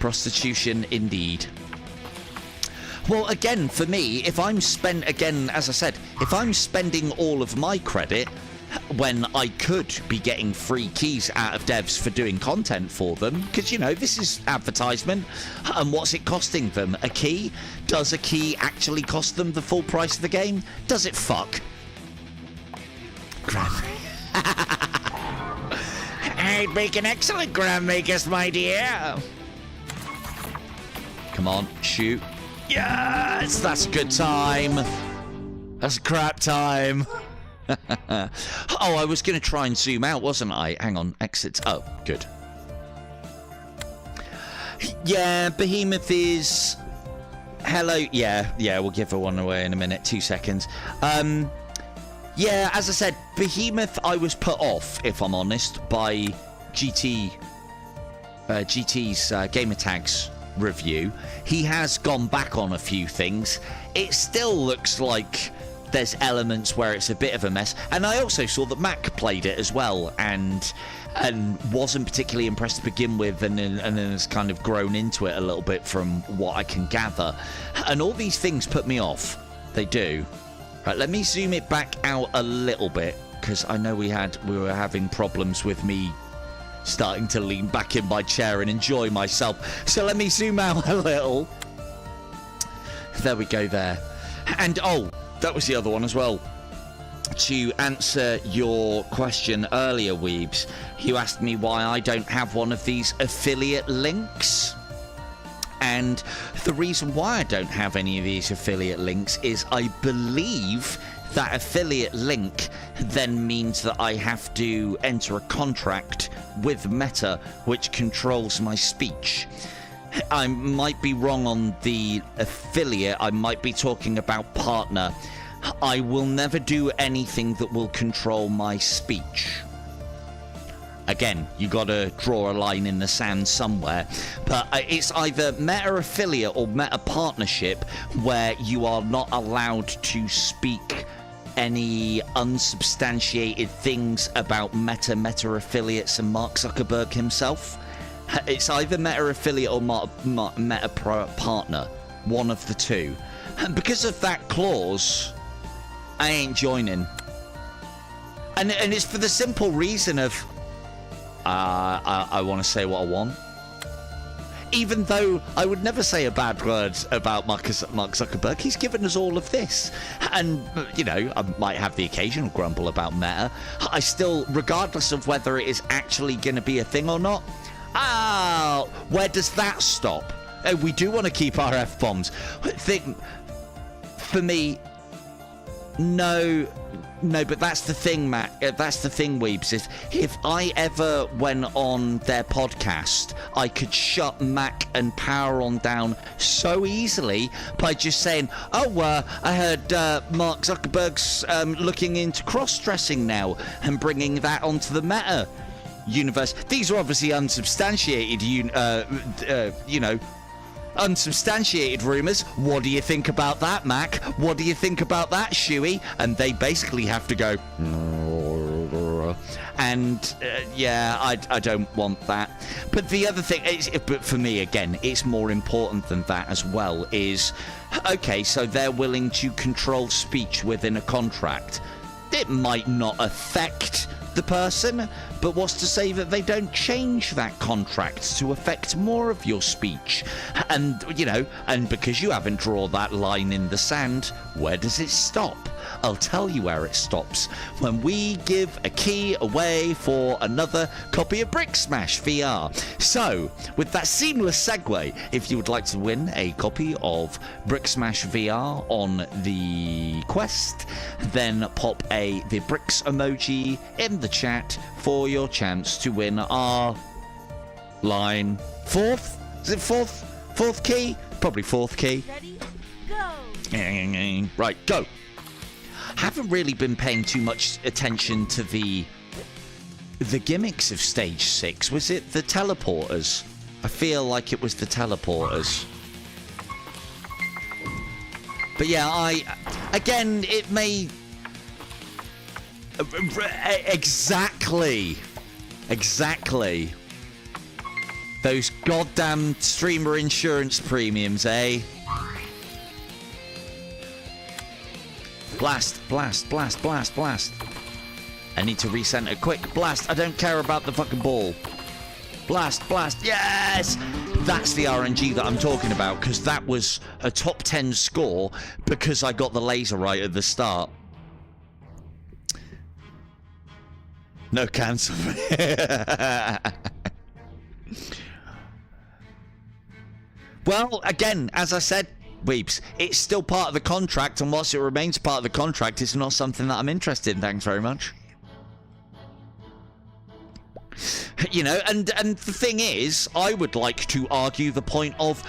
Prostitution indeed. Well, again, for me, if I'm as I said, if I'm spending all of my credit when I could be getting free keys out of devs for doing content for them, because, you know, this is advertisement, and what's it costing them? A key? Does a key actually cost them the full price of the game? Does it fuck? I'd make an excellent Gram Makers, my dear. Come on, shoot. Yes, that's a good time. That's a crap time. Oh, I was going to try and zoom out, wasn't I? Hang on, exits. Oh, good. Yeah, Behemoth is... Hello. Yeah, we'll give her one away in a minute. 2 seconds. Yeah, as I said, Behemoth, I was put off, if I'm honest, by GT's Gamertags review. He has gone back on a few things. It still looks like there's elements where it's a bit of a mess, and I also saw that Mac played it as well and wasn't particularly impressed to begin with, and then has kind of grown into it a little bit from what I can gather, and all these things put me off. They do. Right, let me zoom it back out a little bit, because I know we were having problems with me starting to lean back in my chair and enjoy myself, so let me zoom out a little. There we go there. And oh, that was the other one as well. To answer your question earlier, Weebs, you asked me why I don't have one of these affiliate links. And the reason why I don't have any of these affiliate links is I believe that affiliate link then means that I have to enter a contract with Meta, which controls my speech. I might be wrong on the affiliate. I might be talking about partner. I will never do anything that will control my speech. Again, you gotta draw a line in the sand somewhere. But it's either Meta affiliate or Meta partnership where you are not allowed to speak any unsubstantiated things about Meta affiliates and Mark Zuckerberg himself. It's either Meta affiliate or Meta partner, one of the two. And because of that clause, I ain't joining. And it's for the simple reason of I want to say what I want. Even though I would never say a bad word about Mark Zuckerberg, he's given us all of this. And, you know, I might have the occasional grumble about Meta. I still, regardless of whether it is actually going to be a thing or not, where does that stop? We do want to keep our F-bombs. For me, no, but that's the thing, Matt. That's the thing, Weebs. If I ever went on their podcast, I could shut Mac and Power On down so easily by just saying, I heard Mark Zuckerberg's looking into cross-dressing now and bringing that onto the Meta universe. These are obviously unsubstantiated, you know, unsubstantiated rumours. What do you think about that, Mac? What do you think about that, Shuey? And they basically have to go... And, yeah, I don't want that. But the other thing, but for me, again, it's more important than that as well, is... Okay, so they're willing to control speech within a contract. It might not affect the person, but what's to say that they don't change that contract to affect more of your speech? And, you know, and because you haven't drawn that line in the sand, where does it stop? I'll tell you where it stops. When we give a key away for another copy of Brick Smash VR. So, with that seamless segue, if you would like to win a copy of Brick Smash VR on the Quest, then pop the bricks emoji in the chat for your chance to win our line. Fourth? Is it fourth? Fourth key? Probably fourth key. Ready? Go! Right, go. Haven't really been paying too much attention to the gimmicks of stage 6. Was it the teleporters? I feel like it was the teleporters. But yeah, again, it may... Exactly. Those goddamn streamer insurance premiums, eh? Blast. I need to recenter quick. Blast. I don't care about the fucking ball. Blast. Yes! That's the RNG that I'm talking about, because that was a top 10 score because I got the laser right at the start. No cancel. Well, again, as I said, Weeps, it's still part of the contract, and whilst it remains part of the contract, it's not something that I'm interested in. Thanks very much. You know, and the thing is, I would like to argue the point of,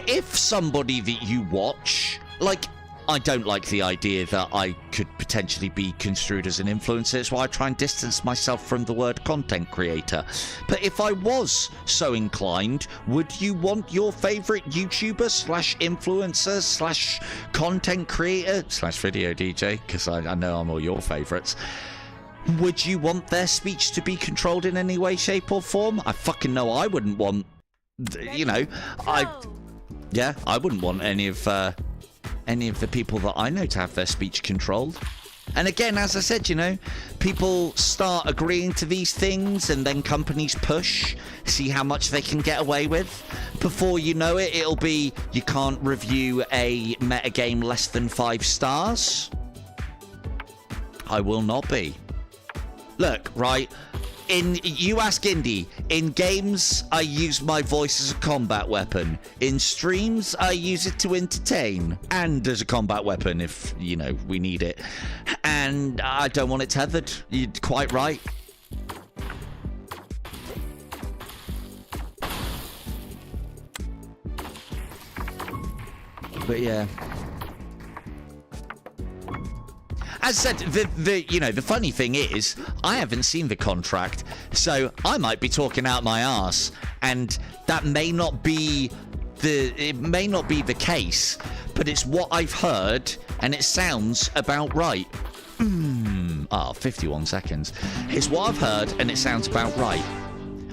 if somebody that you watch, like, I don't like the idea that I could potentially be construed as an influencer. It's why I try and distance myself from the word content creator. But if I was so inclined, would you want your favorite YouTuber slash influencer slash content creator slash video DJ, because I know I'm all your favorites, would you want their speech to be controlled in any way, shape or form? I fucking know I wouldn't want, you know, I wouldn't want any of the people that I know to have their speech controlled. And again, as I said, you know, people start agreeing to these things and then companies push, see how much they can get away with. Before you know it, it'll be, you can't review a metagame less than 5 stars. I will not be. Look, right, you ask Indy, in games, I use my voice as a combat weapon. In streams, I use it to entertain. And as a combat weapon, if, you know, we need it. And I don't want it tethered. You're quite right. But yeah. As said, the funny thing is, I haven't seen the contract, so I might be talking out my arse, and that may not be the case, but it's what I've heard, and it sounds about right. 51 seconds. It's what I've heard, and it sounds about right.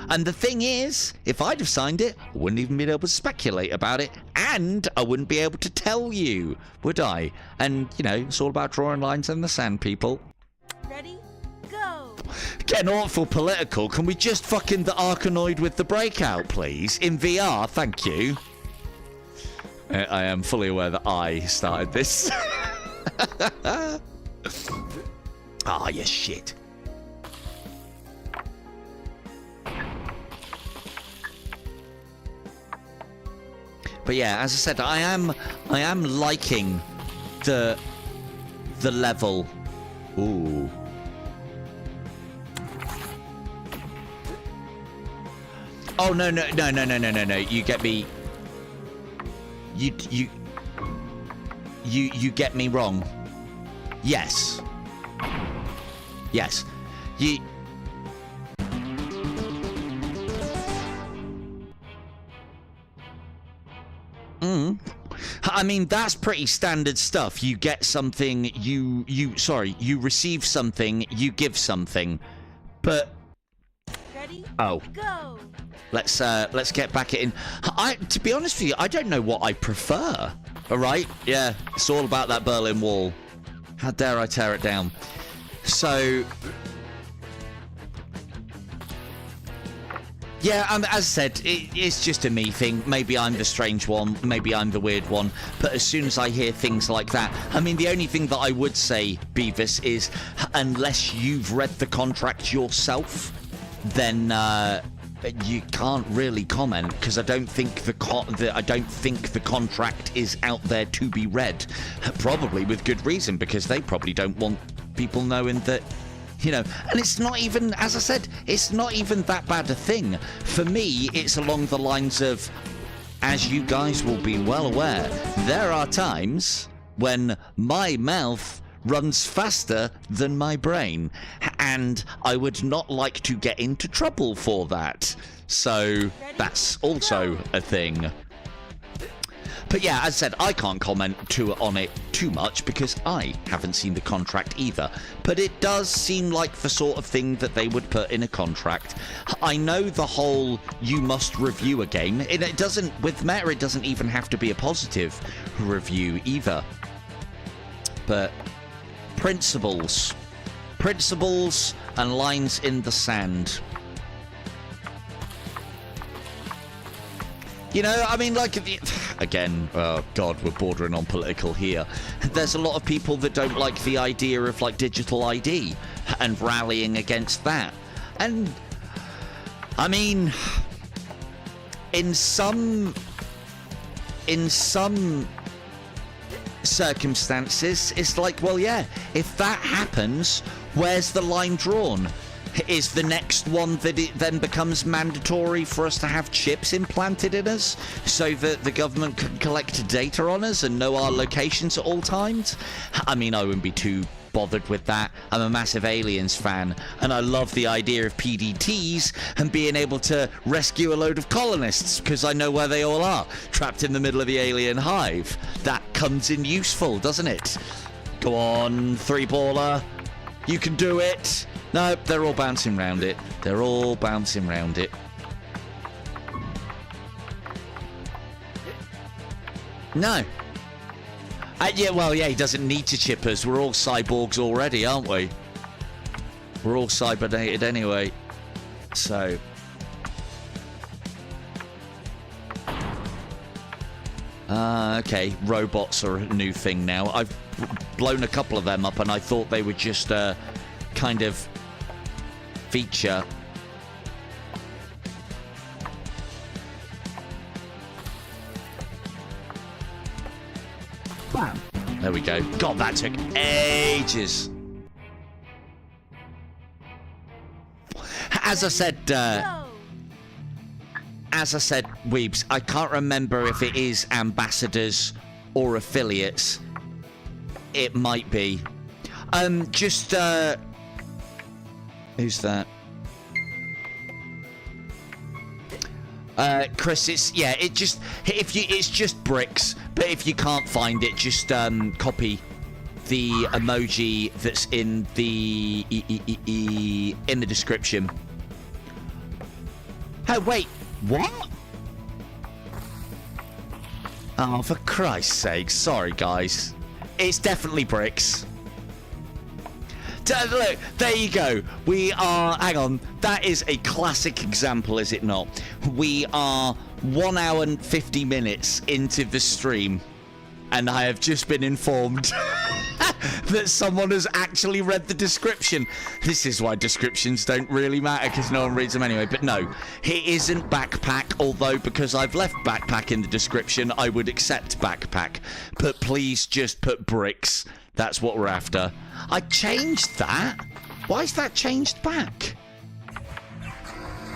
And the thing is, if I'd have signed it, I wouldn't even be able to speculate about it, and I wouldn't be able to tell you, would I? And, you know, it's all about drawing lines in the sand, people. Ready? Go! Getting awful political. Can we just fucking the Arkanoid with the breakout, please? In VR, thank you. I am fully aware that I started this. Ah, you shit. But yeah, as I said, I am liking the level. Ooh. Oh no. You get me. You get me wrong. Yes. You. I mean, that's pretty standard stuff. You get something, you receive something, you give something. But Ready? oh, Go. let's get back in. To be honest with you, I don't know what I prefer. All right, yeah, it's all about that Berlin Wall. How dare I tear it down? So, yeah, as I said, it's just a me thing. Maybe I'm the strange one, maybe I'm the weird one. But as soon as I hear things like that, I mean, the only thing that I would say, Beavis, is unless you've read the contract yourself, then you can't really comment, because I don't think the contract is out there to be read. Probably with good reason, because they probably don't want people knowing that, you know. And it's not even, as I said, it's not even that bad a thing. For me, it's along the lines of, as you guys will be well aware, there are times when my mouth runs faster than my brain, and I would not like to get into trouble for that. So that's also a thing. But yeah, as I said, I can't comment on it too much because I haven't seen the contract either. But it does seem like the sort of thing that they would put in a contract. I know the whole you must review a game. It doesn't, with Meta, it doesn't even have to be a positive review either. But principles and lines in the sand. You know, I mean, like, again, oh God, we're bordering on political here. There's a lot of people that don't like the idea of, like, digital ID and rallying against that. And, I mean, in some circumstances, it's like, well, yeah, if that happens, where's the line drawn? Is the next one that it then becomes mandatory for us to have chips implanted in us so that the government can collect data on us and know our locations at all times? I mean, I wouldn't be too bothered with that. I'm a massive Aliens fan, and I love the idea of PDTs and being able to rescue a load of colonists because I know where they all are, trapped in the middle of the alien hive. That comes in useful, doesn't it? Go on, three-baller. You can do it. No, they're all bouncing around it. They're all bouncing around it. No. Yeah, well, yeah, he doesn't need to chip us. We're all cyborgs already, aren't we? We're all cybernated anyway. So. Okay, robots are a new thing now. I've blown a couple of them up and I thought they were just kind of feature. Bam. There we go. God, that took ages. As I said, Weebs, I can't remember if it is ambassadors or affiliates. It might be. Who's that? Chris, it's just bricks, but if you can't find it, just copy the emoji that's in the description. Oh wait, what? Oh, for Christ's sake, sorry guys. It's definitely bricks. Look, there you go. We are, hang on, that is a classic example, is it not? We are 1 hour and 50 minutes into the stream, and I have just been informed that someone has actually read the description. This is why descriptions don't really matter, because no one reads them anyway. But no, it isn't backpack, although because I've left backpack in the description, I would accept backpack. But please just put bricks. That's what we're after. I changed that? Why is that changed back?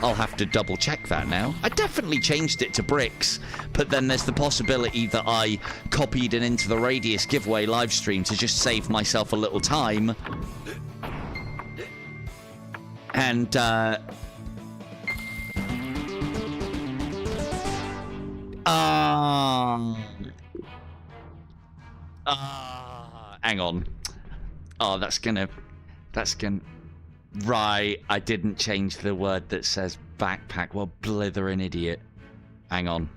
I'll have to double check that now. I definitely changed it to bricks, but then there's the possibility that I copied an Into the Radius giveaway live stream to just save myself a little time. And, Hang on. Oh, that's gonna... Right, I didn't change the word that says backpack. Well, blithering idiot. Hang on.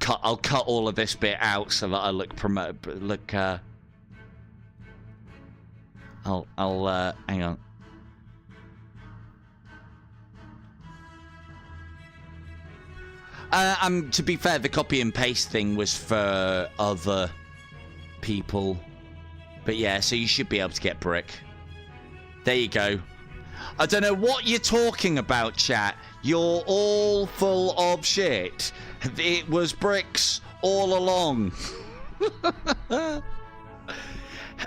I'll cut all of this bit out so that I look I'll hang on. To be fair, the copy and paste thing was for other people. But yeah, so you should be able to get brick. There you go. I don't know what you're talking about, chat. You're all full of shit. It was bricks all along.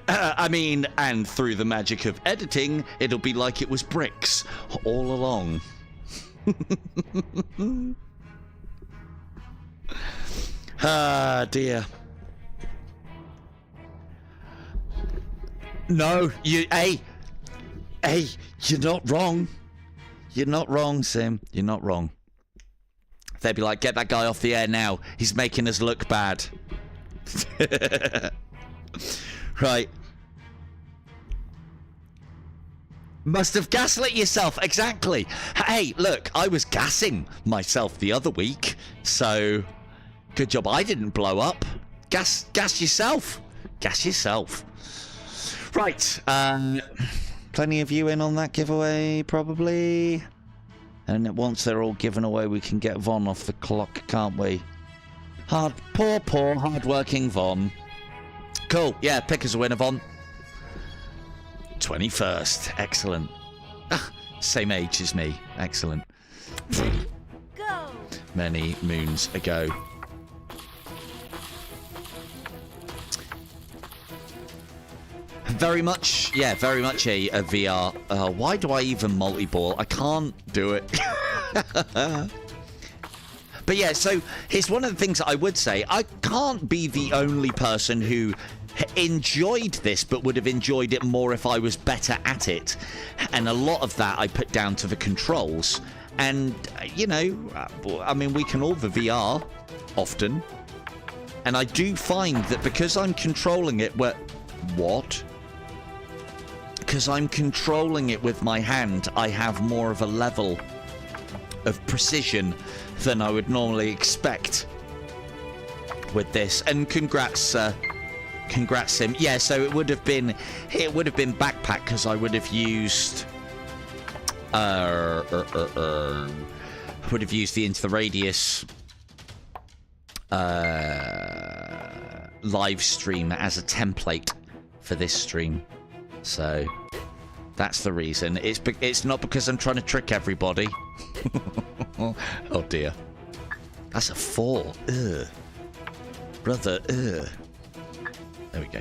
I mean, and through the magic of editing, it'll be like it was bricks all along. Ah, dear. No, hey, you're not wrong. You're not wrong, Sim. You're not wrong. They'd be like, get that guy off the air now. He's making us look bad. Right. Must have gaslit yourself. Exactly. Hey, look, I was gassing myself the other week. So, good job I didn't blow up. Gas yourself. Gas yourself. Right. Plenty of you in on that giveaway, probably. And once they're all given away, we can get Von off the clock, can't we? Poor, hard-working Von. Cool. Yeah, pick us a winner, Von. 21st. Excellent. Same age as me. Excellent. Go. Many moons ago. Very much, yeah, very much a VR. Why do I even multi-ball? I can't do it. But yeah, so here's one of the things that I would say. I can't be the only person who enjoyed this, but would have enjoyed it more if I was better at it. And a lot of that I put down to the controls. And, you know, I mean, we can all the VR often. And I do find that because I'm controlling it, because I'm controlling it with my hand, I have more of a level of precision than I would normally expect with this. And congrats, Sim. Yeah, so it would have been backpack because I would have used the Into the Radius live stream as a template for this stream. So that's the reason. It's not because I'm trying to trick everybody. Oh dear. That's a 4. Ugh. Brother, ugh. There we go.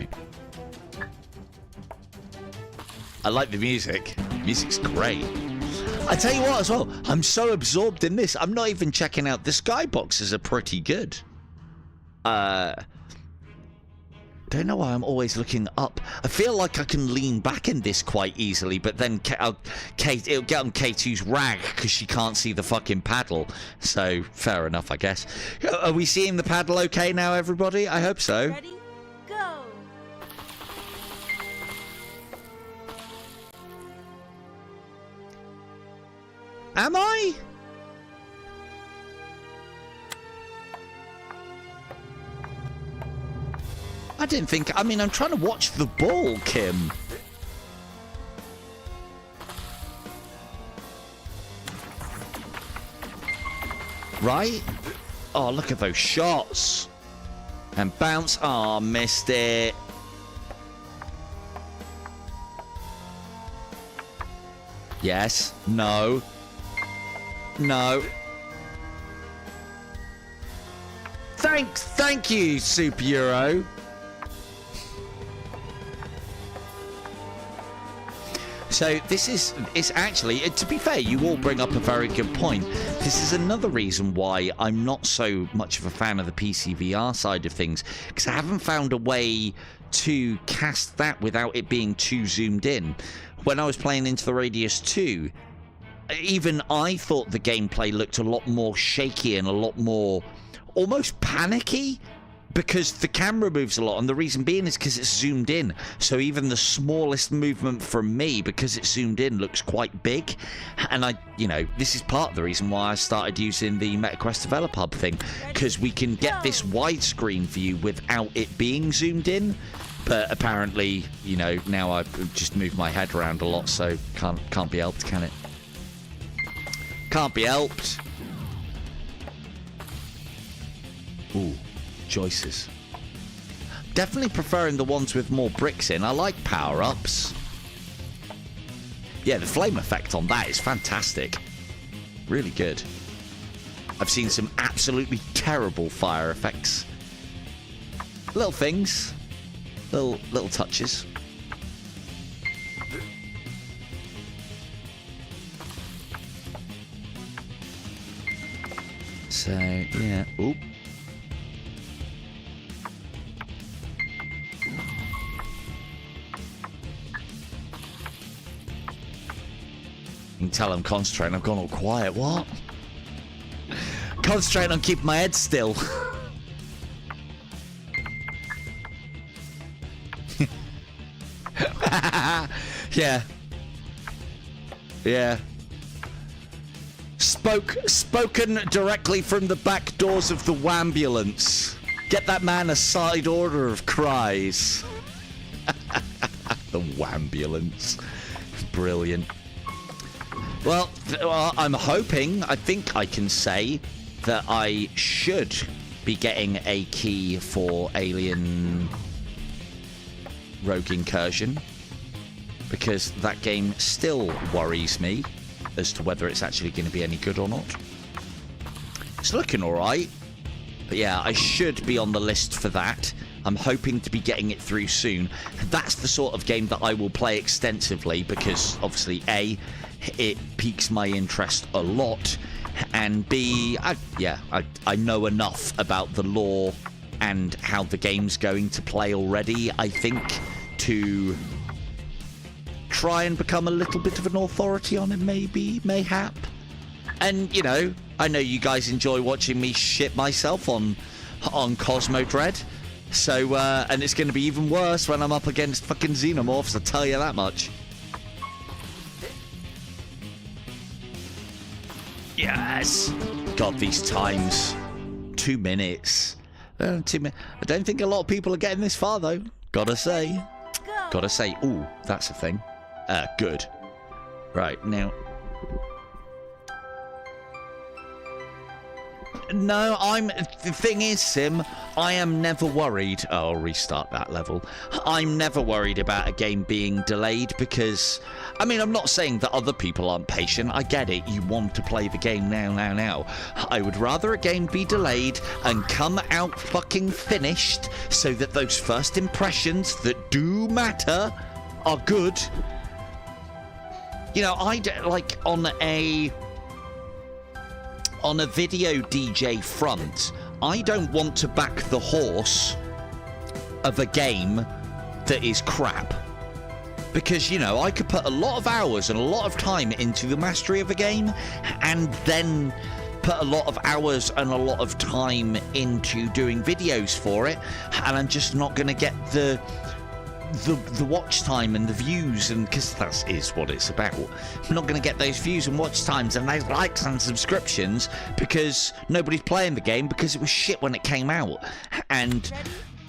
I like the music. Music's great. I tell you what as well, I'm so absorbed in this, I'm not even checking out the skyboxes are pretty good. Don't know why I'm always looking up. I feel like I can lean back in this quite easily, but then it'll get on K2's rag because she can't see the fucking paddle. So, fair enough, I guess. Are we seeing the paddle okay now, everybody? I hope so. Ready? Go. Am I? I didn't think... I mean, I'm trying to watch the ball, Kim. Right? Oh, look at those shots. And bounce. Oh, missed it. Yes. No. No. Thank you, Super Euro. So it's actually, to be fair, you all bring up a very good point. This is another reason why I'm not so much of a fan of the PC VR side of things, because I haven't found a way to cast that without it being too zoomed in. When I was playing Into the Radius 2, even I thought the gameplay looked a lot more shaky and a lot more almost panicky because the camera moves a lot, and the reason being is because it's zoomed in. So even the smallest movement from me, because it's zoomed in, looks quite big. And this is part of the reason why I started using the MetaQuest Developer Hub thing, because we can get this widescreen view without it being zoomed in. But apparently, now I've just moved my head around a lot, so can't be helped, can it? Can't be helped. Ooh. Choices. Definitely preferring the ones with more bricks in. I like power-ups. Yeah, the flame effect on that is fantastic. Really good. I've seen some absolutely terrible fire effects. Little things. Little touches. So, yeah. Ooh. You can tell I'm concentrating. I've gone all quiet. What? Concentrating on keeping my head still. Yeah. Yeah. Spoken directly from the back doors of the wambulance. Get that man a side order of cries. The wambulance. Brilliant. Well, I'm hoping, I think I can say that I should be getting a key for Alien Rogue Incursion, because that game still worries me as to whether it's actually going to be any good or not. It's looking alright, but yeah, I should be on the list for that. I'm hoping to be getting it through soon. That's the sort of game that I will play extensively, because obviously A, it piques my interest a lot, and B, I know enough about the lore and how the game's going to play already, I think, to try and become a little bit of an authority on it, mayhap. And, I know you guys enjoy watching me shit myself on Cosmo Dread. So, and it's going to be even worse when I'm up against fucking Xenomorphs, I'll tell you that much. Yes! God, these times. 2 minutes. 2 minutes. I don't think a lot of people are getting this far, though. Gotta say. Gotta say. Ooh, that's a thing. Good. Right, now. No, the thing is, Sim, I am never worried. Oh, I'll restart that level. I'm never worried about a game being delayed because, I mean, I'm not saying that other people aren't patient. I get it. You want to play the game now. I would rather a game be delayed and come out fucking finished so that those first impressions that do matter are good. I like on a video DJ front, I don't want to back the horse of a game that is crap. Because, I could put a lot of hours and a lot of time into the mastery of a game, and then put a lot of hours and a lot of time into doing videos for it, and I'm just not going to get the watch time and the views, and because that is what it's about. I'm not going to get those views and watch times and those likes and subscriptions because nobody's playing the game because it was shit when it came out. And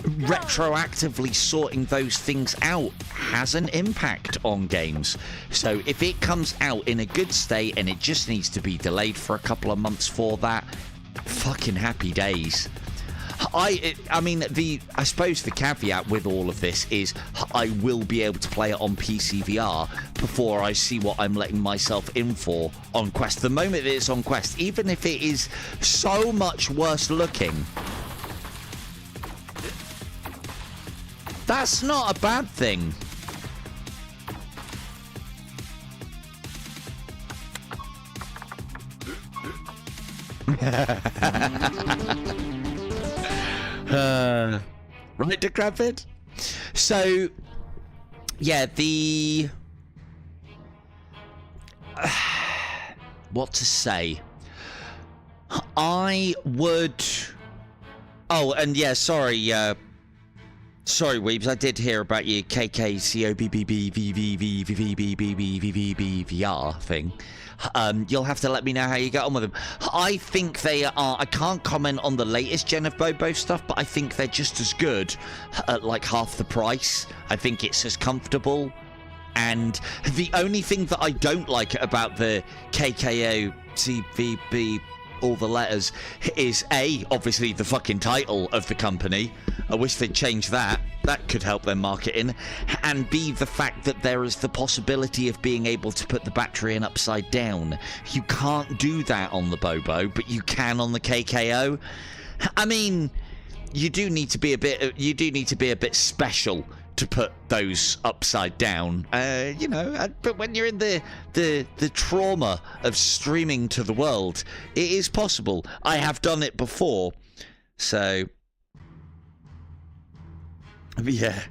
retroactively sorting those things out has an impact on games. So if it comes out in a good state and it just needs to be delayed for a couple of months for that, fucking happy days. I suppose the caveat with all of this is I will be able to play it on PC VR before I see what I'm letting myself in for on Quest. The moment that it's on Quest, even if it is so much worse looking, that's not a bad thing. Right, Decrepit? So, yeah, what to say? I would Oh, and yeah, sorry, sorry, Weebs, I did hear about your KKCOBBBVVVVVVVVVVVR thing. You'll have to let me know how you get on with them. I think they are, I can't comment on the latest gen of Bobo stuff, but I think they're just as good at like half the price. I think it's as comfortable. And the only thing that I don't like about the KKO all the letters is A, obviously the fucking title of the company. I wish they'd change that. That could help their marketing. And B, the fact that there is the possibility of being able to put the battery in upside down. You can't do that on the Bobo, but you can on the KKO. I mean, you do need to be a bit special to put those upside down, you know, but when you're in the trauma of streaming to the world, it is possible. I have done it before, so yeah,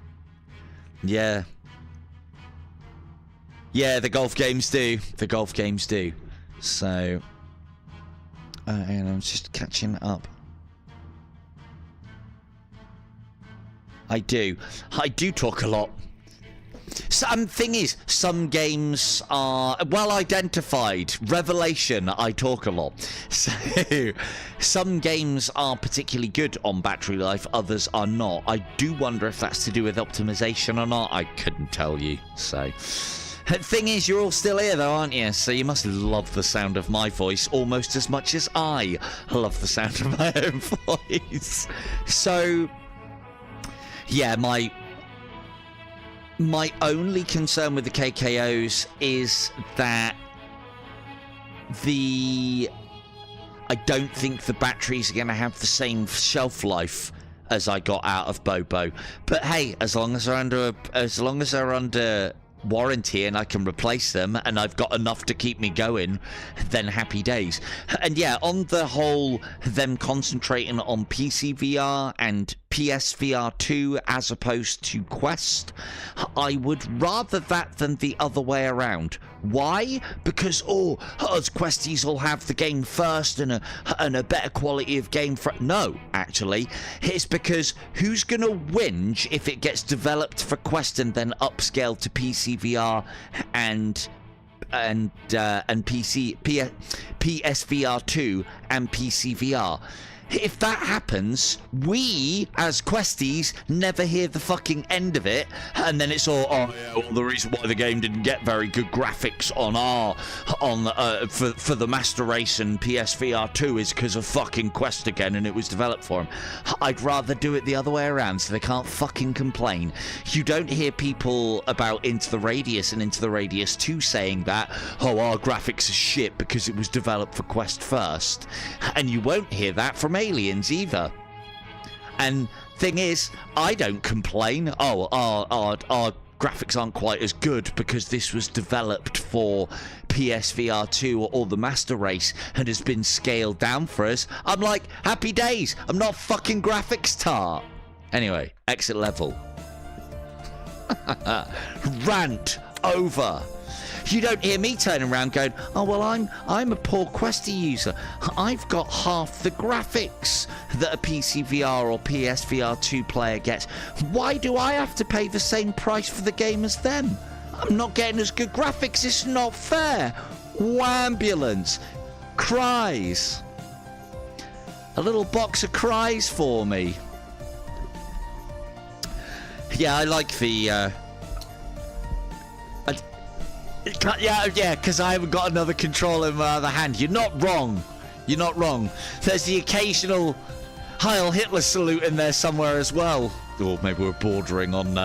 the golf games do. So, and I'm just catching up. I do talk a lot. Thing is, some games are well identified. Revelation, I talk a lot. So, some games are particularly good on battery life, others are not. I do wonder if that's to do with optimization or not. I couldn't tell you. So, thing is, you're all still here though, aren't you? So you must love the sound of my voice almost as much as I love the sound of my own voice. So, yeah, my only concern with the KKOs is that I don't think the batteries are going to have the same shelf life as I got out of Bobo. But hey, as long as they're under warranty and I can replace them and I've got enough to keep me going, then happy days. And yeah, on the whole, them concentrating on PC VR and PSVR 2 as opposed to Quest, I would rather that than the other way around. Why? Because us Questies will have the game first and a better quality of game for no, actually, it's because who's gonna whinge if it gets developed for Quest and then upscaled to PC VR and PSVR 2 and PC VR? If that happens, we, as Questies, never hear the fucking end of it, and then it's all, oh yeah, well, the reason why the game didn't get very good graphics for the Master Race and PSVR 2 is because of fucking Quest again, and it was developed for them. I'd rather do it the other way around, so they can't fucking complain. You don't hear people about Into the Radius and Into the Radius 2 saying that, oh, our graphics are shit because it was developed for Quest first, and you won't hear that from Aliens either. And thing is, I don't complain, oh, our graphics aren't quite as good because this was developed for PSVR 2 or the Master Race and has been scaled down for us. I'm like, happy days, I'm not fucking graphics tart. Anyway, exit level. Rant over. You don't hear me turning around going, oh, well, I'm a poor Questie user. I've got half the graphics that a PC VR or PSVR 2 player gets. Why do I have to pay the same price for the game as them? I'm not getting as good graphics. It's not fair. Wambulance. Cries. A little box of cries for me. Yeah, I like the... Yeah, because I haven't got another controller in my other hand. You're not wrong. You're not wrong. There's the occasional Heil Hitler salute in there somewhere as well. Or maybe we're bordering on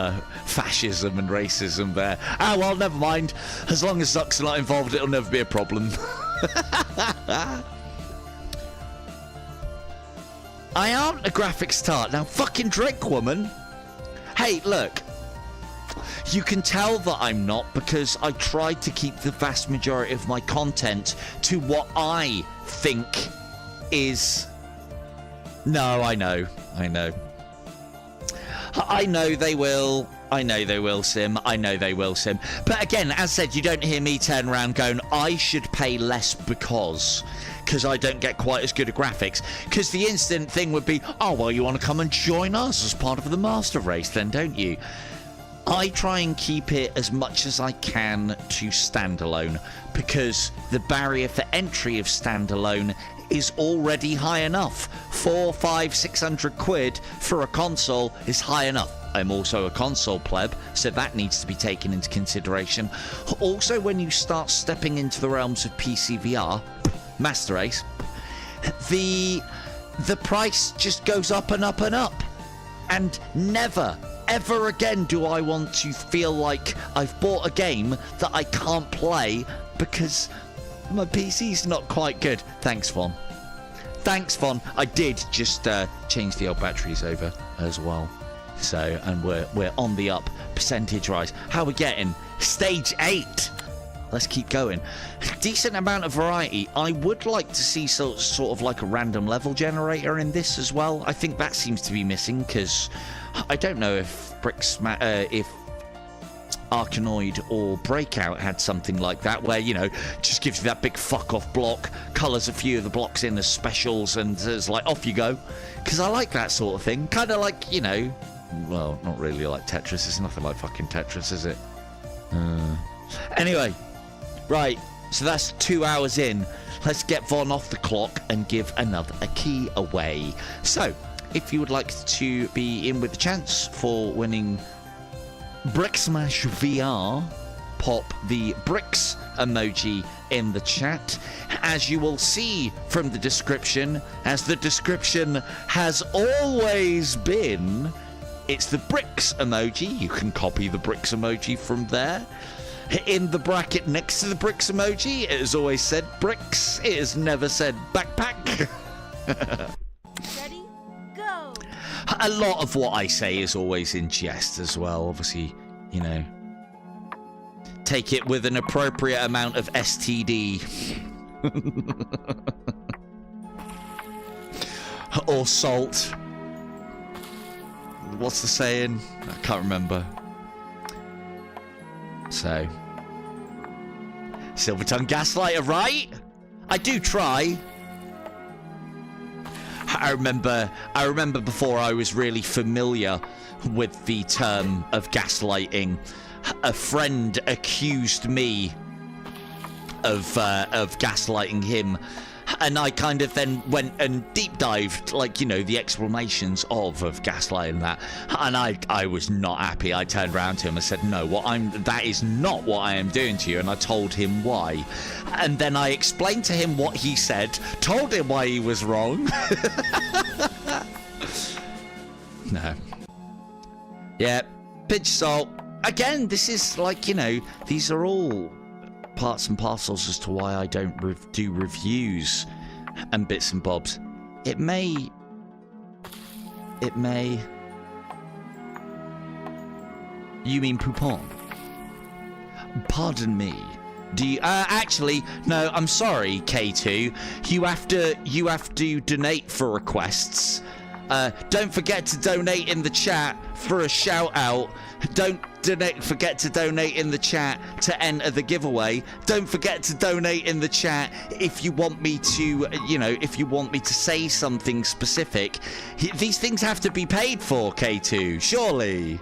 fascism and racism there. Ah, well, never mind. As long as Zuck's not involved, it'll never be a problem. I aren't a graphics tart. Now, fucking drink, woman. Hey, look. You can tell that I'm not because I tried to keep the vast majority of my content to what I think is... No, I know. I know they will. I know they will, Sim. I know they will, Sim. But again, as said, you don't hear me turn around going, I should pay less because I don't get quite as good a graphics. Because the instant thing would be, oh, well, you want to come and join us as part of the master race then, don't you? I try and keep it as much as I can to standalone because the barrier for entry of standalone is already high enough. 400, 500, 600 quid for a console is high enough. I'm also a console pleb, so that needs to be taken into consideration. Also, when you start stepping into the realms of PC VR, Master Race, the price just goes up and up and up. And never, ever again do I want to feel like I've bought a game that I can't play because my PC's not quite good. Thanks, Von. Thanks, Von. I did just change the old batteries over as well. So, and we're on the up, percentage rise. How are we getting? Stage 8. Let's keep going. Decent amount of variety. I would like to see sort of like a random level generator in this as well. I think that seems to be missing because I don't know if if Arkanoid or Breakout had something like that where, you know, just gives you that big fuck off block, colours a few of the blocks in as specials and it's like off you go. Because I like that sort of thing. Kind of like, you know, well, not really like Tetris. It's nothing like fucking Tetris, is it? Anyway, right. So that's 2 hours in. Let's get Von off the clock and give a key away. So, if you would like to be in with the chance for winning Brick Smash VR, pop the bricks emoji in the chat. As you will see from the description, as the description has always been, it's the bricks emoji. You can copy the bricks emoji from there. In the bracket next to the bricks emoji, it has always said bricks. It has never said backpack. Ready, go. A lot of what I say is always in jest as well. Obviously, you know, take it with an appropriate amount of STD. Or salt. What's the saying? I can't remember. So, Silvertongue Gaslighter, right? I do try. I remember before I was really familiar with the term of gaslighting, a friend accused me of gaslighting him, and I kind of then went and deep dived, like, you know, the explanations of gaslighting that, and I was not happy. I turned around to him and said, no, that is not what I am doing to you, and I told him why. And then I explained to him what he said, told him why he was wrong. No. Yeah, pinch salt. Again, this is like, you know, these are all parts and parcels as to why I don't do reviews and bits and bobs. It may. You mean Poupon? Pardon me. Do you? Actually, no. I'm sorry, K2. You have to donate for requests. Don't forget to donate in the chat for a shout out. Don't forget to donate in the chat to enter the giveaway. Don't forget to donate in the chat if you want me to, you know, if you want me to say something specific. These things have to be paid for, K2. Surely.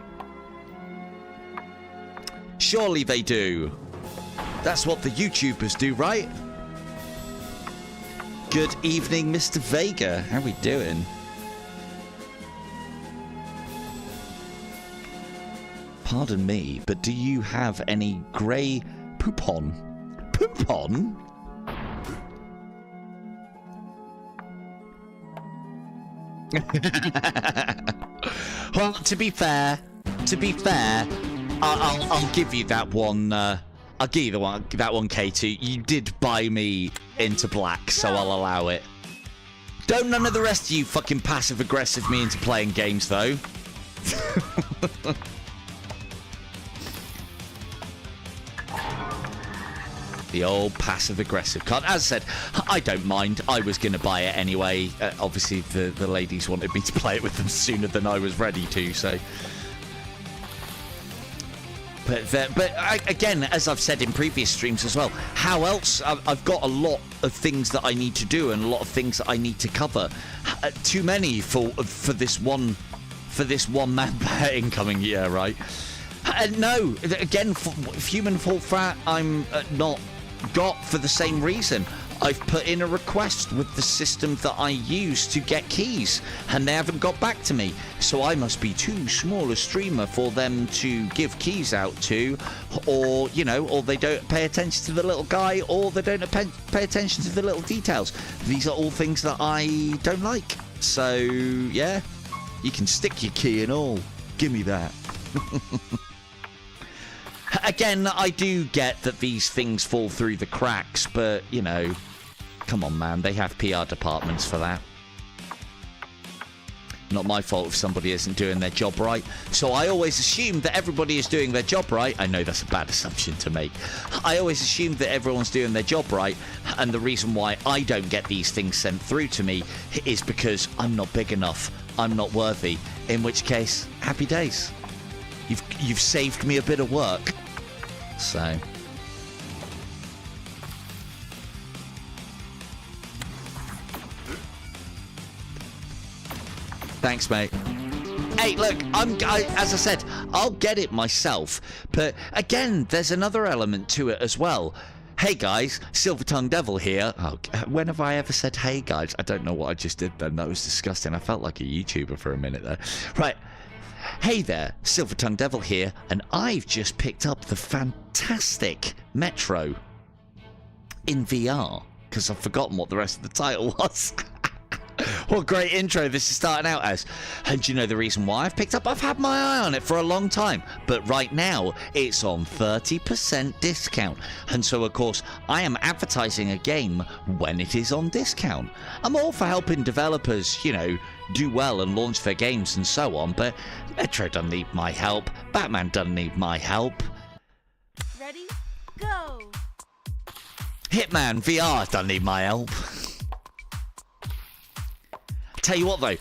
Surely they do. That's what the YouTubers do, right? Good evening, Mr. Vega. How we doing? Pardon me, but do you have any grey Poupon? Poupon? Well, to be fair, I'll give you that one. I'll give you that one, K2. You did buy me into black, so I'll allow it. Don't none of the rest of you fucking passive aggressive me into playing games, though. The old passive-aggressive card. As I said, I don't mind. I was going to buy it anyway. Obviously, the ladies wanted me to play it with them sooner than I was ready to, so... Again, as I've said in previous streams as well, how else? I've got a lot of things that I need to do and a lot of things that I need to cover. Too many for this one man player incoming year, right? No, again, human fault fat. I'm not got for the same reason. I've put in a request with the system that I use to get keys, and they haven't got back to me. So I must be too small a streamer for them to give keys out to, or, you know, or they don't pay attention to the little guy, or they don't pay attention to the little details. These are all things that I don't like. So, yeah, you can stick your key and all. Give me that. Again, I do get that these things fall through the cracks, but, you know, come on, man. They have PR departments for that. Not my fault if somebody isn't doing their job right. So I always assume that everybody is doing their job right. I know that's a bad assumption to make. I always assume that everyone's doing their job right, and the reason why I don't get these things sent through to me is because I'm not big enough. I'm not worthy. In which case, happy days. You've saved me a bit of work. So thanks, mate. Hey, look, as I said, I'll get it myself. But again, there's another element to it as well. Hey guys, Silver Tongue Devil here. Oh, when have I ever said hey guys? I don't know what I just did then. That was disgusting. I felt like a YouTuber for a minute there. Right. Hey there, Silver Tongue Devil here, and I've just picked up the fantastic Metro in VR, because I've forgotten what the rest of the title was. What a great intro this is starting out as. And do you know the reason why I've picked up? I've had my eye on it for a long time, but right now it's on 30% discount. And so, of course, I am advertising a game when it is on discount. I'm all for helping developers, you know, do well and launch their games and so on, but Metro doesn't need my help. Batman doesn't need my help. Ready? Go! Hitman VR doesn't need my help. Tell you what though,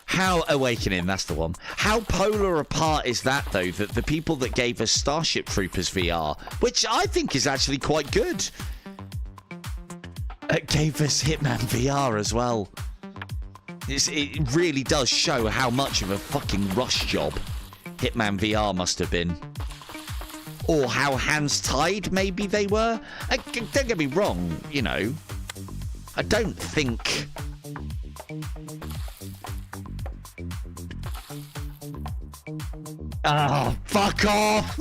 how Awakening, that's the one. How polar apart is that though, that the people that gave us Starship Troopers VR, which I think is actually quite good, gave us Hitman VR as well. It really does show how much of a fucking rush job Hitman VR must have been. Or how hands tied maybe they were. Don't get me wrong, you know, I don't think... Oh, fuck off!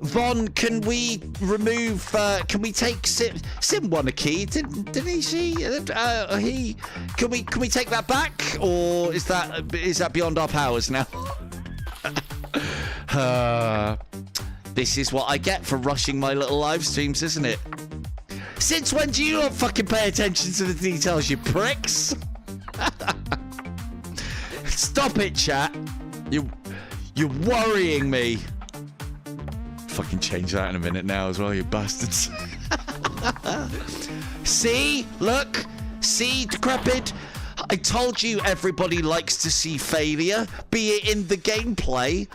Von, can we remove? Can we take Sim won a key? Didn't he? He? Can we take that back, or is that beyond our powers now? This is what I get for rushing my little live streams, isn't it? Since when do you not fucking pay attention to the details, you pricks? Stop it, chat. You're worrying me. Fucking change that in a minute now as well, you bastards. See? Look? See, Decrepit? I told you everybody likes to see failure, be it in the gameplay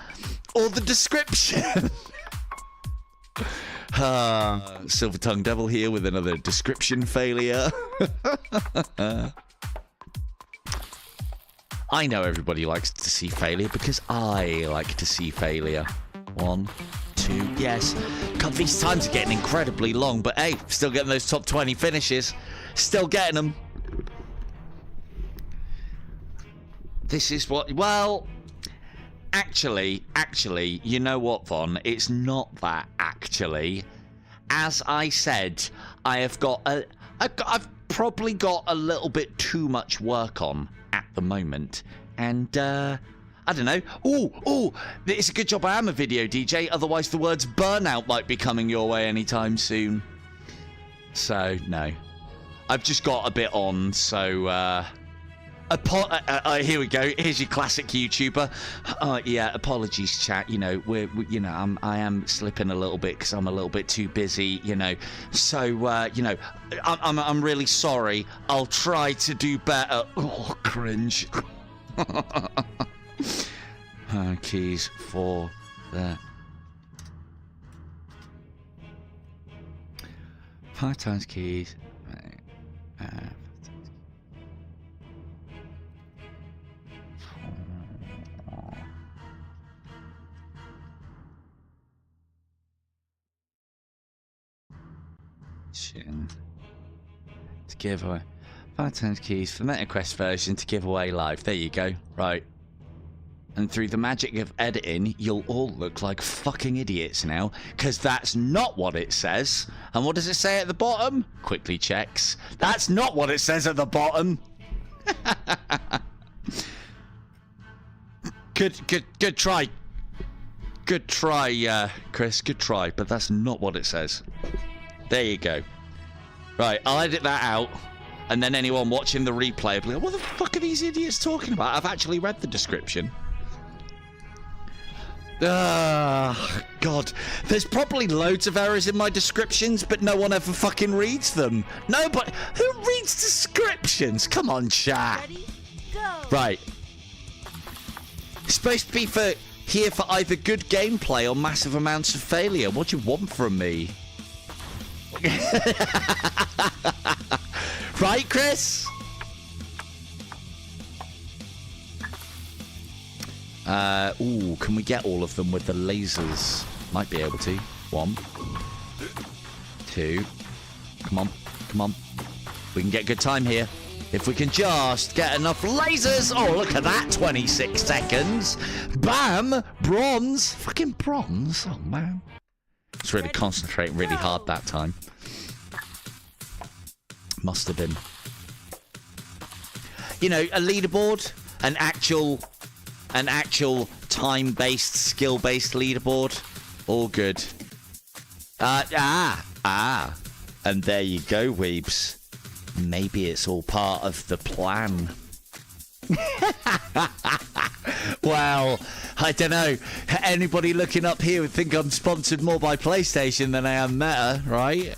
or the description. Silver Tongue Devil here with another description failure. I know everybody likes to see failure because I like to see failure. 1, 2, yes. God, these times are getting incredibly long, but hey, still getting those top 20 finishes. Still getting them. This is what, well, actually, you know what, Von? It's not that, actually. As I said, I've probably got a little bit too much work on at the moment, and I don't know. Oh, it's a good job I am a video DJ, otherwise the words burnout might be coming your way anytime soon. So no, I've just got a bit on, so here we go. Here's your classic YouTuber. Yeah, apologies, chat. You know, I am slipping a little bit because I'm a little bit too busy. You know, so you know, I'm really sorry. I'll try to do better. Oh, cringe. Keys for the 5 times keys. To give away 5 times keys for the MetaQuest version to give away live. There you go. Right. And through the magic of editing, you'll all look like fucking idiots now, because that's not what it says. And what does it say at the bottom? Quickly checks. That's not what it says at the bottom. Good try. Good try, Chris. Good try. But that's not what it says. There you go. Right, I'll edit that out. And then anyone watching the replay will be like, what the fuck are these idiots talking about? I've actually read the description. Ah, God. There's probably loads of errors in my descriptions, but no one ever fucking reads them. No, but who reads descriptions? Come on, chat. Ready, go. Right. It's supposed to be here for either good gameplay or massive amounts of failure. What do you want from me? Right, Chris? Ooh, can we get all of them with the lasers? Might be able to. 1, 2. Come on, come on. We can get good time here. If we can just get enough lasers. Oh, look at that. 26 seconds. Bam! Bronze. Fucking bronze. Oh, man. It's really concentrating really hard that time. Must have been. You know, a leaderboard. An actual time-based, skill-based leaderboard. All good. And there you go, weebs. Maybe it's all part of the plan. Well, I don't know. Anybody looking up here would think I'm sponsored more by PlayStation than I am Meta, right?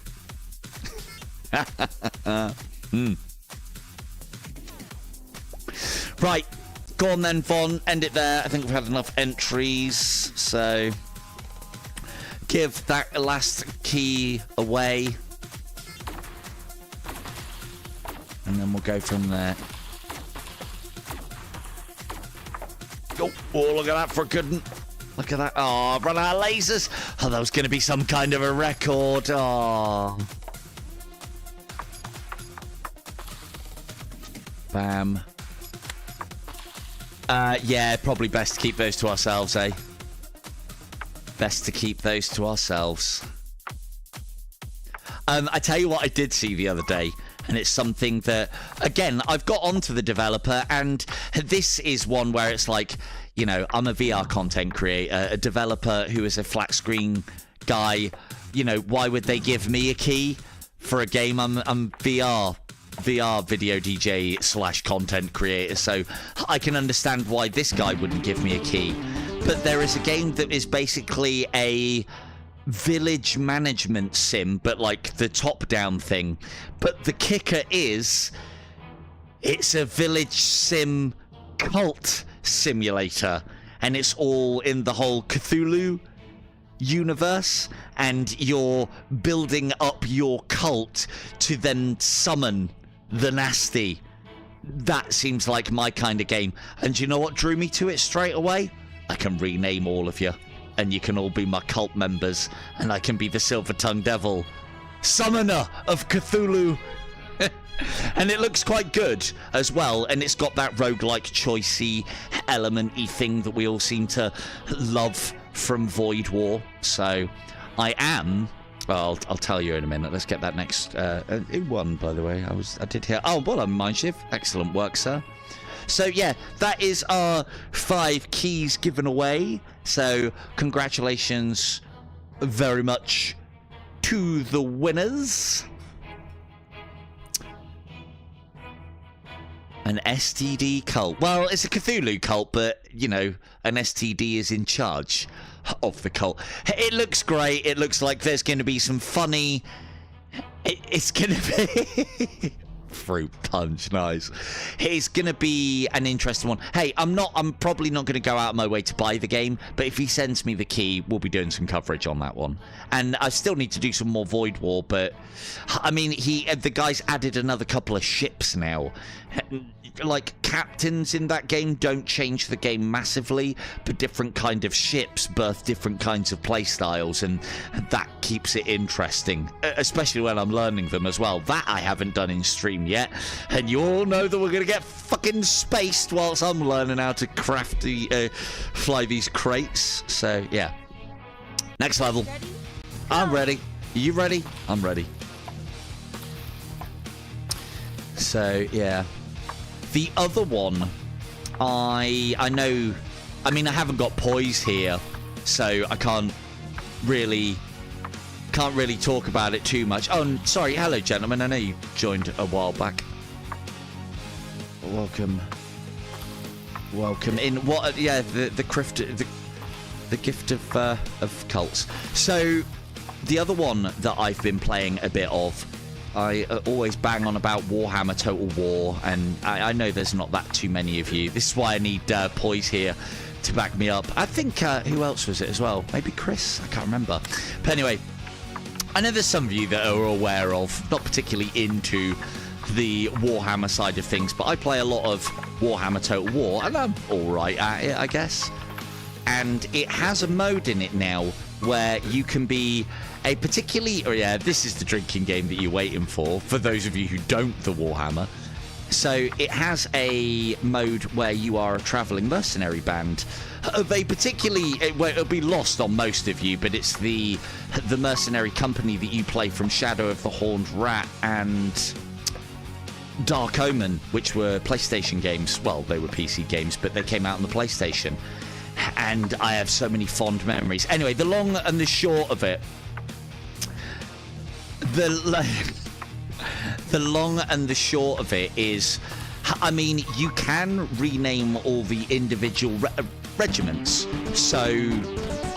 Right. Go on then, Von. End it there. I think we've had enough entries. So, give that last key away. And then we'll go from there. Oh, look at that for a good one. Look at that. Oh, I've run out of lasers. Oh, that was going to be some kind of a record. Oh. Bam. Yeah, probably best to keep those to ourselves, eh? Best to keep those to ourselves. I tell you what I did see the other day, and it's something that, again, I've got onto the developer, and this is one where it's like, you know, I'm a VR content creator, a developer who is a flat screen guy. You know, why would they give me a key for a game? I'm VR video DJ / content creator, so I can understand why this guy wouldn't give me a key. But there is a game that is basically a village management sim, but like the top-down thing. But the kicker is, it's a village sim cult simulator, and it's all in the whole Cthulhu universe, and you're building up your cult to then summon the nasty. That seems like my kind of game. And do you know what drew me to it straight away? I can rename all of you, and you can all be my cult members, and I can be the Silver-Tongued Devil, summoner of Cthulhu. And it looks quite good as well, and it's got that roguelike choicey element-y thing that we all seem to love from Void War. So I am, well, I'll tell you in a minute. Let's get that next who won, by the way? I did hear, oh, well, I'm Mindshift. Excellent work, sir. So yeah, that is our 5 keys given away. So congratulations very much to the winners. An STD cult. Well, it's a Cthulhu cult, but, you know, an STD is in charge of the cult. It looks great. It looks like there's going to be some funny... It's going to be... Fruit punch, nice. It's gonna be an interesting one. Hey, I'm probably not gonna go out of my way to buy the game, but if he sends me the key, we'll be doing some coverage on that one. And I still need to do some more Void War, but I mean, the guy's added another couple of ships now. Like, captains in that game don't change the game massively, but different kind of ships birth different kinds of play styles, and that keeps it interesting, especially when I'm learning them as well. That I haven't done in stream yet, and you all know that we're gonna get fucking spaced whilst I'm learning how to craft fly these crates. So yeah, next level. Ready? I'm ready. Are you ready? I'm ready. So yeah, the other one, I know, I mean, I haven't got poise here, so I can't really talk about it too much. Oh, sorry. Hello, gentlemen. I know you joined a while back. Welcome in. What? Yeah, the gift of cults. So the other one that I've been playing a bit of, I always bang on about Warhammer Total War, and I know there's not that too many of you. This is why I need Poise here to back me up. I think, who else was it as well? Maybe Chris? I can't remember. But anyway, I know there's some of you that are aware of, not particularly into the Warhammer side of things, but I play a lot of Warhammer Total War, and I'm alright at it, I guess. And it has a mode in it now where you can be a particularly... Oh yeah, this is the drinking game that you're waiting for those of you who don't the Warhammer. So it has a mode where you are a travelling mercenary band of a particularly... Well, it'll be lost on most of you, but it's the mercenary company that you play from Shadow of the Horned Rat and Dark Omen, which were PlayStation games. Well, they were PC games, but they came out on the PlayStation. And I have so many fond memories. Anyway, the long and the short of it... The long and the short of it is, I mean, you can rename all the individual regiments. So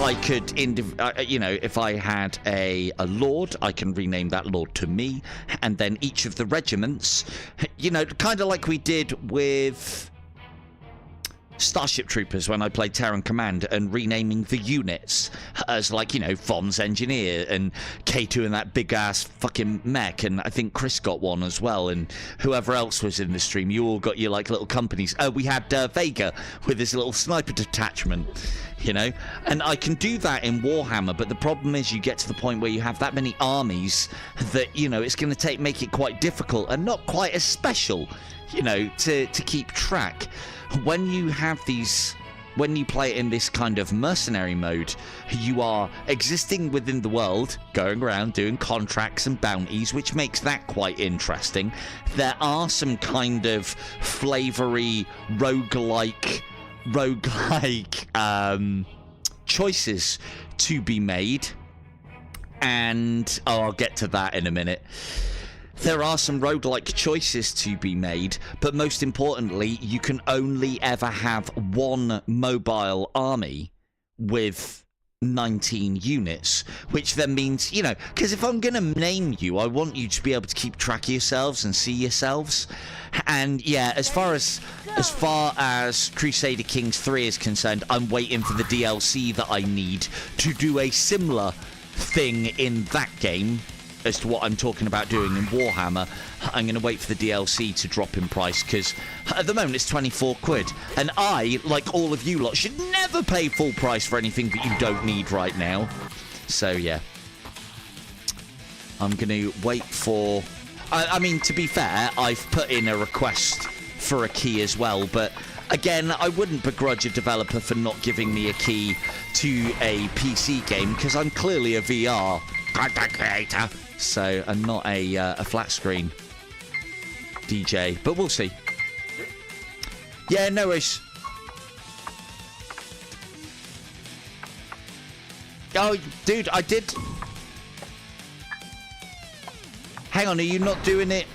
I could, you know, if I had a lord, I can rename that lord to me. And then each of the regiments, you know, kind of like we did with Starship Troopers when I played Terran Command, and renaming the units as, like, you know, Von's Engineer and K2 and that big ass fucking mech, and I think Chris got one as well, and whoever else was in the stream, you all got your like little companies. We had Vega with his little sniper detachment, you know, and I can do that in Warhammer, but the problem is you get to the point where you have that many armies that, you know, it's going to make it quite difficult and not quite as special, you know, to keep track. When you have these, when you play in this kind of mercenary mode, you are existing within the world, going around doing contracts and bounties, which makes that quite interesting. There are some kind of flavory roguelike choices to be made, and I'll get to that in a minute. There are some roguelike choices to be made, but most importantly, you can only ever have one mobile army with 19 units, which then means, you know, because if I'm going to name you, I want you to be able to keep track of yourselves and see yourselves. And yeah, as far as Crusader Kings 3 is concerned, I'm waiting for the DLC that I need to do a similar thing in that game as to what I'm talking about doing in Warhammer. I'm going to wait for the DLC to drop in price, because at the moment it's 24 quid. And I, like all of you lot, should never pay full price for anything that you don't need right now. So, yeah. I'm going to wait for... I mean, to be fair, I've put in a request for a key as well, but... Again, I wouldn't begrudge a developer for not giving me a key to a PC game, because I'm clearly a VR content creator. So I'm not a flat screen DJ, but we'll see. Yeah, no worries. Oh, dude, I did. Hang on, are you not doing it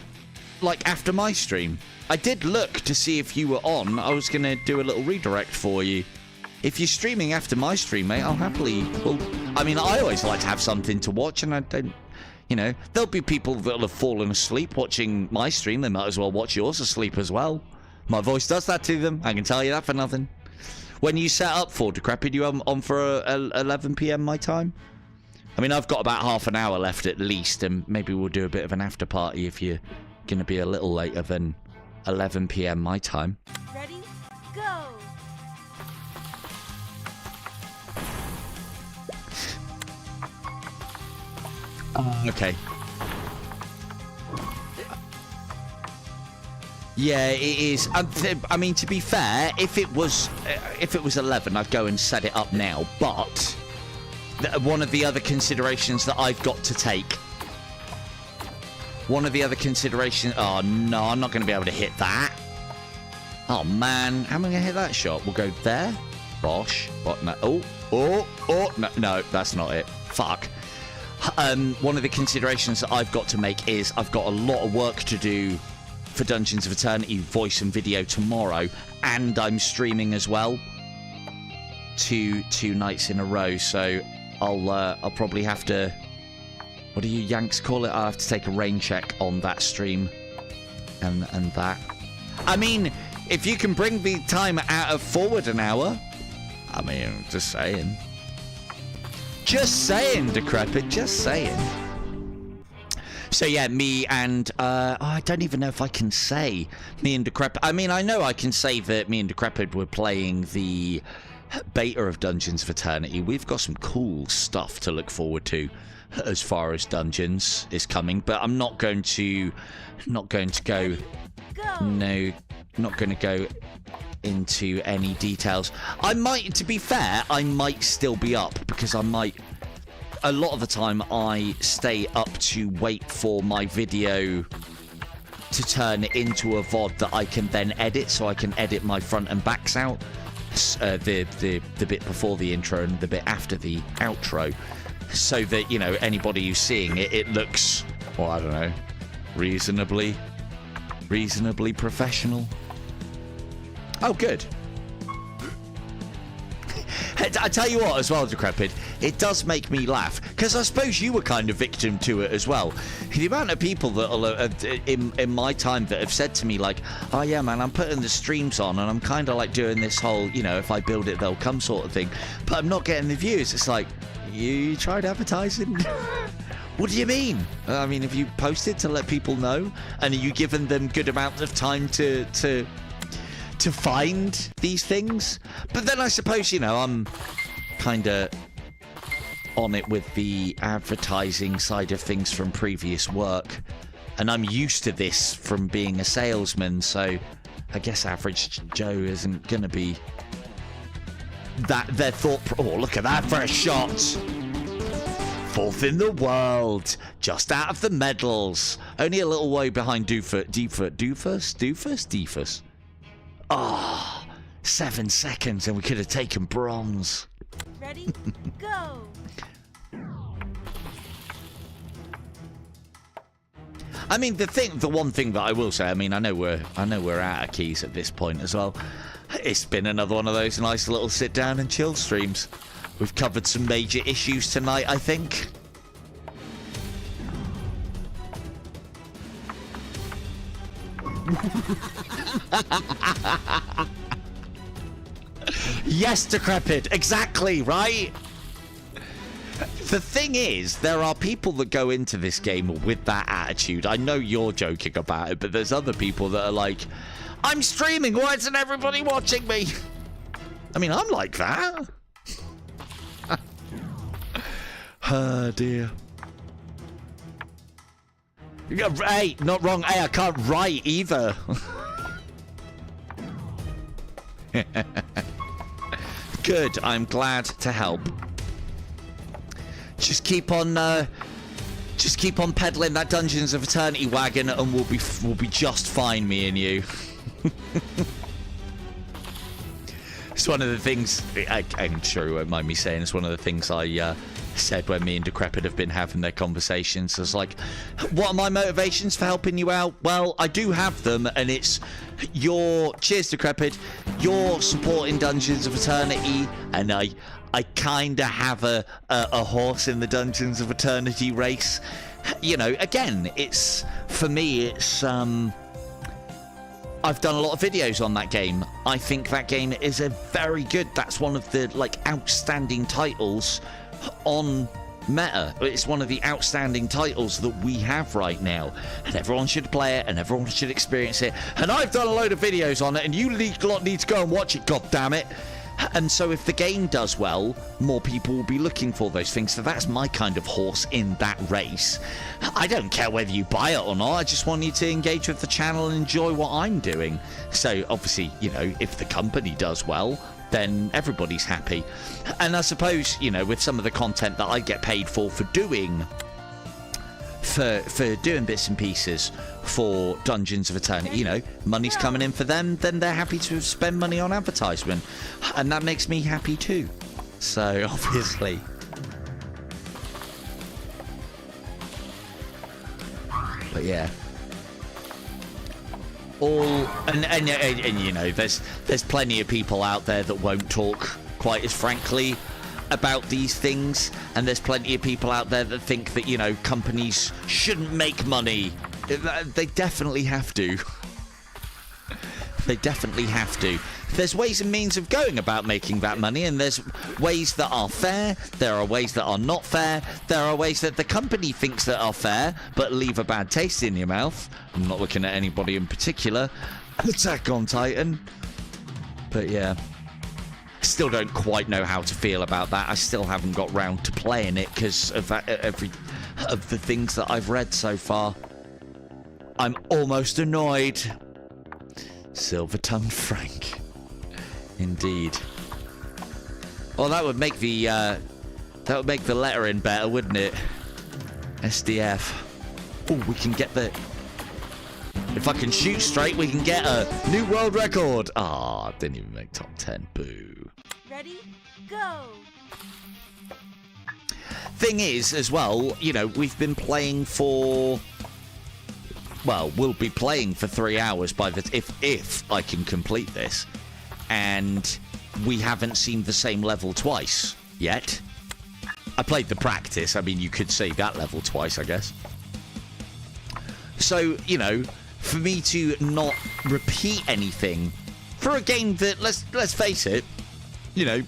like after my stream? I did look to see if you were on. I was gonna do a little redirect for you. If you're streaming after my stream, mate, I'll happily... Well, I mean, I always like to have something to watch, and I don't... You know, there'll be people that'll have fallen asleep watching my stream. They might as well watch yours asleep as well. My voice does that to them. I can tell you that for nothing. When you set up for Decrepit, you on for 11 p.m. my time? I mean, I've got about half an hour left at least, and maybe we'll do a bit of an after party if you're going to be a little later than 11 p.m. my time. Ready, go! Okay. Yeah, it is. I mean, to be fair, if it was 11, I'd go and set it up now. But one of the other considerations that I've got to take. One of the other considerations. Oh no, I'm not going to be able to hit that. Oh man, how am I going to hit that shot? We'll go there. Bosh. What? No. Oh. No, that's not it. Fuck. One of the considerations that I've got to make is I've got a lot of work to do for Dungeons of Eternity voice and video tomorrow, and I'm streaming as well two nights in a row, so I'll probably have to, what do you Yanks call it? I'll have to take a rain check on that stream and that. I mean, if you can bring the time out of forward an hour, I mean, just saying. Just saying, Decrepit, just saying. So yeah, me and, I don't even know if I can say me and Decrepit. I mean, I know I can say that me and Decrepit were playing the beta of Dungeons of Eternity. We've got some cool stuff to look forward to as far as Dungeons is coming, but I'm not going to go, no, not going to go into any details. I might, to be fair, I might still be up, because I might, a lot of the time I stay up to wait for my video to turn into a VOD that I can then edit, so I can edit my front and backs out, the bit before the intro and the bit after the outro, so that, you know, anybody who's seeing it, it looks, well, I don't know, reasonably professional. Oh, good. I tell you what, as well, Decrepit, it does make me laugh, because I suppose you were kind of victim to it as well. The amount of people that in my time that have said to me, like, oh yeah, man, I'm putting the streams on, and I'm kind of like doing this whole, you know, if I build it, they'll come sort of thing, but I'm not getting the views. It's like, you tried advertising? What do you mean? I mean, have you posted to let people know? And are you giving them good amount of time to find these things? But then I suppose, you know, I'm kind of on it with the advertising side of things from previous work, and I'm used to this from being a salesman, so I guess average Joe isn't gonna be that their thought. Oh, look at that for a shot. 4th in the world, just out of the medals, only a little way behind Doofus. Ah, 7 seconds and we could have taken bronze. Ready, go! I mean, the one thing that I will say, I mean, I know we're out of keys at this point as well. It's been another one of those nice little sit down and chill streams. We've covered some major issues tonight, I think. Yes, Decrepit, exactly, right? The thing is, there are people that go into this game with that attitude. I know you're joking about it, but there's other people that are like, I'm streaming, why isn't everybody watching me? I mean, I'm like that. Oh, dear. Hey, not wrong. Hey, I can't write either. Good, I'm glad to help. Just keep on peddling that Dungeons of Eternity wagon, and we'll be just fine, me and you. It's one of the things, I'm sure you won't mind me saying, it's one of the things I said when me and Decrepit have been having their conversations. It's like, what are my motivations for helping you out? Well, I do have them, and it's cheers, Decrepit, you're supporting Dungeons of Eternity, and I kind of have a horse in the Dungeons of Eternity race. You know, again, it's, for me, it's, I've done a lot of videos on that game. I think that game is a very good, that's one of the, like, outstanding titles on Meta. It's one of the outstanding titles that we have right now, and everyone should play it and everyone should experience it, and I've done a load of videos on it, and you lot need to go and watch it, god damn it. And so if the game does well, more people will be looking for those things. So that's my kind of horse in that race. I don't care whether you buy it or not. I just want you to engage with the channel and enjoy what I'm doing. So obviously, you know, if the company does well, then everybody's happy. And I suppose, you know, with some of the content that I get paid for doing doing bits and pieces for Dungeons of Eternity, you know, money's coming in for them, then they're happy to spend money on advertisement, and that makes me happy too. So obviously, but yeah, all and you know, there's plenty of people out there that won't talk quite as frankly about these things, and there's plenty of people out there that think that, you know, companies shouldn't make money. They definitely have to. They definitely have to. There's ways and means of going about making that money, and there's ways that are fair, there are ways that are not fair, there are ways that the company thinks that are fair but leave a bad taste in your mouth. I'm not looking at anybody in particular. Attack on Titan. But yeah, still don't quite know how to feel about that. I still haven't got round to playing it because of that, every of the things that I've read so far. I'm almost annoyed. Silver-tongued Frank. Indeed. Well, that would make the lettering better, wouldn't it? SDF. Oh, we can get the... If I can shoot straight, we can get a new world record. Ah, didn't even make top 10. Boo. Ready? Go! Thing is, as well, you know, we've been playing for... Well, we'll be playing for 3 hours by the... If I can complete this. And we haven't seen the same level twice yet. I played the practice. I mean, you could say that level twice, I guess. So, you know, for me to not repeat anything for a game that, let's face it, you know,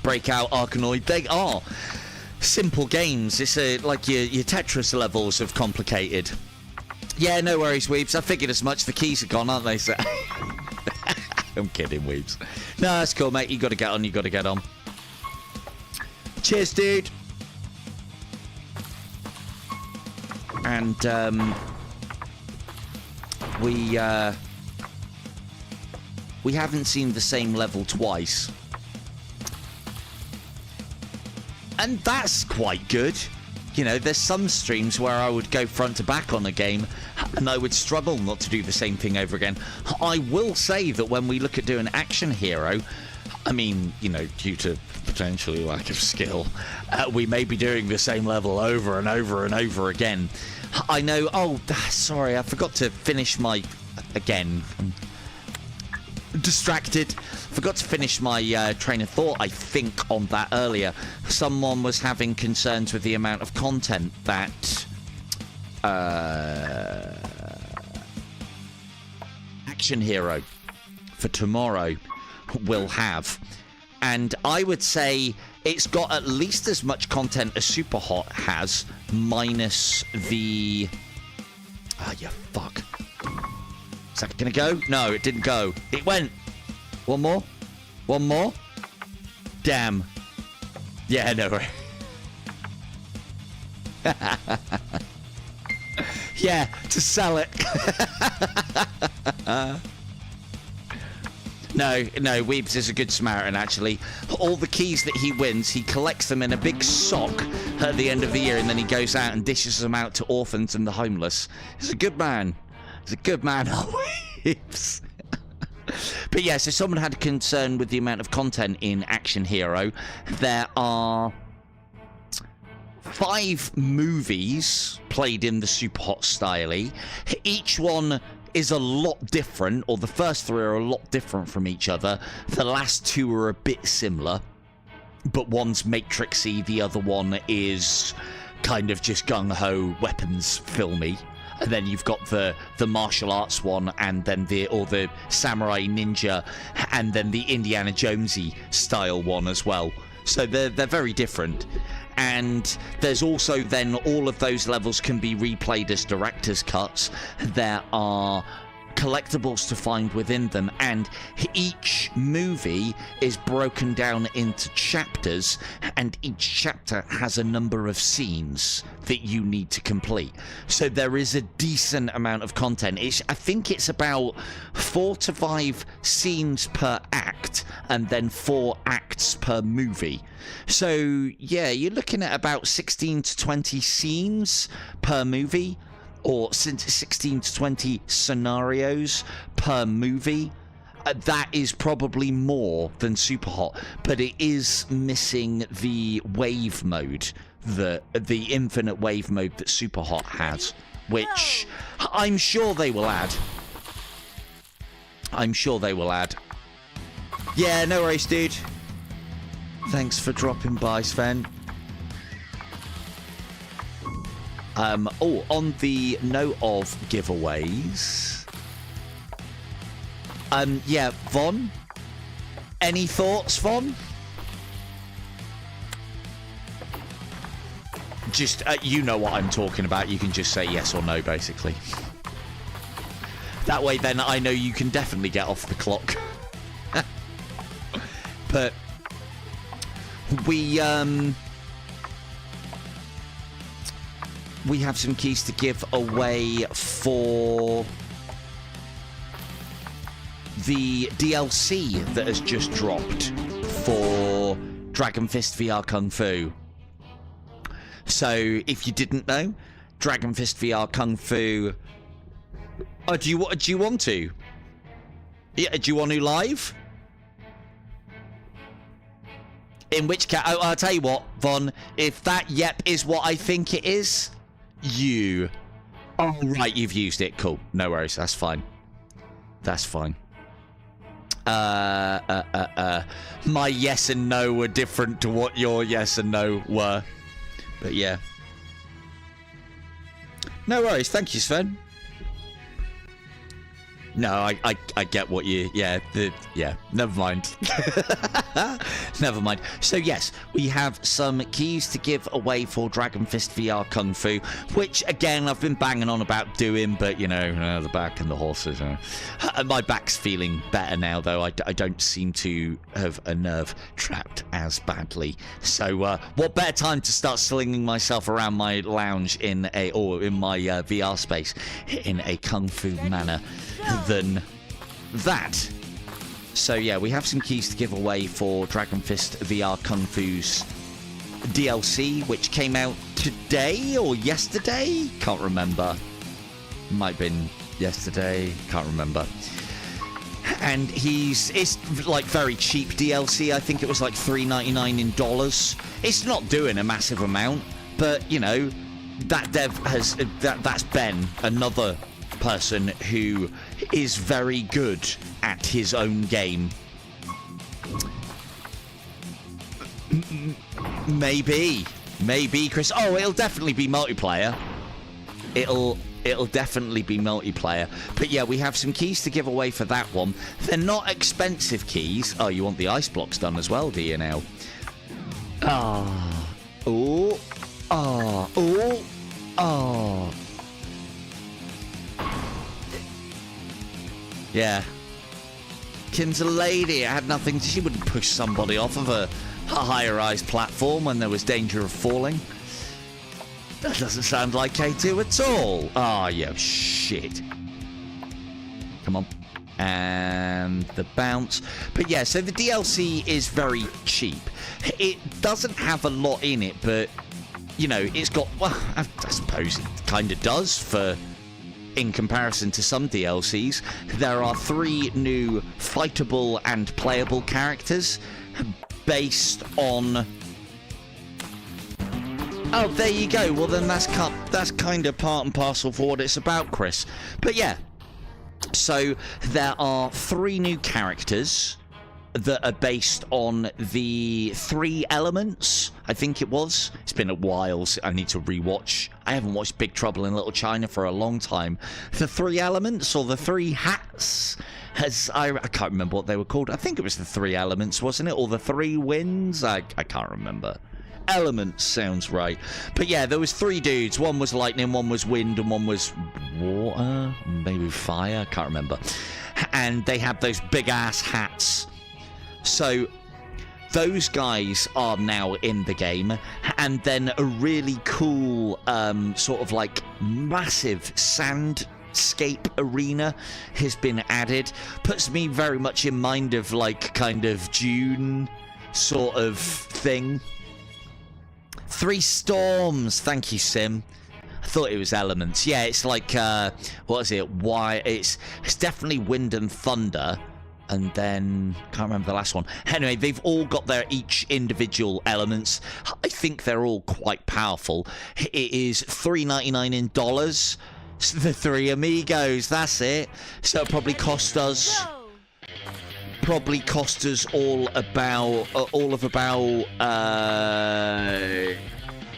Breakout, Arkanoid, they are simple games. It's like your Tetris levels of complicated. Yeah, no worries, Weebs. I figured as much. The keys are gone, aren't they? So I'm kidding, Weebs. No, that's cool, mate. You got to get on. You got to get on. Cheers, dude. And we haven't seen the same level twice, and that's quite good. You know, there's some streams where I would go front to back on a game and I would struggle not to do the same thing over again. I will say that when we look at doing Action Hero, I mean, you know, due to potentially lack of skill, we may be doing the same level over and over and over again. I know... Oh, sorry, I forgot to finish my... Again, I'm distracted. Forgot to finish my train of thought, I think, on that earlier. Someone was having concerns with the amount of content that... Action Hero for tomorrow will have. And I would say it's got at least as much content as Superhot has, minus the... Ah, you fuck. Is that gonna go? No, it didn't go. It went. One more? One more? Damn. Yeah, no way. Yeah, to sell it. No, Weebs is a good Samaritan, actually. All the keys that he wins, he collects them in a big sock at the end of the year, and then he goes out and dishes them out to orphans and the homeless. He's a good man. He's a good man, Weebs. But yeah, so someone had a concern with the amount of content in Action Hero. There are 5 movies played in the Superhot style. Each one is a lot different, or the first 3 are a lot different from each other. The last 2 are a bit similar. but one's matrixy, the other one is kind of just gung-ho weapons filmy. And then you've got the martial arts one, and then the samurai ninja, and then the Indiana Jonesy style one as well. So they're very different. And there's also then all of those levels can be replayed as director's cuts. There are collectibles to find within them, and each movie is broken down into chapters, and each chapter has a number of scenes that you need to complete. So there is a decent amount of content. I think it's about 4 to 5 scenes per act, and then 4 acts per movie. So yeah, you're looking at about 16 to 20 scenes per movie, or 16 to 20 scenarios per movie. That is probably more than Superhot, but it is missing the wave mode, the infinite wave mode that Superhot has, which I'm sure they will add. I'm sure they will add. Yeah, no worries, dude. Thanks for dropping by, Sven. On the note of giveaways, yeah, Von, any thoughts, Von? Just, you know what I'm talking about. You can just say yes or no, basically. That way, then, I know you can definitely get off the clock. But we have some keys to give away for the DLC that has just dropped for Dragon Fist VR Kung Fu. So, if you didn't know, Dragon Fist VR Kung Fu... Oh, do you want to? Yeah, do you want to live? In which case, I'll tell you what, Von, if that yep is what I think it is... You. Oh, right, you've used it. Cool. No worries. That's fine. That's fine. My yes and no were different to what your yes and no were. But yeah. No worries. Thank you, Sven. No, I get what you... Yeah, never mind. Never mind. So, yes, we have some keys to give away for Dragon Fist VR Kung Fu, which, again, I've been banging on about doing, but, you know, the back and the horses. My back's feeling better now, though. I don't seem to have a nerve trapped as badly. So, what better time to start slinging myself around my lounge in my VR space in a Kung Fu manner than that. So yeah, we have some keys to give away for Dragon Fist VR Kung Fu's DLC, which came out today or yesterday? Can't remember. Might have been yesterday. Can't remember. And it's like very cheap DLC. I think it was like $3.99 in dollars. It's not doing a massive amount, but you know, that dev has that's Ben, another person who is very good at his own game. Maybe, Chris. Oh, it'll definitely be multiplayer. It'll definitely be multiplayer. But yeah, we have some keys to give away for that one. They're not expensive keys. Oh, you want the ice blocks done as well, do you now? Yeah. Kim's a lady. I had nothing. She wouldn't push somebody off of a high-rise platform when there was danger of falling. That doesn't sound like K2 at all. Oh, yeah, shit. Come on. And the bounce. But yeah, so the DLC is very cheap. It doesn't have a lot in it, but, you know, it's got... Well, I suppose it kind of does for... In comparison to some DLCs, there are 3 new fightable and playable characters based on... Oh, there you go. Well, then that's kind of part and parcel for what it's about, Chris. But yeah, so there are 3 new characters that are based on the 3 elements, I think it was. It's been a while, so I need to rewatch. I haven't watched Big Trouble in Little China for a long time. The 3 elements, or the 3 hats, as I can't remember what they were called. I think it was the 3 elements, wasn't it? Or the 3 winds? I can't remember. Elements sounds right. But yeah, there was 3 dudes. One was lightning, one was wind, and one was water, maybe fire. I can't remember. And they had those big ass hats. So those guys are now in the game. And then a really cool sort of like massive sandscape arena has been added. Puts me very much in mind of like kind of Dune sort of thing. 3 storms. Thank you, Sim. I thought it was elements. Yeah, it's like what is it? Why? It's definitely wind and thunder, and then can't remember the last one. Anyway, they've all got their each individual elements. I think they're all quite powerful. It is $3.99 in dollars. The 3 amigos. That's it. So it probably cost us. Probably cost us all of about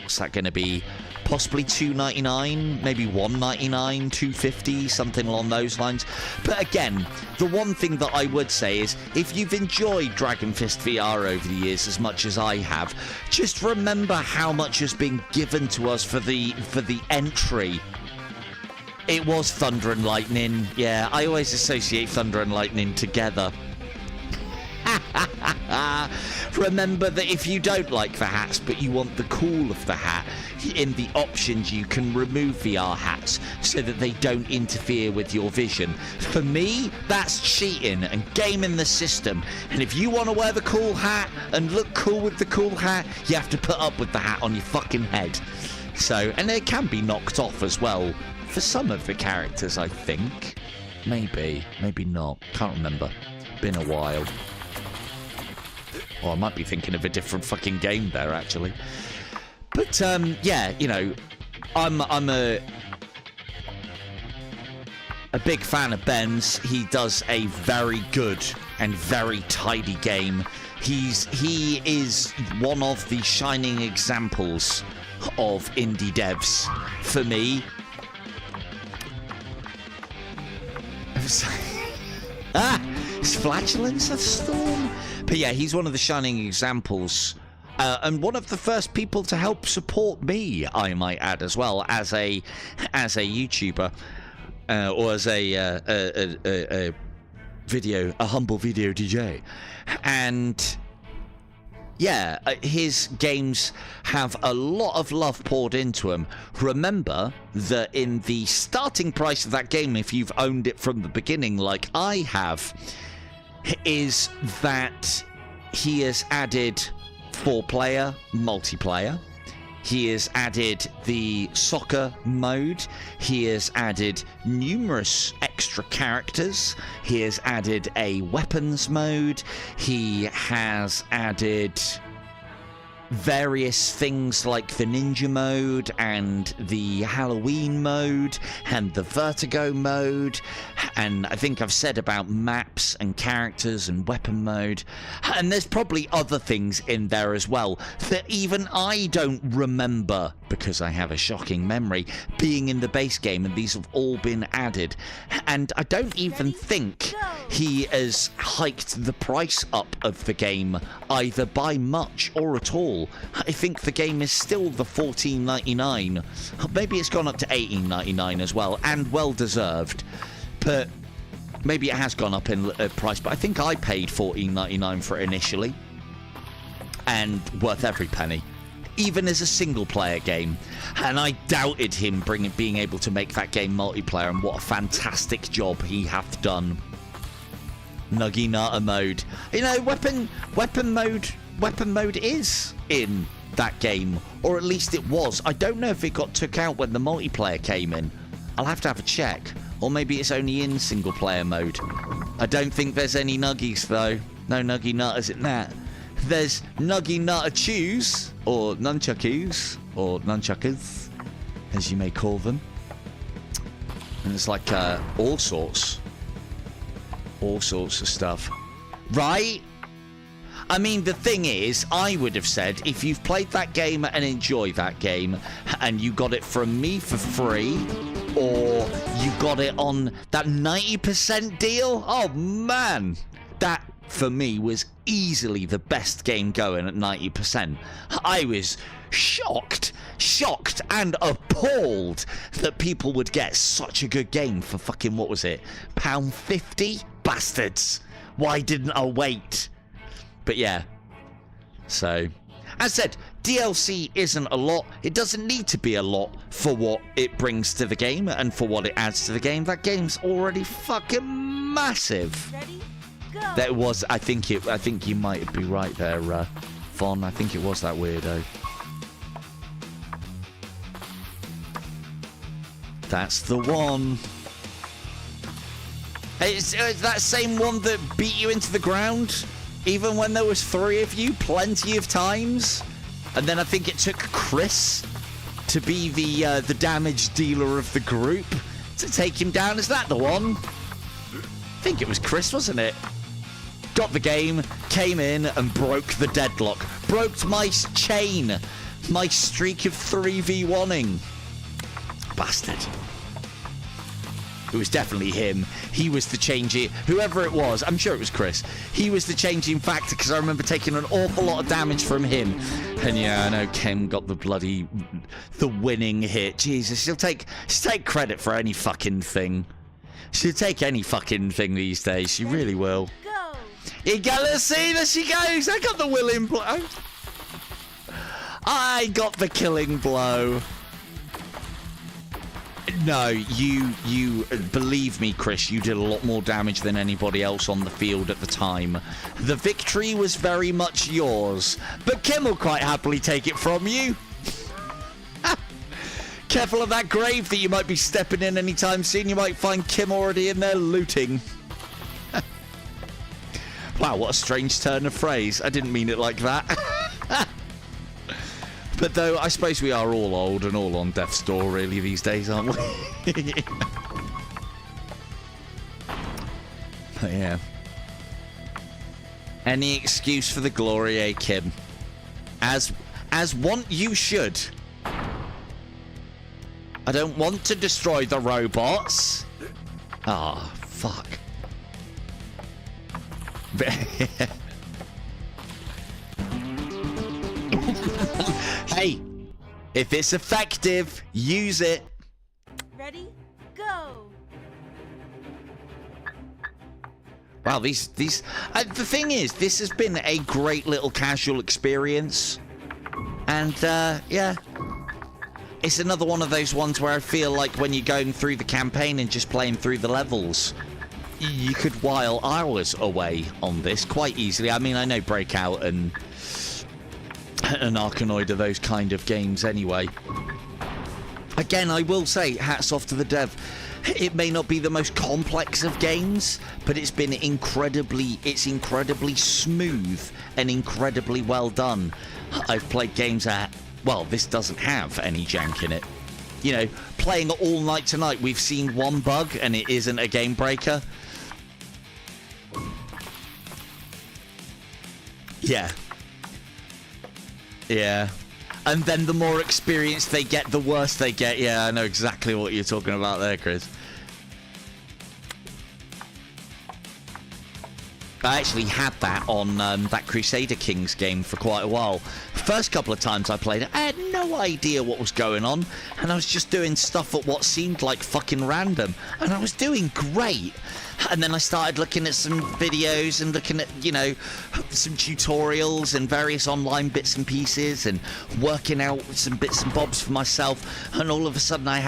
what's that going to be? Possibly $2.99, maybe $1.99, $2.50, something along those lines. But again, the one thing that I would say is, if you've enjoyed Dragon Fist VR over the years as much as I have, just remember how much has been given to us for the entry. It was Thunder and Lightning. Yeah, I always associate Thunder and Lightning together. Remember that if you don't like the hats but you want the cool of the hat, in the options you can remove VR hats so that they don't interfere with your vision. For me, that's cheating and gaming the system. And if you want to wear the cool hat and look cool with the cool hat, you have to put up with the hat on your fucking head. So, and it can be knocked off as well for some of the characters, I think. Maybe not. Can't remember. Been a while. Well, I might be thinking of a different fucking game there, actually. But, yeah, you know, I'm a big fan of Ben's. He does a very good and very tidy game. He is one of the shining examples of indie devs for me. It's flatulence of storm. But yeah, he's one of the shining examples, and one of the first people to help support me, I might add, as well, as a YouTuber, or as a humble video DJ. And yeah, his games have a lot of love poured into them. Remember that in the starting price of that game, if you've owned it from the beginning like I have, is that he has added 4-player multiplayer. He has added the soccer mode. He has added numerous extra characters. He has added a weapons mode. He has added various things like the ninja mode and the Halloween mode and the vertigo mode, and I think I've said about maps and characters and weapon mode, and there's probably other things in there as well that even I don't remember, because I have a shocking memory, being in the base game, and these have all been added. And I don't even think he has hiked the price up of the game either by much or at all. I think the game is still the $14.99. Maybe it's gone up to $18.99 as well, and well deserved. But maybe it has gone up in price, but I think I paid $14.99 for it initially, and worth every penny, even as a single-player game. And I doubted him being able to make that game multiplayer, and what a fantastic job he hath done. Naginata mode. You know, weapon mode is in that game, or at least it was. I don't know if it got took out when the multiplayer came in. I'll have to have a check. Or maybe it's only in single-player mode. I don't think there's any nuggies, though. No nuggy nutters in that. There's nuggy nutter chews, or nunchuckoos, or nunchuckers, as you may call them. And it's like all sorts of stuff. Right? I mean, the thing is, I would have said, if you've played that game and enjoy that game, and you got it from me for free, or you got it on that 90% deal, oh man, that for me was easily the best game going at 90%. I was shocked and appalled that people would get such a good game for fucking, what was it, £1.50? Bastards. Why didn't I wait? But yeah, so as said, DLC isn't a lot. It doesn't need to be a lot for what it brings to the game and for what it adds to the game. That game's already fucking massive. Ready? Go. That was, I think you might be right there, Von. I think it was that weirdo. That's the one. It's that same one that beat you into the ground, even when there was 3 of you, plenty of times. And then I think it took Chris to be the damage dealer of the group to take him down. Is that the one? I think it was Chris, wasn't it? Got the game, came in and broke the deadlock. Broke my chain. My streak of 3v1ing. Bastard. It was definitely him. He was the changing... Whoever it was, I'm sure it was Chris. He was the changing factor because I remember taking an awful lot of damage from him. And yeah, I know Kim got the winning hit. Jesus, she'll take credit for any fucking thing. She'll take any fucking thing these days. She really will. Go. You gotta see, there she goes. I got the willing blow. I got the killing blow. No, you believe me, Chris, you did a lot more damage than anybody else on the field at the time. The victory was very much yours, but Kim will quite happily take it from you. Careful of that grave that you might be stepping in anytime soon. You might find Kim already in there looting. Wow, what a strange turn of phrase. I didn't mean it like that. But though, I suppose we are all old and all on death's door really these days, aren't we? But yeah. Any excuse for the glory, eh, Kim? As want you should. I don't want to destroy the robots. Ah, oh, fuck. Hey, if it's effective, use it. Ready? Go. Wow, these the thing is, this has been a great little casual experience. And, yeah. It's another one of those ones where I feel like when you're going through the campaign and just playing through the levels, you could while hours away on this quite easily. I mean, I know Breakout and Arkanoid are those kind of games anyway. Again, I will say, hats off to the dev. It may not be the most complex of games, but it's been incredibly smooth and incredibly well done. I've played games that, well, this doesn't have any jank in it. You know, playing All Night Tonight, we've seen one bug and it isn't a game breaker. Yeah. Yeah. And then the more experience they get, the worse they get. Yeah, I know exactly what you're talking about there, Chris. I actually had that on that Crusader Kings game for quite a while. First couple of times I played it, I had no idea what was going on, and I was just doing stuff at what seemed like fucking random, and I was doing great. And then I started looking at some videos and looking at, you know, some tutorials and various online bits and pieces and working out some bits and bobs for myself. And all of a sudden I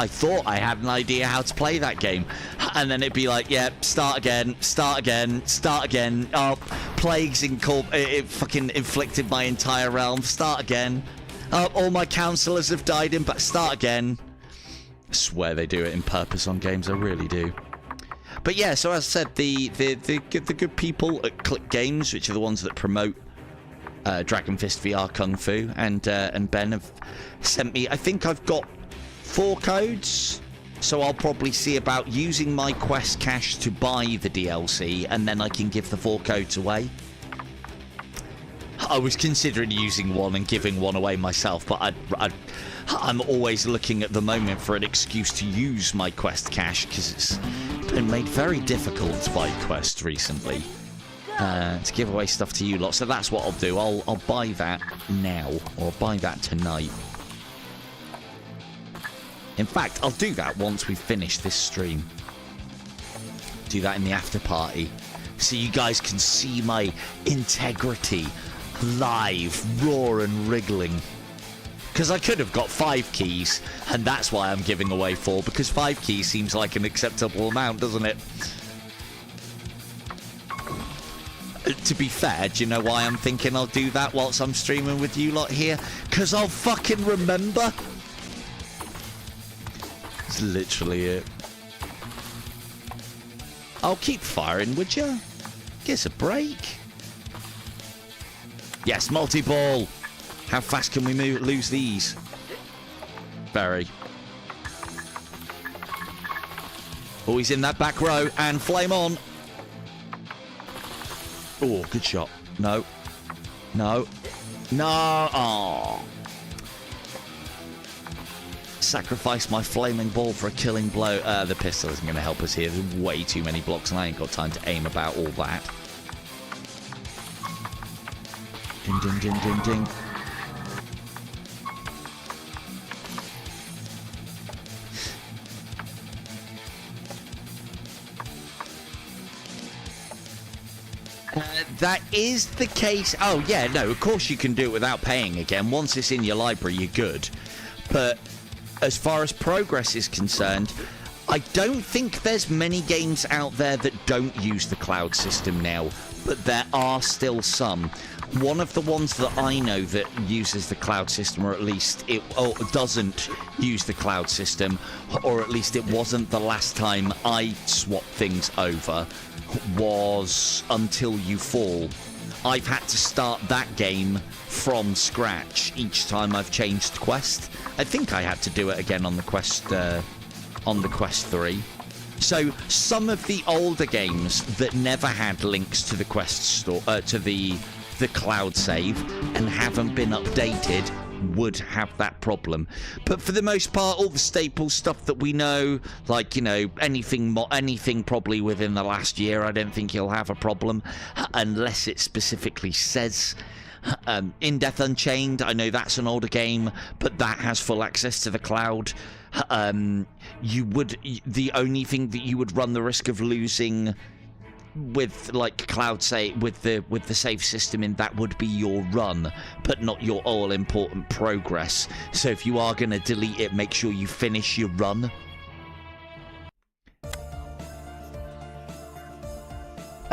thought I had an idea how to play that game. And then it'd be like, yeah, start again. Oh, plagues it fucking inflicted my entire realm. Start again. Oh, all my counselors have died but start again. I swear they do it in purpose on games, I really do. But yeah, so as I said, the good people at Click Games, which are the ones that promote Dragon Fist VR Kung Fu, and Ben have sent me, I think I've got 4 codes, so I'll probably see about using my Quest cash to buy the DLC, and then I can give the 4 codes away. I was considering using one and giving one away myself, but I'm always looking at the moment for an excuse to use my quest cash, because it's been made very difficult by quest recently to give away stuff to you lot. So that's what I'll do. I'll buy that now, or buy that tonight. In fact, I'll do that once we've finished this stream. Do that in the after party, so you guys can see my integrity live, raw and wriggling. Because I could have got 5 keys, and that's why I'm giving away 4, because 5 keys seems like an acceptable amount, doesn't it? To be fair, do you know why I'm thinking I'll do that whilst I'm streaming with you lot here? Because I'll fucking remember. That's literally it. I'll keep firing, would you? Give us a break. Yes, multi-ball. How fast can we lose these? Very. Oh, he's in that back row, and flame on. Oh, good shot. No. No. No. Oh. Sacrifice my flaming ball for a killing blow. The pistol isn't going to help us here. There's way too many blocks, and I ain't got time to aim about all that. Ding, ding, ding, ding, ding. That is the case. Oh, yeah, no, of course you can do it without paying again. Once it's in your library, you're good. But as far as progress is concerned, I don't think there's many games out there that don't use the cloud system now, but there are still some. One of the ones that I know that uses the cloud system, or at least it doesn't use the cloud system, or at least it wasn't the last time I swapped things over, was Until You Fall. I've had to start that game from scratch each time I've changed quest. I think I had to do it again on the quest 3. So some of the older games that never had links to the quest store, to the cloud save, and haven't been updated, would have that problem. But for the most part, all the staple stuff that we know, like, you know, anything probably within the last year, I don't think you'll have a problem, unless it specifically says. In Death Unchained, I know that's an older game, but that has full access to the cloud. The only thing that you would run the risk of losing with, like, cloud save, with the save system in that, would be your run, but not your all-important progress. So if you are going to delete it, make sure you finish your run.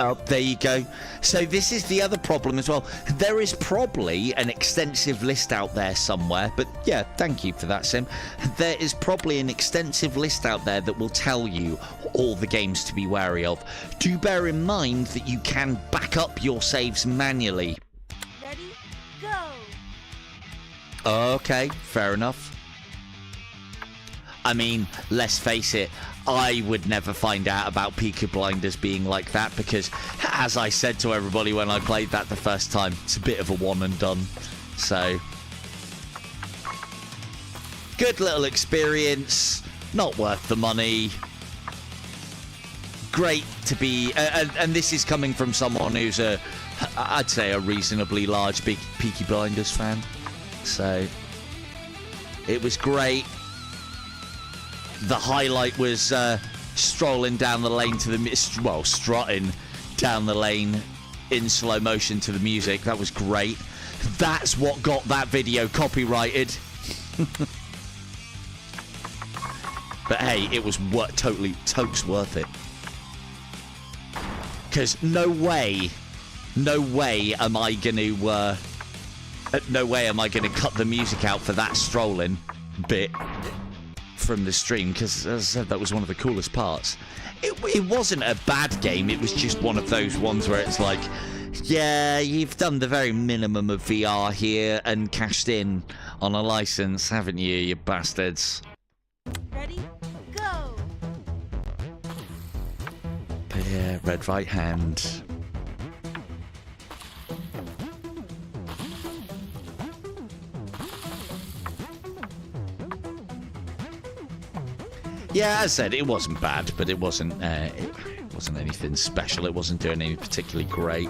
Oh, there you go. So this is the other problem as well. There is probably an extensive list out there somewhere, but yeah, thank you for that, Sim. There is probably an extensive list out there that will tell you all the games to be wary of. Do bear in mind that you can back up your saves manually. Ready? Go! Okay, fair enough. I mean, let's face it, I would never find out about Peaky Blinders being like that, because, as I said to everybody when I played that the first time, it's a bit of a one and done. So, good little experience, not worth the money. Great to be, and this is coming from someone who's I'd say a reasonably large big Peaky Blinders fan. So, it was great. The highlight was strolling down the lane to the... Well, strutting down the lane in slow motion to the music. That was great. That's what got that video copyrighted. But hey, it was totally totes worth it. Because no way am I gonna... no way am I gonna cut the music out for that strolling bit from the stream, because, as I said, that was one of the coolest parts. It wasn't a bad game, it was just one of those ones where it's like, yeah, you've done the very minimum of VR here and cashed in on a license, haven't you, you bastards? Ready? Go! Yeah, red right hand. Yeah, as I said, it wasn't bad, but it wasn't anything special. It wasn't doing anything particularly great.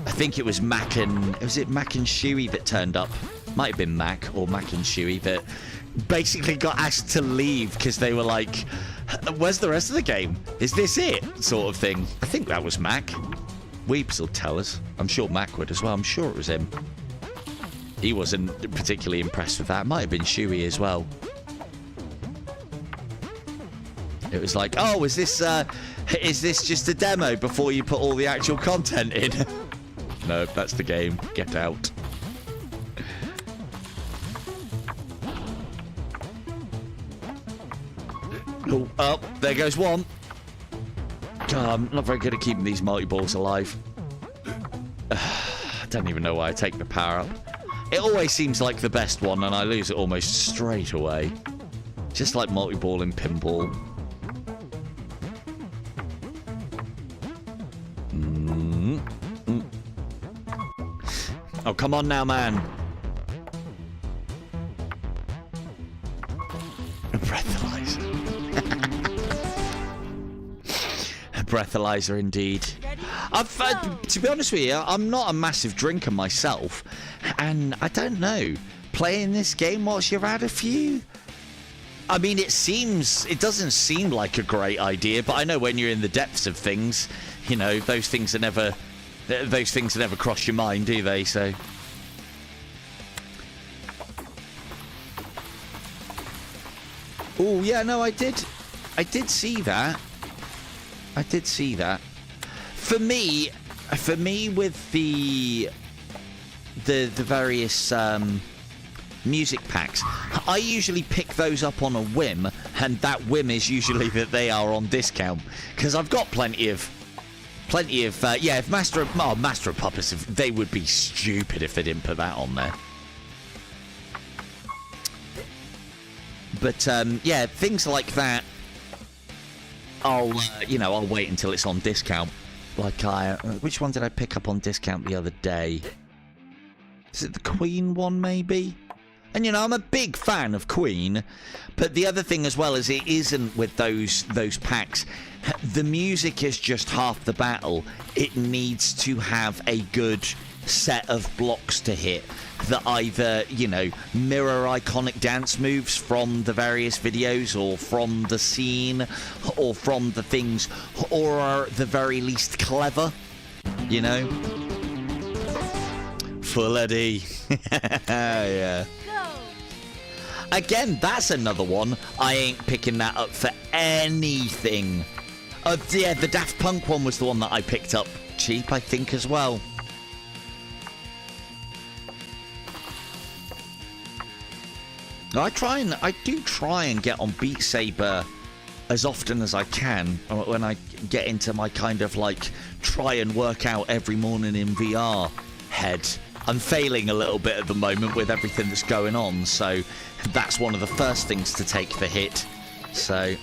I think it was Mac and Shuey that turned up. Might have been Mac or Mac and Shuey that basically got asked to leave because they were like, "Where's the rest of the game? Is this it?" sort of thing. I think that was Mac. Weeps will tell us. I'm sure Mac would as well. I'm sure it was him. He wasn't particularly impressed with that. Might have been Shuey as well. It was like, "Oh, is this just a demo before you put all the actual content in?" No, that's the game. Get out. Oh, there goes one. I'm not very good at keeping these multi-balls alive. I don't even know why I take the power up. It always seems like the best one, and I lose it almost straight away. Just like multi-ball in pinball. Oh, come on now, man. A breathalyzer. A breathalyzer indeed. To be honest with you, I'm not a massive drinker myself, and I don't know. Playing this game whilst you've had a few? I mean, it doesn't seem like a great idea, but I know when you're in the depths of things, you know, those things never cross your mind, do they? So. Oh yeah, no, I did see that. I did see that. For me, with the various music packs, I usually pick those up on a whim, and that whim is usually that they are on discount because I've got plenty of yeah. If Master of Puppets, they would be stupid if they didn't put that on there. But yeah, things like that, I'll wait until it's on discount. Like which one did I pick up on discount the other day? Is it the Queen one, maybe? And you know, I'm a big fan of Queen, but the other thing as well is it isn't with those packs. The music is just half the battle. It needs to have a good set of blocks to hit that either, you know, mirror iconic dance moves from the various videos or from the scene or from the things, or are at the very least clever, you know? Full Eddie. Yeah. Again, that's another one. I ain't picking that up for anything. Yeah, the Daft Punk one was the one that I picked up cheap, I think, as well. I do try and get on Beat Saber as often as I can when I get into my kind of like try and work out every morning in VR head. I'm failing a little bit at the moment with everything that's going on, so that's one of the first things to take the hit. So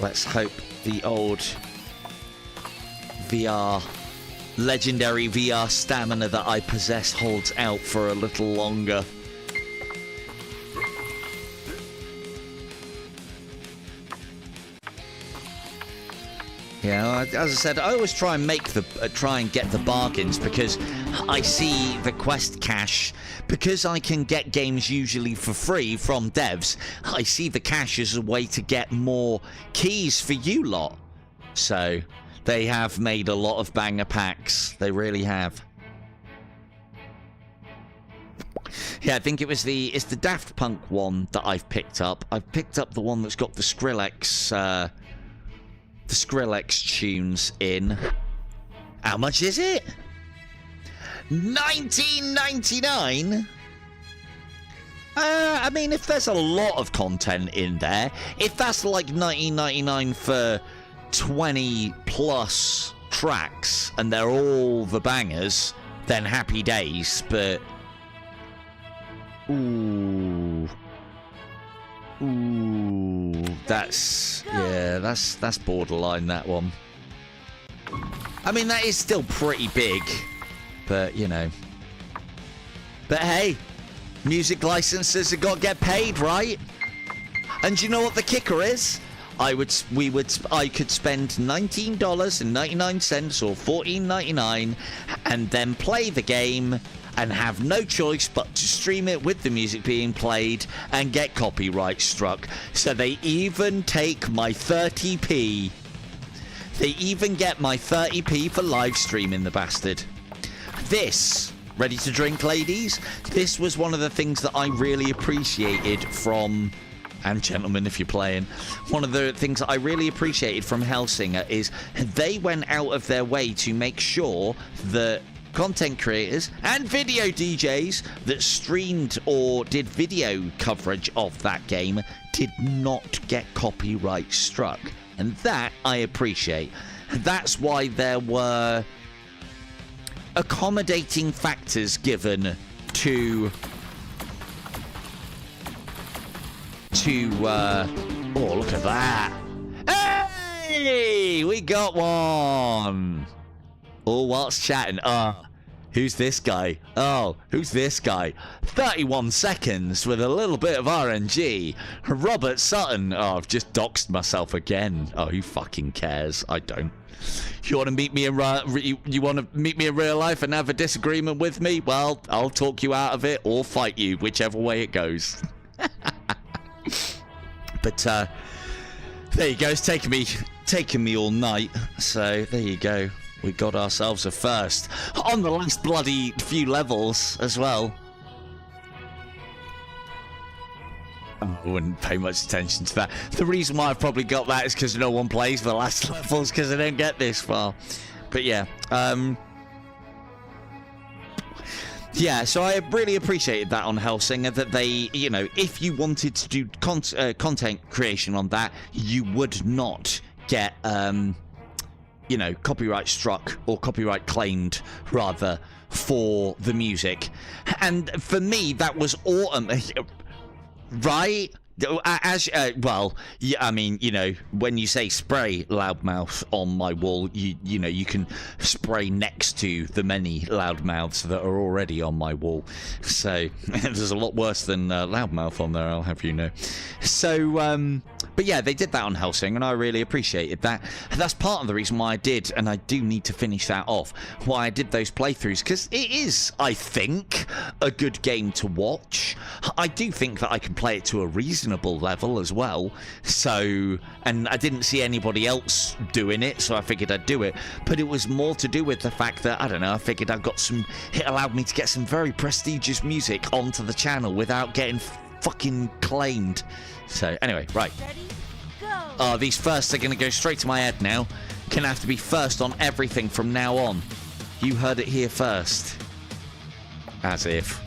let's hope the old legendary VR stamina that I possess holds out for a little longer. Yeah, as I said, I always try and get the bargains because I see the quest cash, because I can get games usually for free from devs. I see the cash as a way to get more keys for you lot. So they have made a lot of banger packs. They really have. Yeah, I think it's the Daft Punk one that I've picked up. I've picked up the one that's got the Skrillex tunes in. How much is it? $19.99? I mean, if there's a lot of content in there, if that's like $19.99 for 20 plus tracks and they're all the bangers, then happy days. But ooh, that's borderline, that one. I mean, that is still pretty big, but you know. But hey, music licenses have got to get paid, right? And you know what the kicker is? I could spend $19.99 or $14.99 and then play the game and have no choice but to stream it with the music being played and get copyright struck. So they even take my 30p. They even get my 30p for live streaming, the bastard. This, ready to drink, ladies? This was one of the things that I really appreciated from, and gentlemen if you're playing, one of the things that I really appreciated from Hellsinger is they went out of their way to make sure that content creators and video DJs that streamed or did video coverage of that game did not get copyright struck. And that I appreciate. That's why there were accommodating factors given to oh, look at that. Hey, we got one. Oh, what's chatting? Who's this guy? Oh, who's this guy? 31 seconds with a little bit of RNG. Robert Sutton. Oh, I've just doxed myself again. Oh, who fucking cares? I don't. You want to meet me in you want to meet me in real life and have a disagreement with me? Well, I'll talk you out of it or fight you, whichever way it goes. But there you go. It's taken me all night. So there you go. We got ourselves a first on the last bloody few levels as well. I wouldn't pay much attention to that. The reason why I've probably got that is because no one plays the last levels because I don't get this far. But yeah, yeah, so I really appreciated that on Hellsinger, that they, you know, if you wanted to do content creation on that, you would not get, you know, copyright struck or copyright claimed, rather, for the music. And for me, that was right? As well, yeah, I mean, you know, when you say spray loudmouth on my wall, you know, you can spray next to the many loudmouths that are already on my wall. So there's a lot worse than loudmouth on there, I'll have you know. So but yeah, they did that on Hellsing, and I really appreciated that. That's part of the reason why I did, and I do need to finish that off, why I did those playthroughs, because it is, I think, a good game to watch. I do think that I can play it to a reasonable level as well, so, and I didn't see anybody else doing it, so I figured I'd do it, but it was more to do with the fact that, I don't know, I figured I got some, it allowed me to get some very prestigious music onto the channel without getting fucking claimed. So anyway, right. Ready, go. Oh, these firsts are going to go straight to my head now. Gonna have to be first on everything from now on. You heard it here first. As if.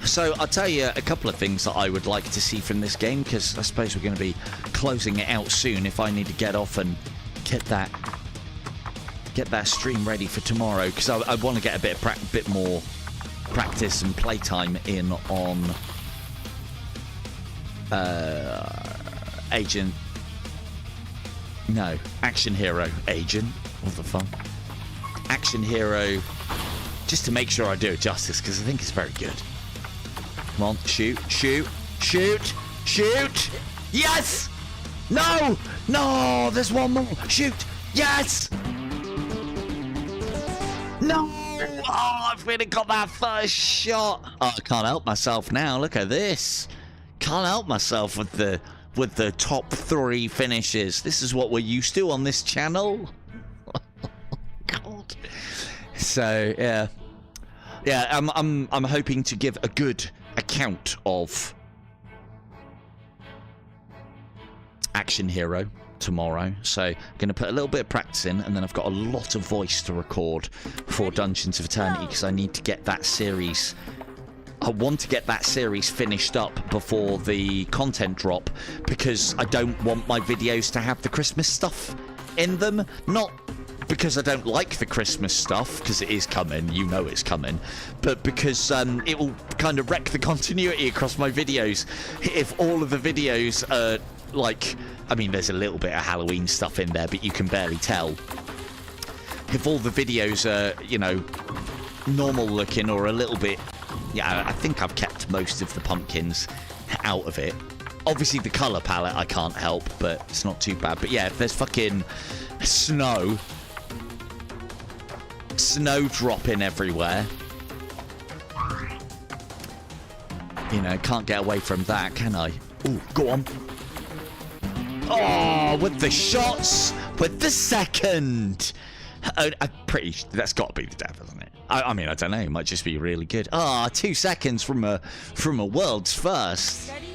So I'll tell you a couple of things that I would like to see from this game, because I suppose we're going to be closing it out soon if I need to get off and get that stream ready for tomorrow, because I want to get a bit more practice and playtime in on Action Hero Agent. What the fuck? Action Hero, just to make sure I do it justice, because I think it's very good. Come on, shoot, shoot, shoot, shoot! Yes! No! No! There's one more! Shoot! Yes! No! Oh, I've really got that first shot. Oh, I can't help myself now. Look at this. Can't help myself with the top 3 finishes. This is what we're used to on this channel. God. So yeah, I'm hoping to give a good account of Action Hero tomorrow, so I'm going to put a little bit of practice in, and then I've got a lot of voice to record for Dungeons of Eternity, because I need to get that series. I want to get that series finished up before the content drop, because I don't want my videos to have the Christmas stuff in them. Not because I don't like the Christmas stuff, because it is coming, you know it's coming, but because it will kind of wreck the continuity across my videos if all of the videos are like, I mean, there's a little bit of Halloween stuff in there, but you can barely tell. If all the videos are, you know, normal looking or a little bit, yeah, I think I've kept most of the pumpkins out of it. Obviously, the colour palette I can't help, but it's not too bad. But yeah, if there's fucking snow dropping everywhere, you know, can't get away from that, can I? Ooh, go on. Oh, with the shots, with the second. I'm pretty. That's got to be the dev, isn't it? I mean, I don't know. It might just be really good. Ah, 2 seconds from a world's first. Ready,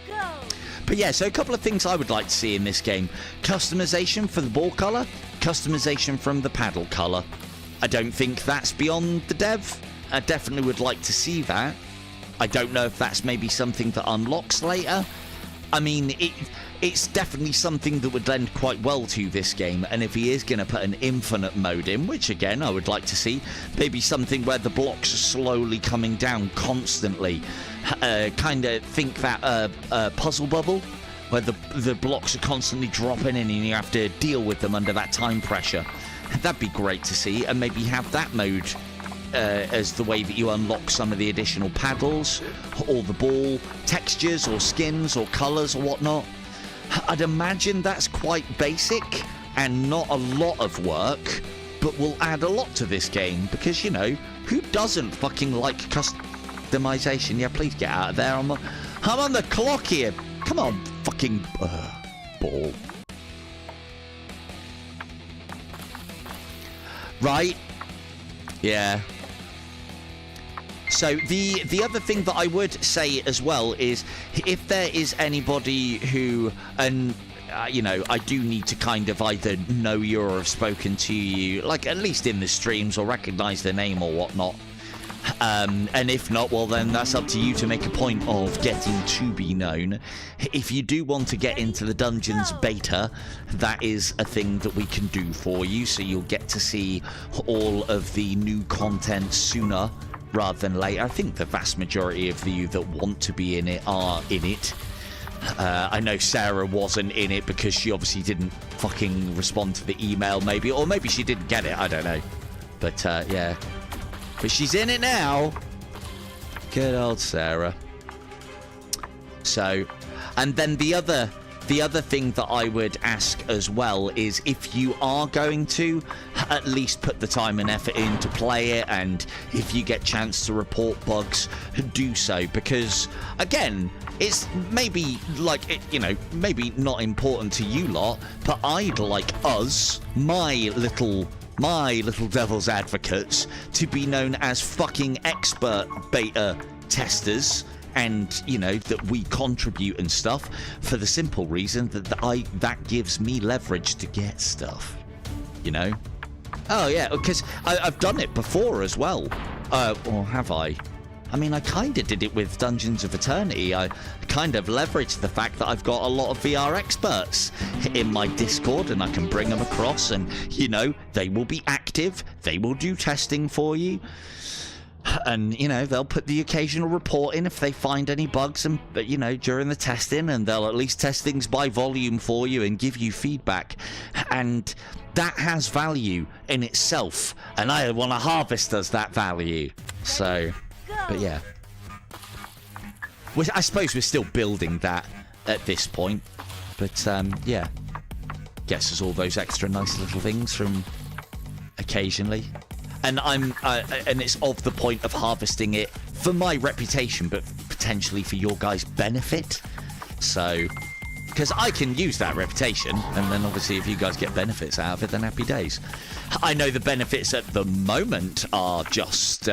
go. But yeah, so a couple of things I would like to see in this game: customization for the ball color, customization from the paddle color. I don't think that's beyond the dev. I definitely would like to see that. I don't know if that's maybe something that unlocks later. I mean, it's definitely something that would lend quite well to this game, and if he is going to put an infinite mode in, which again I would like to see, maybe something where the blocks are slowly coming down constantly. Kind of think that puzzle bubble, where the blocks are constantly dropping in and you have to deal with them under that time pressure. That'd be great to see, and maybe have that mode as the way that you unlock some of the additional paddles, or the ball textures, or skins, or colours, or whatnot. I'd imagine that's quite basic and not a lot of work, but will add a lot to this game, because, you know, who doesn't fucking like customization? Yeah, please get out of there. I'm on the clock here. Come on, fucking ball. Right? Yeah. So the other thing that I would say as well is, if there is anybody who, and you know, I do need to kind of either know you or have spoken to you, like at least in the streams, or recognise the name or whatnot. And if not, well then that's up to you to make a point of getting to be known. If you do want to get into the Dungeons beta, that is a thing that we can do for you, so you'll get to see all of the new content sooner rather than later. I think the vast majority of you that want to be in it are in it. I know Sarah wasn't in it because she obviously didn't fucking respond to the email, maybe, or maybe she didn't get it, I don't know. But yeah, but she's in it now. Good old Sarah. So, and then the other thing that I would ask as well is, if you are going to at least put the time and effort in to play it, and if you get chance to report bugs, do so, because again, it's maybe like, you know, maybe not important to you lot, but I'd like us, my little devil's advocates, to be known as fucking expert beta testers, and you know, that we contribute and stuff, for the simple reason that that gives me leverage to get stuff, you know. Oh yeah, because I've done it before as well. Or have I? I mean, I kind of did it with Dungeons of Eternity. I kind of leveraged the fact that I've got a lot of VR experts in my Discord, and I can bring them across, and you know, they will be active, they will do testing for you. And you know, they'll put the occasional report in if they find any bugs, and you know, during the testing, and they'll at least test things by volume for you and give you feedback, and that has value in itself, and I want to harvest us that value. So, but yeah, I suppose we're still building that at this point, but yeah, guess there's all those extra nice little things from occasionally. And and it's of the point of harvesting it for my reputation, but potentially for your guys' benefit. So, because I can use that reputation, and then obviously if you guys get benefits out of it, then happy days. I know the benefits at the moment are just,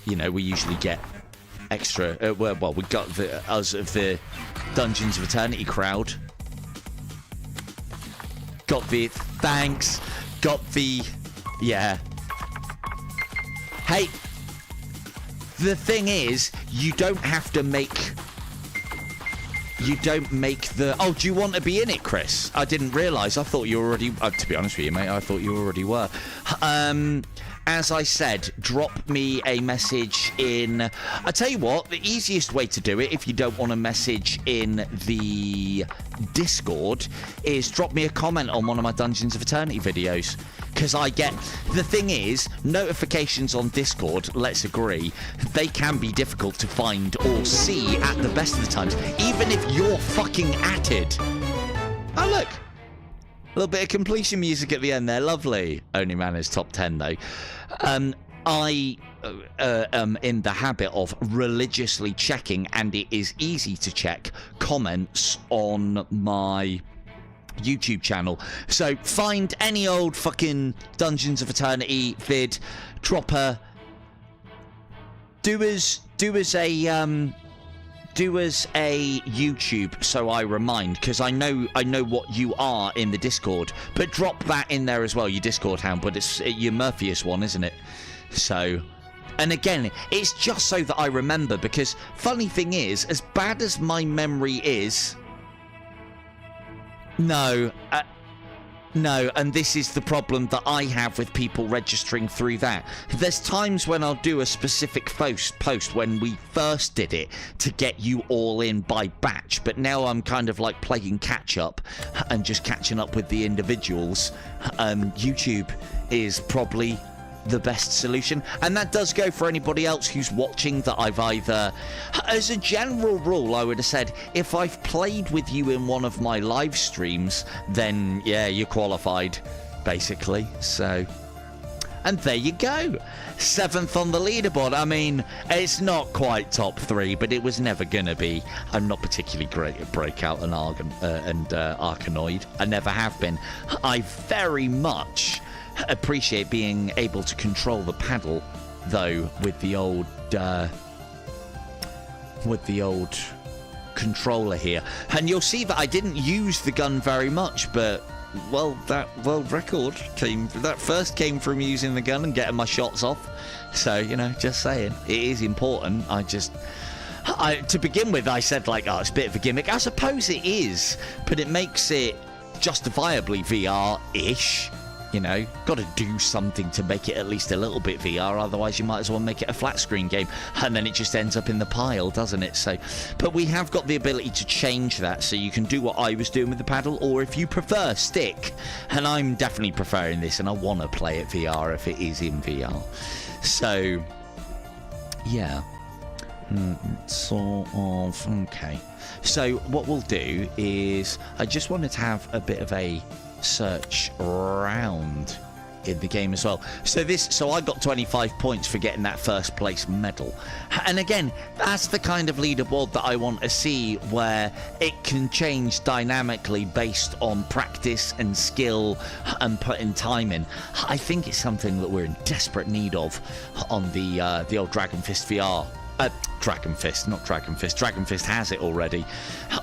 you know, we usually get extra. Well, we got us of the Dungeons of Eternity crowd. Got the thanks. Got the, yeah. Hey, the thing is, you don't have to make the, oh, do you want to be in it, Chris? I didn't realise. I thought you already, to be honest with you, mate, I thought you already were. As I said, drop me a message in, I tell you what, the easiest way to do it, if you don't want a message in the Discord is drop me a comment on one of my Dungeons of Eternity videos. Because I get... The thing is, notifications on Discord, let's agree, they can be difficult to find or see at the best of the times. Even if you're fucking at it. Oh, look. A little bit of completion music at the end there. Lovely. Only man is top 10, though. I am in the habit of religiously checking, and it is easy to check, comments on my YouTube channel. So find any old fucking Dungeons of Eternity vid, drop a... Do us a YouTube so I remind, because I know what you are in the Discord, but drop that in there as well, your Discord hound, but it's your Murphyus one, isn't it? So, and again, it's just so that I remember, because funny thing is, as bad as my memory is, no, and this is the problem that I have with people registering through that. There's times when I'll do a specific post when we first did it to get you all in by batch, but now I'm kind of like playing catch up and just catching up with the individuals. YouTube is probably the best solution, and that does go for anybody else who's watching that I've either, as a general rule, I would have said, if I've played with you in one of my live streams, then yeah, you're qualified, basically. So, and there you go, 7th on the leaderboard. I mean, it's not quite top 3, but it was never gonna be. I'm not particularly great at Breakout and Arkanoid. I never have been. I very much appreciate being able to control the paddle, though, with the old controller here. And you'll see that I didn't use the gun very much, but well, that world record first came from using the gun and getting my shots off. So, you know, just saying, it is important. To begin with, I said, like, oh, it's a bit of a gimmick. I suppose it is, but it makes it justifiably VR-ish. You know, got to do something to make it at least a little bit VR, otherwise you might as well make it a flat screen game, and then it just ends up in the pile, doesn't it? So, but we have got the ability to change that, so you can do what I was doing with the paddle, or if you prefer, stick. And I'm definitely preferring this, and I want to play it VR if it is in VR. So, yeah. Sort of, okay. So, what we'll do is, I just wanted to have a bit of a search around in the game as well. So I got 25 points for getting that first place medal. And again, that's the kind of leaderboard that I want to see, where it can change dynamically based on practice and skill and putting time in. I think it's something that we're in desperate need of on the old Dragon Fist VR. Dragon Fist, not Dragon Fist. Dragon Fist has it already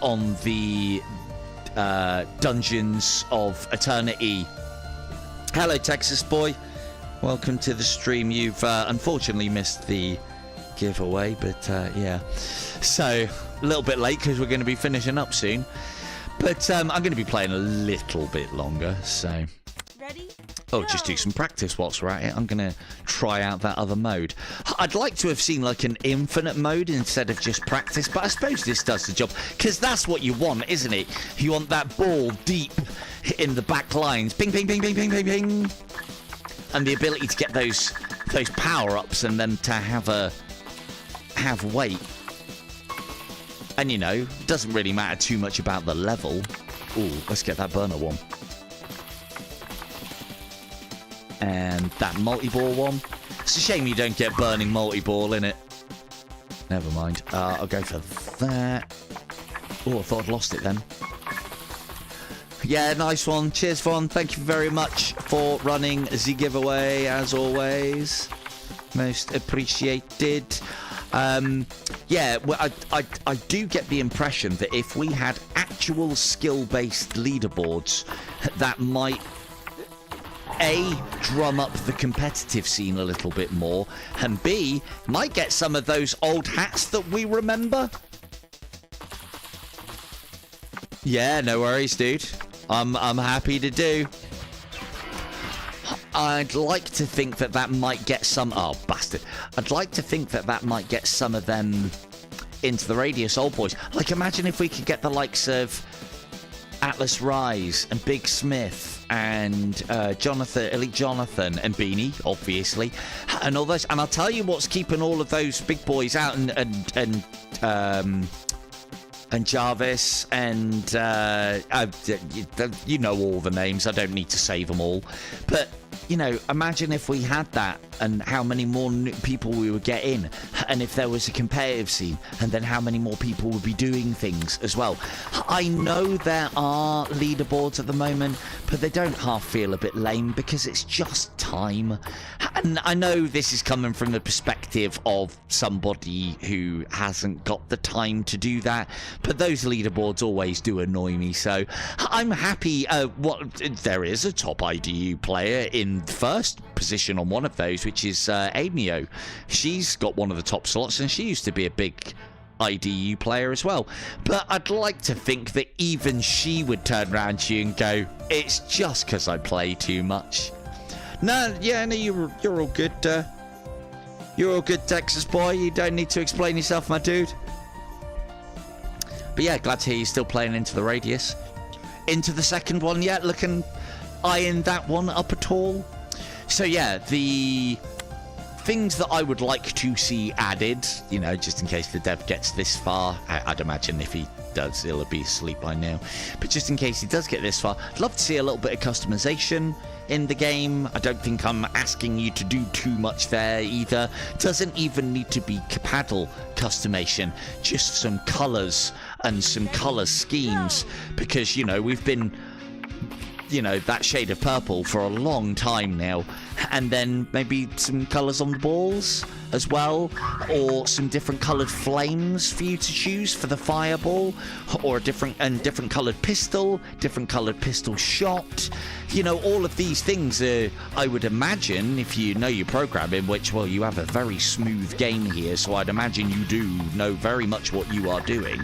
on the Dungeons of Eternity. Hello, Texas boy. Welcome to the stream. You've unfortunately missed the giveaway, but yeah. So, a little bit late because we're going to be finishing up soon. But I'm going to be playing a little bit longer, so... Ready? Oh, Go. just do some practice whilst we're at it. I'm going to try out that other mode. I'd like to have seen like an infinite mode instead of just practice, but I suppose this does the job, because that's what you want, isn't it? You want that ball deep in the back lines. Ping, ping, ping, ping, ping, ping, ping. And the ability to get those power-ups, and then to have weight. And, you know, it doesn't really matter too much about the level. Ooh, let's get that burner one. And that multi-ball one. It's a shame you don't get burning multi-ball in it. Never mind. I'll go for that. Oh, I thought I'd lost it then. Yeah, nice one. Cheers, Von. Thank you very much for running the giveaway, as always. Most appreciated. Yeah, well, I do get the impression that if we had actual skill-based leaderboards, that might... A, drum up the competitive scene a little bit more, and B, might get some of those old hats that we remember. Yeah, no worries, dude. I'm happy to do. I'd like to think that might get some... Oh, bastard. I'd like to think that might get some of them into the Radius Old Boys. Like, imagine if we could get the likes of Atlas Rise and Big Smith and Elite Jonathan and Beanie, obviously, and all those. And I'll tell you what's keeping all of those big boys out, and Jarvis and you know all the names. I don't need to say them all, but you know, imagine if we had that and how many more people we would get in, and if there was a competitive scene, and then how many more people would be doing things as well. I know there are leaderboards at the moment, but they don't half feel a bit lame because it's just time. And I know this is coming from the perspective of somebody who hasn't got the time to do that, but those leaderboards always do annoy me, so I'm happy. There is a top IDU player in first position on one of those, which is Amio. She's got one of the top slots, and she used to be a big IDU player as well. But I'd like to think that even she would turn around to you and go, "It's just because I play too much." No, you're all good. You're all good, Texas boy. You don't need to explain yourself, my dude. But yeah, glad to hear you're still playing Into the Radius. Into the second one yet? Eyeing that one up at all? So yeah, the things that I would like to see added, you know, just in case the dev gets this far. I'd imagine if he does, he'll be asleep by now. But just in case he does get this far, I'd love to see a little bit of customization in the game. I don't think I'm asking you to do too much there either. Doesn't even need to be paddle customization, just some colors and some color schemes, because, you know, we've been, you know, that shade of purple for a long time now, and then maybe some colors on the balls as well, or some different colored flames for you to choose for the fireball, or a different colored pistol shot. You know, all of these things are, I would imagine, if you know your programming, which, well, you have a very smooth game here, so I'd imagine you do know very much what you are doing,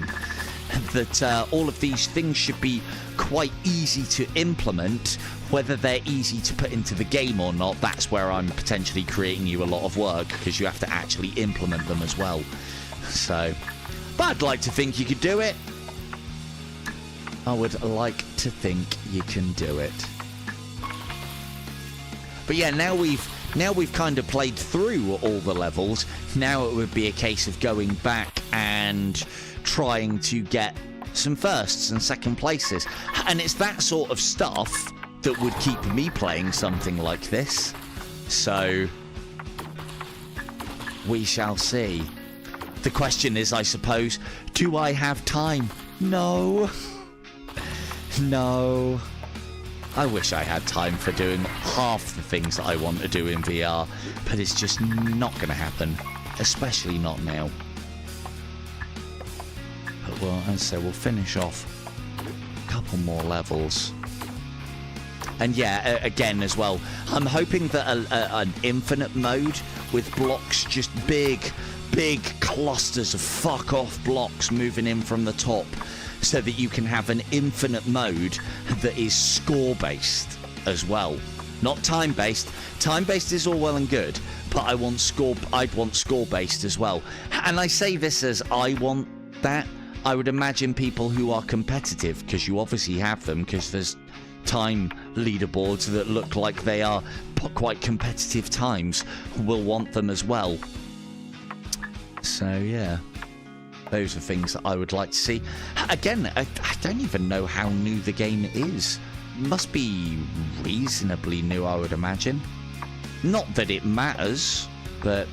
that all of these things should be quite easy to implement. Whether they're easy to put into the game or not, that's where I'm potentially creating you a lot of work, because you have to actually implement them as well. So, but I'd like to think you could do it. I would like to think you can do it. But yeah, now we've kind of played through all the levels. Now it would be a case of going back and trying to get some firsts and second places, and it's that sort of stuff that would keep me playing something like this. So we shall see. The question is, I suppose, do I have time? No. No. I wish I had time for doing half the things that I want to do in VR, but it's just not going to happen, especially not now. But well, as I say, we'll finish off a couple more levels. And yeah, again as well, I'm hoping that an infinite mode with blocks, just big clusters of fuck off blocks moving in from the top, so that you can have an infinite mode that is score based as well, not time based. Time based is all well and good, but I'd want score based as well. And I say this as I want that. I would imagine people who are competitive, because you obviously have them, because there's time leaderboards that look like they are quite competitive times, will want them as well. So yeah, those are things that I would like to see. Again, I don't even know how new the game is. Must be reasonably new, I would imagine. Not that it matters, but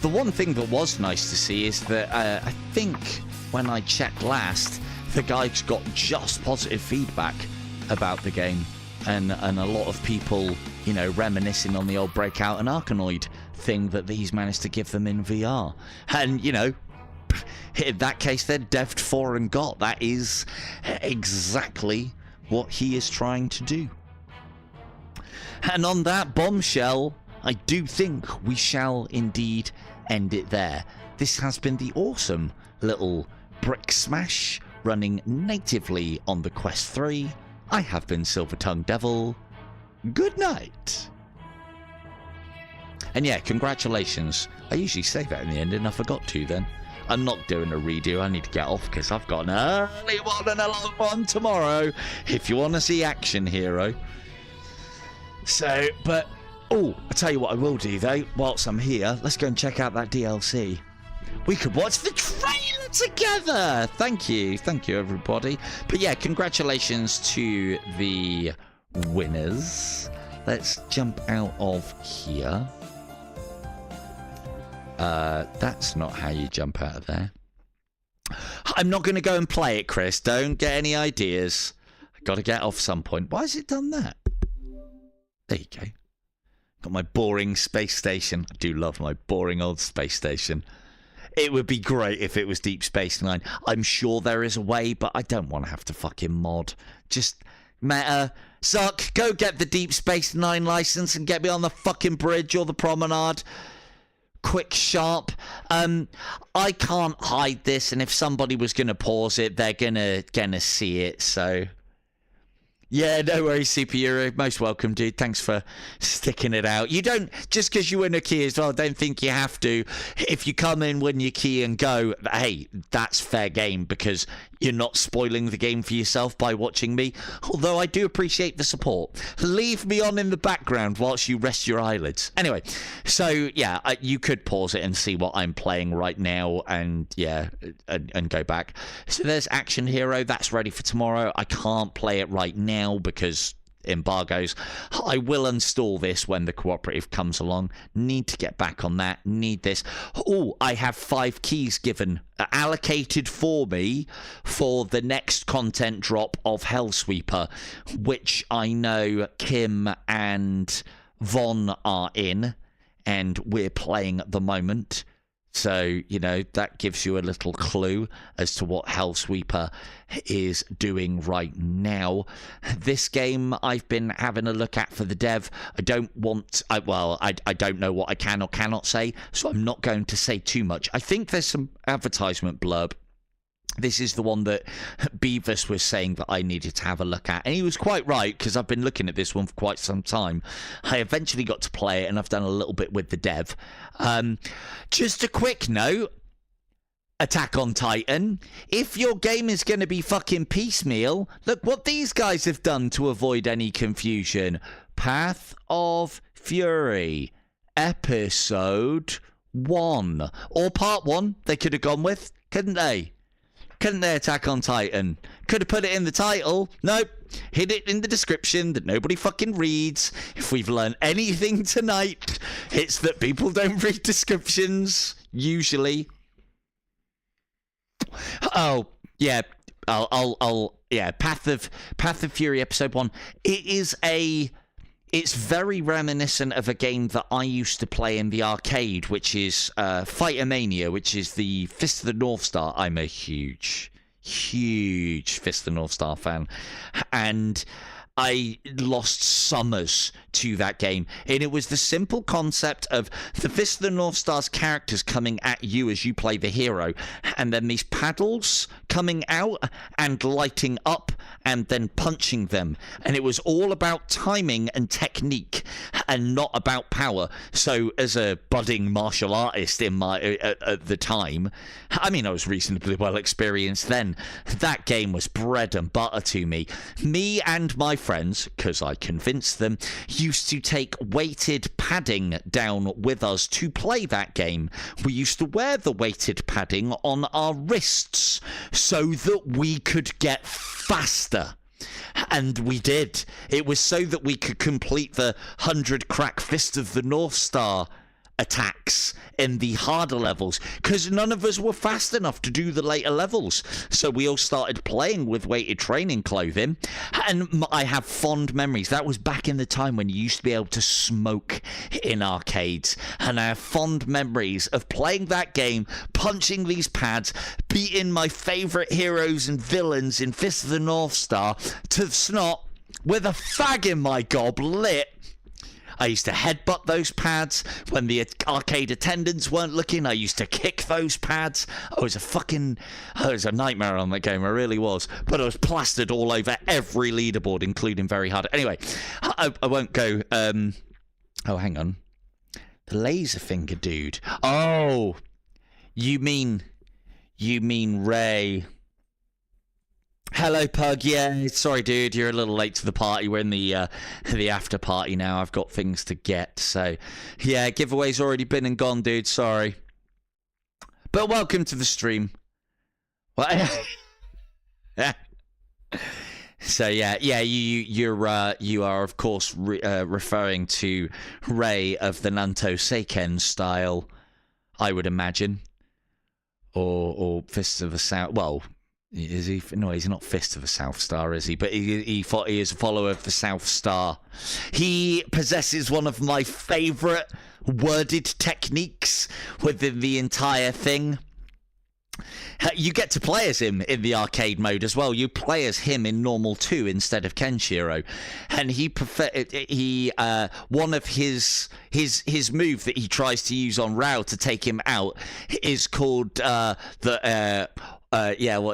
the one thing that was nice to see is that I think when I checked last, the guys got just positive feedback about the game, and a lot of people, you know, reminiscing on the old Breakout and Arkanoid thing that he's managed to give them in VR. And, you know, in that case, they're devved for and got. That is exactly what he is trying to do. And on that bombshell, I do think we shall indeed end it there. This has been the awesome little brick smash running natively on the Quest 3. I have been Silver Tongue Devil. Good night. And yeah, congratulations. I usually say that in the end and I forgot to then. I'm not doing a redo. I need to get off because I've got an early one and a long one tomorrow. If you want to see Action Hero. So, but, oh, I'll tell you what I will do though, whilst I'm here, let's go and check out that DLC. We could watch the trailer together. Thank you everybody. But yeah, congratulations to the winners. Let's jump out of here. That's not how you jump out of there. I'm not going to go and play it, Chris. Don't get any ideas. I've got to get off some point. Why has it done that? There you go. Got my boring space station. I do love my boring old space station. It would be great if it was Deep Space Nine. I'm sure there is a way, but I don't want to have to fucking mod. Just, Meta, suck, go get the Deep Space Nine license and get me on the fucking bridge or the promenade. Quick, sharp. I can't hide this, and if somebody was going to pause it, they're gonna see it, so... Yeah, no worries, Super. Most welcome, dude. Thanks for sticking it out. You don't, just because you win a key as well, don't think you have to. If you come in, win your key and go, hey, that's fair game because you're not spoiling the game for yourself by watching me. Although I do appreciate the support. Leave me on in the background whilst you rest your eyelids. Anyway, so yeah, you could pause it and see what I'm playing right now and yeah, and go back. So there's Action Hero. That's ready for tomorrow. I can't play it right now because embargoes. I will install this when the cooperative comes along. Need to get back on that. Need this. Oh, I have 5 keys given allocated for me for the next content drop of Hellsweeper, which I know Kim and Von are in and we're playing at the moment. So, you know, that gives you a little clue as to what Hellsweeper is doing right now. This game I've been having a look at for the dev. I don't know what I can or cannot say, so I'm not going to say too much. I think there's some advertisement blurb. This is the one that Beavis was saying that I needed to have a look at. And he was quite right, because I've been looking at this one for quite some time. I eventually got to play it, and I've done a little bit with the dev. Just a quick note. Attack on Titan. If your game is going to be fucking piecemeal, look what these guys have done to avoid any confusion. Path of Fury. Episode 1. Or Part 1, they could have gone with, couldn't they? Couldn't they, Attack on Titan? Could have put it in the title. Nope. Hid it in the description that nobody fucking reads. If we've learned anything tonight, it's that people don't read descriptions, usually. Oh, yeah. Yeah, Path of Fury Episode 1. It's very reminiscent of a game that I used to play in the arcade, which is Fighter Mania, which is the Fist of the North Star. I'm a huge Fist of the North Star fan. And I lost summers to that game. And it was the simple concept of the Fist of the North Star's characters coming at you as you play the hero. And then these paddles coming out and lighting up and then punching them. And it was all about timing and technique and not about power. So as a budding martial artist in at the time, I mean, I was reasonably well experienced then. That game was bread and butter to me. Me and my friends, because I convinced them, used to take weighted padding down with us to play that game. We used to wear the weighted padding on our wrists so that we could get faster. And we did. It was so that we could complete the 100 crack Fist of the North Star attacks in the harder levels, because none of us were fast enough to do the later levels. So we all started playing with weighted training clothing, and I have fond memories. That was back in the time when you used to be able to smoke in arcades, and I have fond memories of playing that game, punching these pads, beating my favourite heroes and villains in Fist of the North Star to snot with a fag in my gob lit. I used to headbutt those pads when the arcade attendants weren't looking. I used to kick those pads. I was a nightmare on that game. I really was. But I was plastered all over every leaderboard, including very hard. Anyway, I won't go. Oh, hang on. The laser finger dude. Oh, you mean You mean Ray. Hello, Pug. Yeah, sorry, dude. You're a little late to the party. We're in the after party now. I've got things to get. So, yeah, giveaway's already been and gone, dude. Sorry. But welcome to the stream. Well, so yeah, you are of course referring to Ray of the Nanto Seiken style, I would imagine, or Fists of the South. Well, is he? No, he's not Fist of the South Star, is he? But he is a follower of the South Star. He possesses one of my favourite worded techniques within the entire thing. You get to play as him in the arcade mode as well. You play as him in normal 2 instead of Kenshiro, and one of his move that he tries to use on Rao to take him out is called what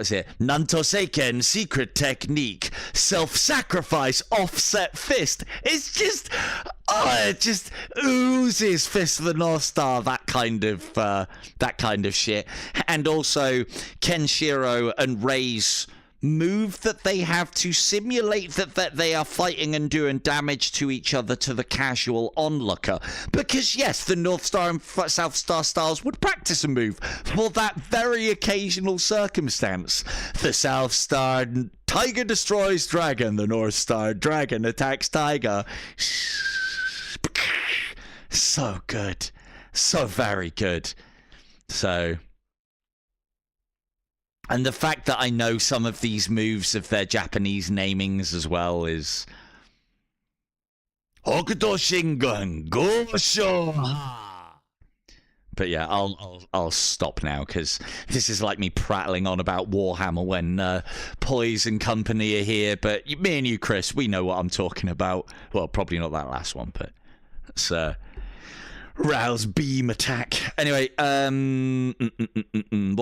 is it? Nanto Seiken secret technique, self-sacrifice, offset fist. It's just, it just oozes Fist of the North Star, that kind of shit. And also Kenshiro and Rei's move that they have to simulate that they are fighting and doing damage to each other to the casual onlooker. Because yes, the North Star and South Star styles would practice a move for that very occasional circumstance. The South Star Tiger destroys Dragon, the North Star Dragon attacks Tiger. So good. So very good. So... And the fact that I know some of these moves of their Japanese namings as well is... Hokuto Shingun Gosho! But yeah, I'll stop now, because this is like me prattling on about Warhammer when Poise and company are here. But me and you, Chris, we know what I'm talking about. Well, probably not that last one, but it's... Rao's beam attack. Anyway, what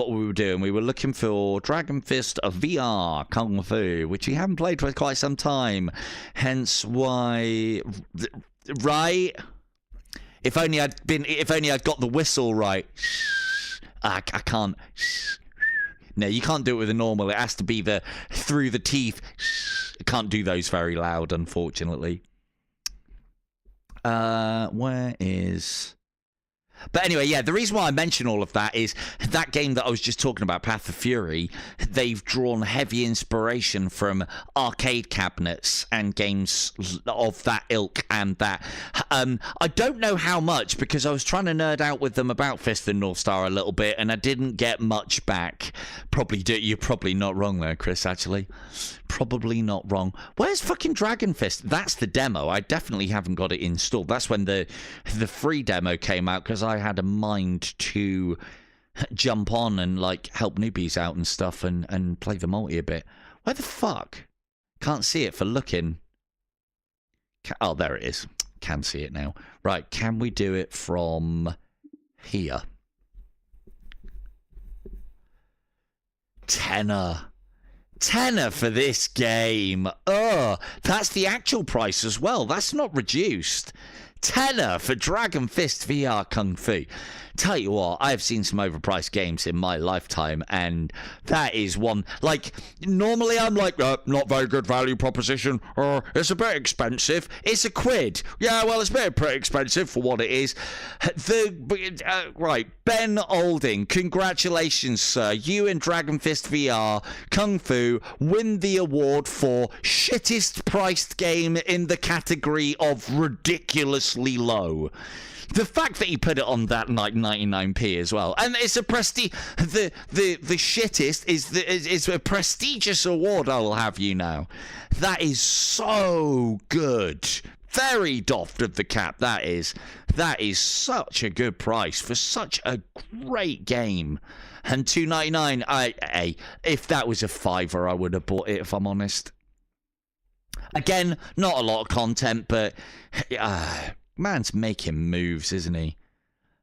were we doing? We were looking for Dragon Fist of VR Kung Fu, which we haven't played for quite some time. Hence why, right? If only I'd got the whistle right. I can't. No, you can't do it with a normal. It has to be the through the teeth. I can't do those very loud, unfortunately. Where is... But anyway, yeah, the reason why I mention all of that is that game that I was just talking about, Path of Fury, they've drawn heavy inspiration from arcade cabinets and games of that ilk and that. I don't know how much, because I was trying to nerd out with them about Fist and North Star a little bit, and I didn't get much back. You're probably not wrong there, Chris, actually. Probably not wrong. Where's fucking Dragon Fist? That's the demo. I definitely haven't got it installed. That's when the free demo came out, because I had a mind to jump on and like help newbies out and stuff and play the multi a bit. Where the fuck? Can't see it for looking. Oh, there it is. Can see it now. Right, can we do it from here? Tenner for this game. Oh, that's the actual price as well. That's not reduced. Tenner for Dragon Fist VR Kung Fu. Tell you what, I've seen some overpriced games in my lifetime, and that is one. Like, normally I'm like, not very good value proposition, or it's a bit expensive. It's £1. Yeah, well, it's pretty expensive for what it is. Right, Ben Olding, congratulations, sir. You and Dragon Fist VR Kung Fu win the award for shittest priced game in the category of ridiculously low. The fact that he put it on that like 99p as well, and it's a the shittest is a prestigious award. I will have you know. That is so good. Very doffed of the cap. That is such a good price for such a great game. And $2.99. If that was a fiver, I would have bought it. If I'm honest. Again, not a lot of content, but. Man's making moves, isn't he?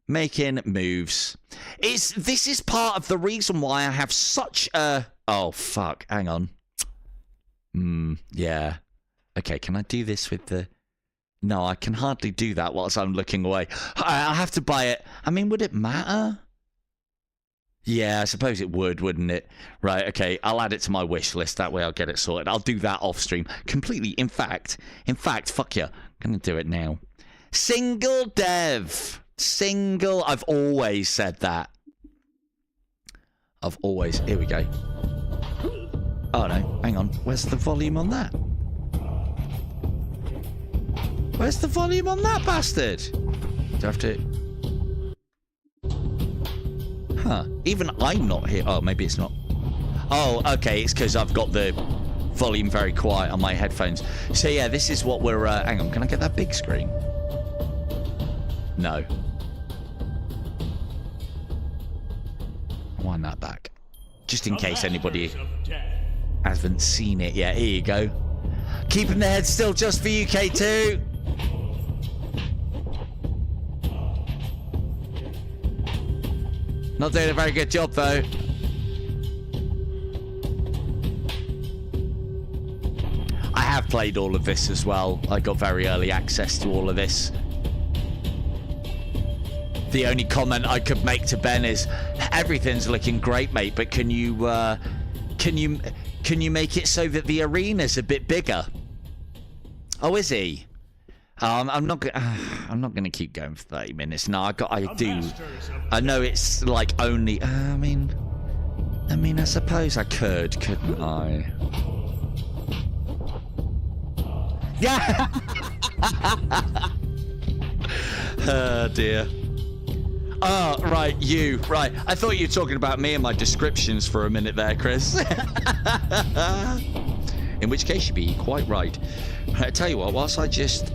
Making moves. This is part of the reason why I have such a... Oh, fuck. Hang on. Yeah. Okay, can I do this with the... No, I can hardly do that whilst I'm looking away. I have to buy it. I mean, would it matter? Yeah, I suppose it would, wouldn't it? Right, okay, I'll add it to my wish list. That way I'll get it sorted. I'll do that off stream. Completely. In fact, fuck yeah. I'm going to do it now. Single dev. Single. I've always said that. I've always. Here we go. Oh, no. Hang on. Where's the volume on that? Where's the volume on that bastard? Do I have to... Huh. Even I'm not here. Oh, maybe it's not. Oh, okay. It's because I've got the volume very quiet on my headphones. So, yeah, this is what we're... hang on. Can I get that big screen? No. Wind that back. Just in case anybody hasn't seen it yet. Here you go. Keeping the head still just for you, K2. Not doing a very good job, though. I have played all of this as well. I got very early access to all of this. The only comment I could make to Ben is, everything's looking great, mate, but can you make it so that the arena's a bit bigger? Oh, is he? I'm not going to keep going for 30 minutes. No, I know it's like only. I mean, I suppose I could, couldn't I? Yeah. Oh dear. Oh, right, you. Right. I thought you were talking about me and my descriptions for a minute there, Chris. In which case, you'd be quite right. I tell you what, whilst I just...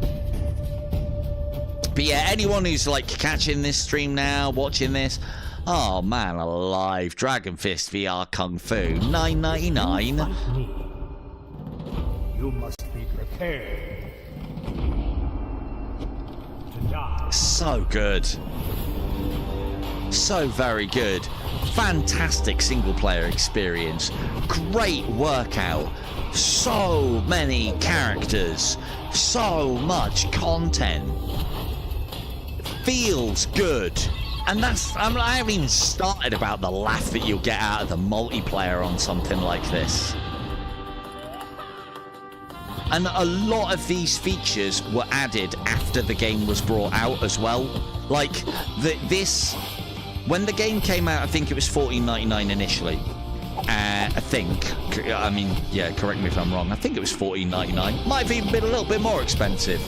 But yeah, anyone who's like catching this stream now, watching this, oh man alive, Dragon Fist VR Kung Fu, $9.99. You must be prepared to die. So good. So very good. Fantastic single player experience. Great workout. So many characters. So much content. Feels good. And that's, I haven't even started about the laugh that you'll get out of the multiplayer on something like this. And a lot of these features were added after the game was brought out as well. Like, when the game came out, I think it was $14.99 initially. I think. I mean, yeah, correct me if I'm wrong. I think it was $14.99. Might have even been a little bit more expensive.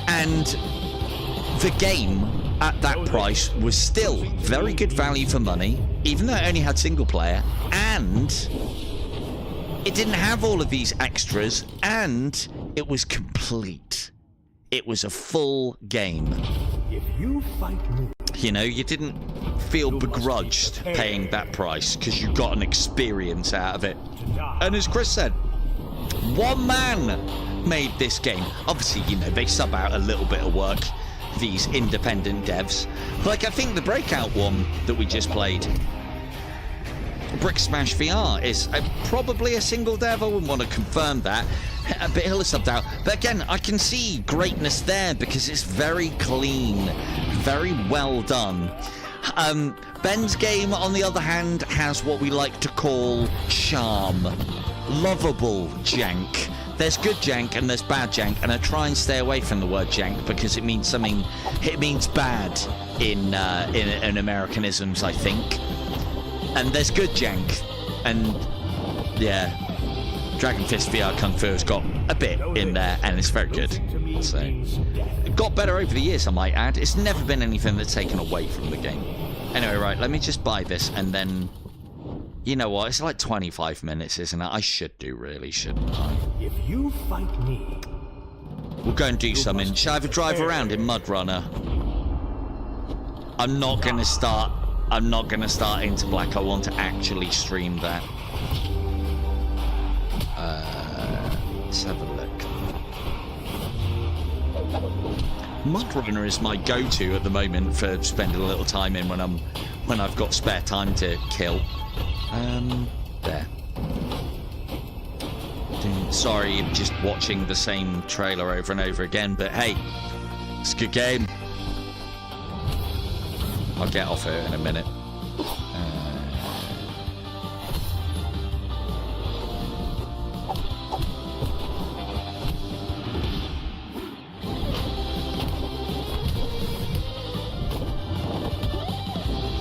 And the game at that price was still very good value for money, even though it only had single player, and it didn't have all of these extras, and it was complete. It was a full game. If you fight me, you know, you didn't feel begrudged paying that price because you got an experience out of it. And as Chris said, one man made this game. Obviously, you know, they sub out a little bit of work, these independent devs. Like, I think the Breakout one that we just played, Brick Smash VR, is probably a single dev. I wouldn't want to confirm that, but he'll have subbed out. But again, I can see greatness there because it's very clean, very well done. Ben's game, on the other hand, has what we like to call charm. Lovable jank. There's good jank and there's bad jank, and I try and stay away from the word jank because it means something, it means bad in Americanisms, I think. And there's good jank, and yeah, Dragon Fist VR Kung Fu has got a bit in there, and it's very good. So, it got better over the years, I might add. It's never been anything that's taken away from the game. Anyway, right, let me just buy this, and then, you know what, it's like 25 minutes, isn't it? I should do, really, shouldn't I? if you fight me, We'll go and do something. Shall I have a drive around in Mud Runner? I'm not going to start into Black. I want to actually stream that. Let's have a look. Mud Runner is my go-to at the moment for spending a little time in when I've got spare time to kill. There. Sorry, just watching the same trailer over and over again, but hey, it's a good game. I'll get off it in a minute.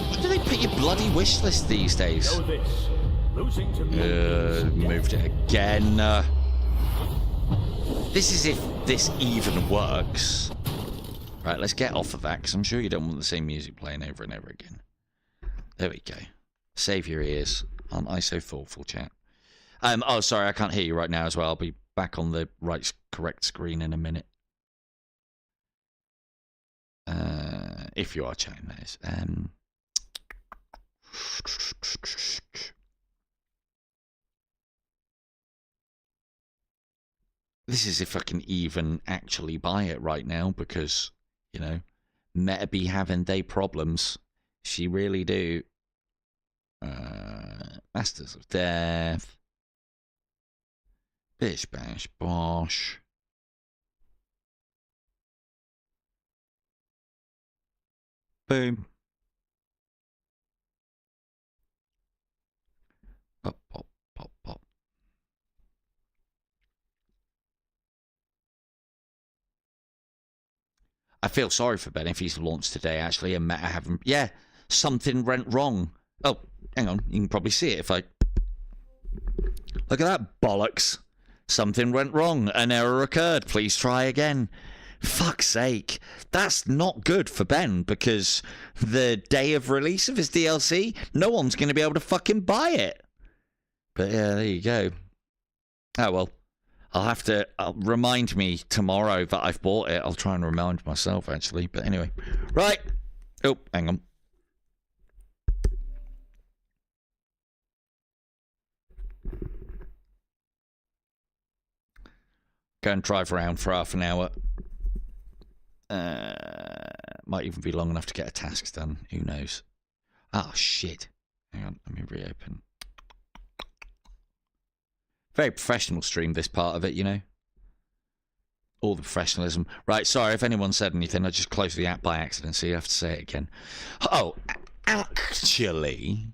Why do they put your bloody wish list these days? Know this. Losing to me. Moved it again. This is if this even works. Right, let's get off of that, because I'm sure you don't want the same music playing over and over again. There we go. Save your ears. Aren't I so thoughtful, chat? Oh, sorry, I can't hear you right now as well. I'll be back on the correct screen in a minute. If you are chatting, that is. This is if I can even actually buy it right now, because, you know, Meta be having they problems. She really do. Masters of Death. Bish bash bosh. Boom. Pop, pop, pop, pop. I feel sorry for Ben if he's launched today, actually, and Meta haven't... Yeah, something went wrong. Oh, hang on. You can probably see it if I... Look at that bollocks. Something went wrong. An error occurred. Please try again. Fuck's sake. That's not good for Ben, because the day of release of his DLC, no one's going to be able to fucking buy it. But yeah, there you go. Oh, well. I'll remind me tomorrow that I've bought it. I'll try and remind myself, actually. But anyway. Right. Oh, hang on. Go and drive around for half an hour. Might even be long enough to get a task done. Who knows? Oh, shit. Hang on. Let me reopen. Very professional stream, this part of it, you know. All the professionalism. Right, sorry, if anyone said anything, I just closed the app by accident, so you have to say it again. Oh, actually...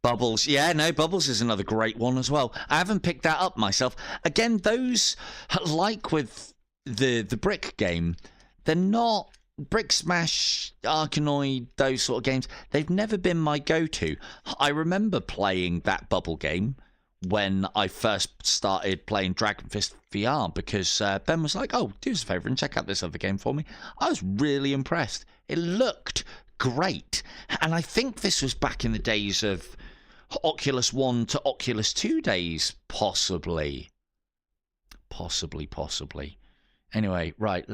Bubbles. Yeah, no, Bubbles is another great one as well. I haven't picked that up myself. Again, those, like with the Brick game, they're not... Brick Smash, Arkanoid, those sort of games, they've never been my go-to. I remember playing that Bubble game when I first started playing Dragon Fist VR, because Ben was like, oh, do us a favour and check out this other game for me. I was really impressed. It looked great. And I think this was back in the days of Oculus 1 to Oculus 2 days, possibly. Possibly. Anyway, right,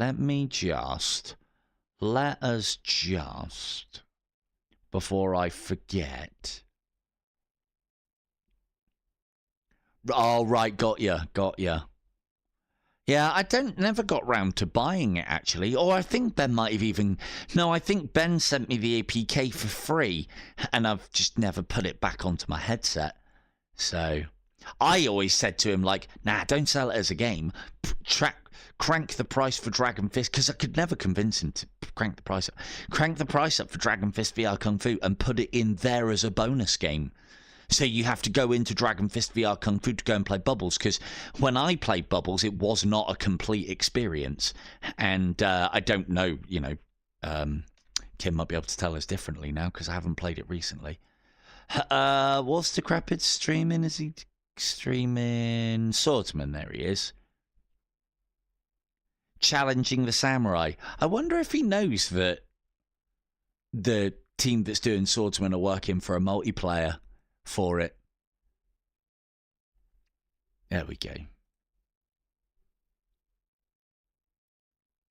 let us just, before I forget. Oh, right, got ya. Yeah, I never got round to buying it, actually. Or I think Ben might have even... No, I think Ben sent me the APK for free, and I've just never put it back onto my headset. So, I always said to him, like, nah, don't sell it as a game. Crank the price for Dragon Fist, because I could never convince him to crank the price up. Crank the price up for Dragon Fist VR Kung Fu and put it in there as a bonus game. So you have to go into Dragon Fist VR Kung Fu to go and play Bubbles, because when I played Bubbles, it was not a complete experience. And I don't know, you know, Kim might be able to tell us differently now, because I haven't played it recently. What's Decrepit streaming? Is he streaming Swordsman? There he is. Challenging the Samurai. I wonder if he knows that the team that's doing Swordsman are working for a multiplayer for it. There we go.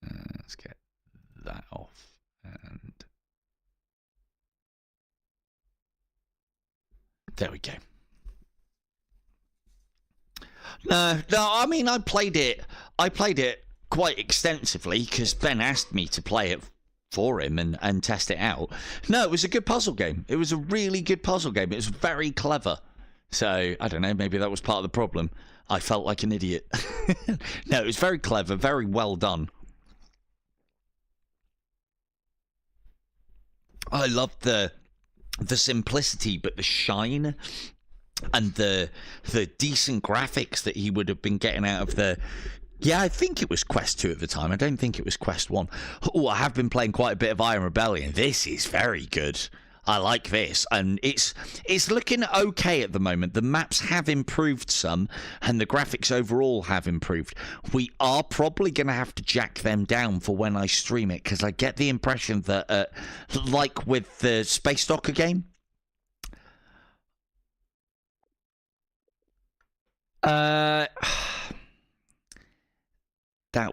Let's get that off. And there we go. No, I mean, I played it quite extensively, because Ben asked me to play it for him and test it out. No, it was a good puzzle game. It was a really good puzzle game. It was very clever. So, I don't know, maybe that was part of the problem. I felt like an idiot. No, it was very clever, very well done. I love the simplicity, but the shine and the decent graphics that he would have been getting out of the... Yeah, I think it was Quest 2 at the time. I don't think it was Quest 1. Oh, I have been playing quite a bit of Iron Rebellion. This is very good. I like this, and it's looking okay at the moment. The maps have improved some, and the graphics overall have improved. We are probably going to have to jack them down for when I stream it, because I get the impression that, like with the Space Docker game, that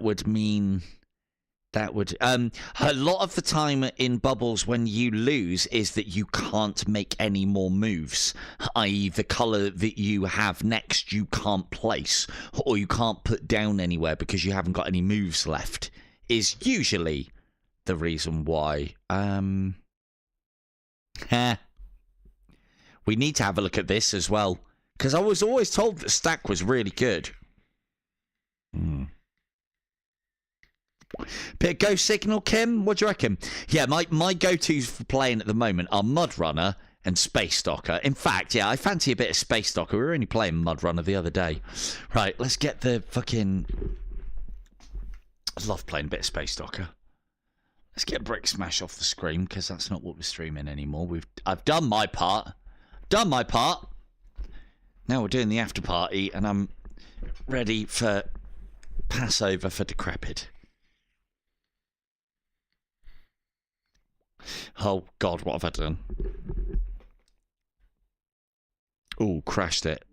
would mean... That would a lot of the time in bubbles when you lose is that you can't make any more moves, i.e. the color that you have next you can't place, or you can't put down anywhere because you haven't got any moves left, is usually the reason why. We need to have a look at this as well, because I was always told that Stack was really good. Bit of Go Signal, Kim? What do you reckon? Yeah, my go-tos for playing at the moment are Mud Runner and Space Docker. In fact, yeah, I fancy a bit of Space Docker. We were only playing Mud Runner the other day. Right, let's get the fucking... I love playing a bit of Space Docker. Let's get Brick Smash off the screen, because that's not what we're streaming anymore. I've done my part. Done my part. Now we're doing the after party, and I'm ready for Passover for Decrepit. Oh, God, what have I done? Oh, crashed it.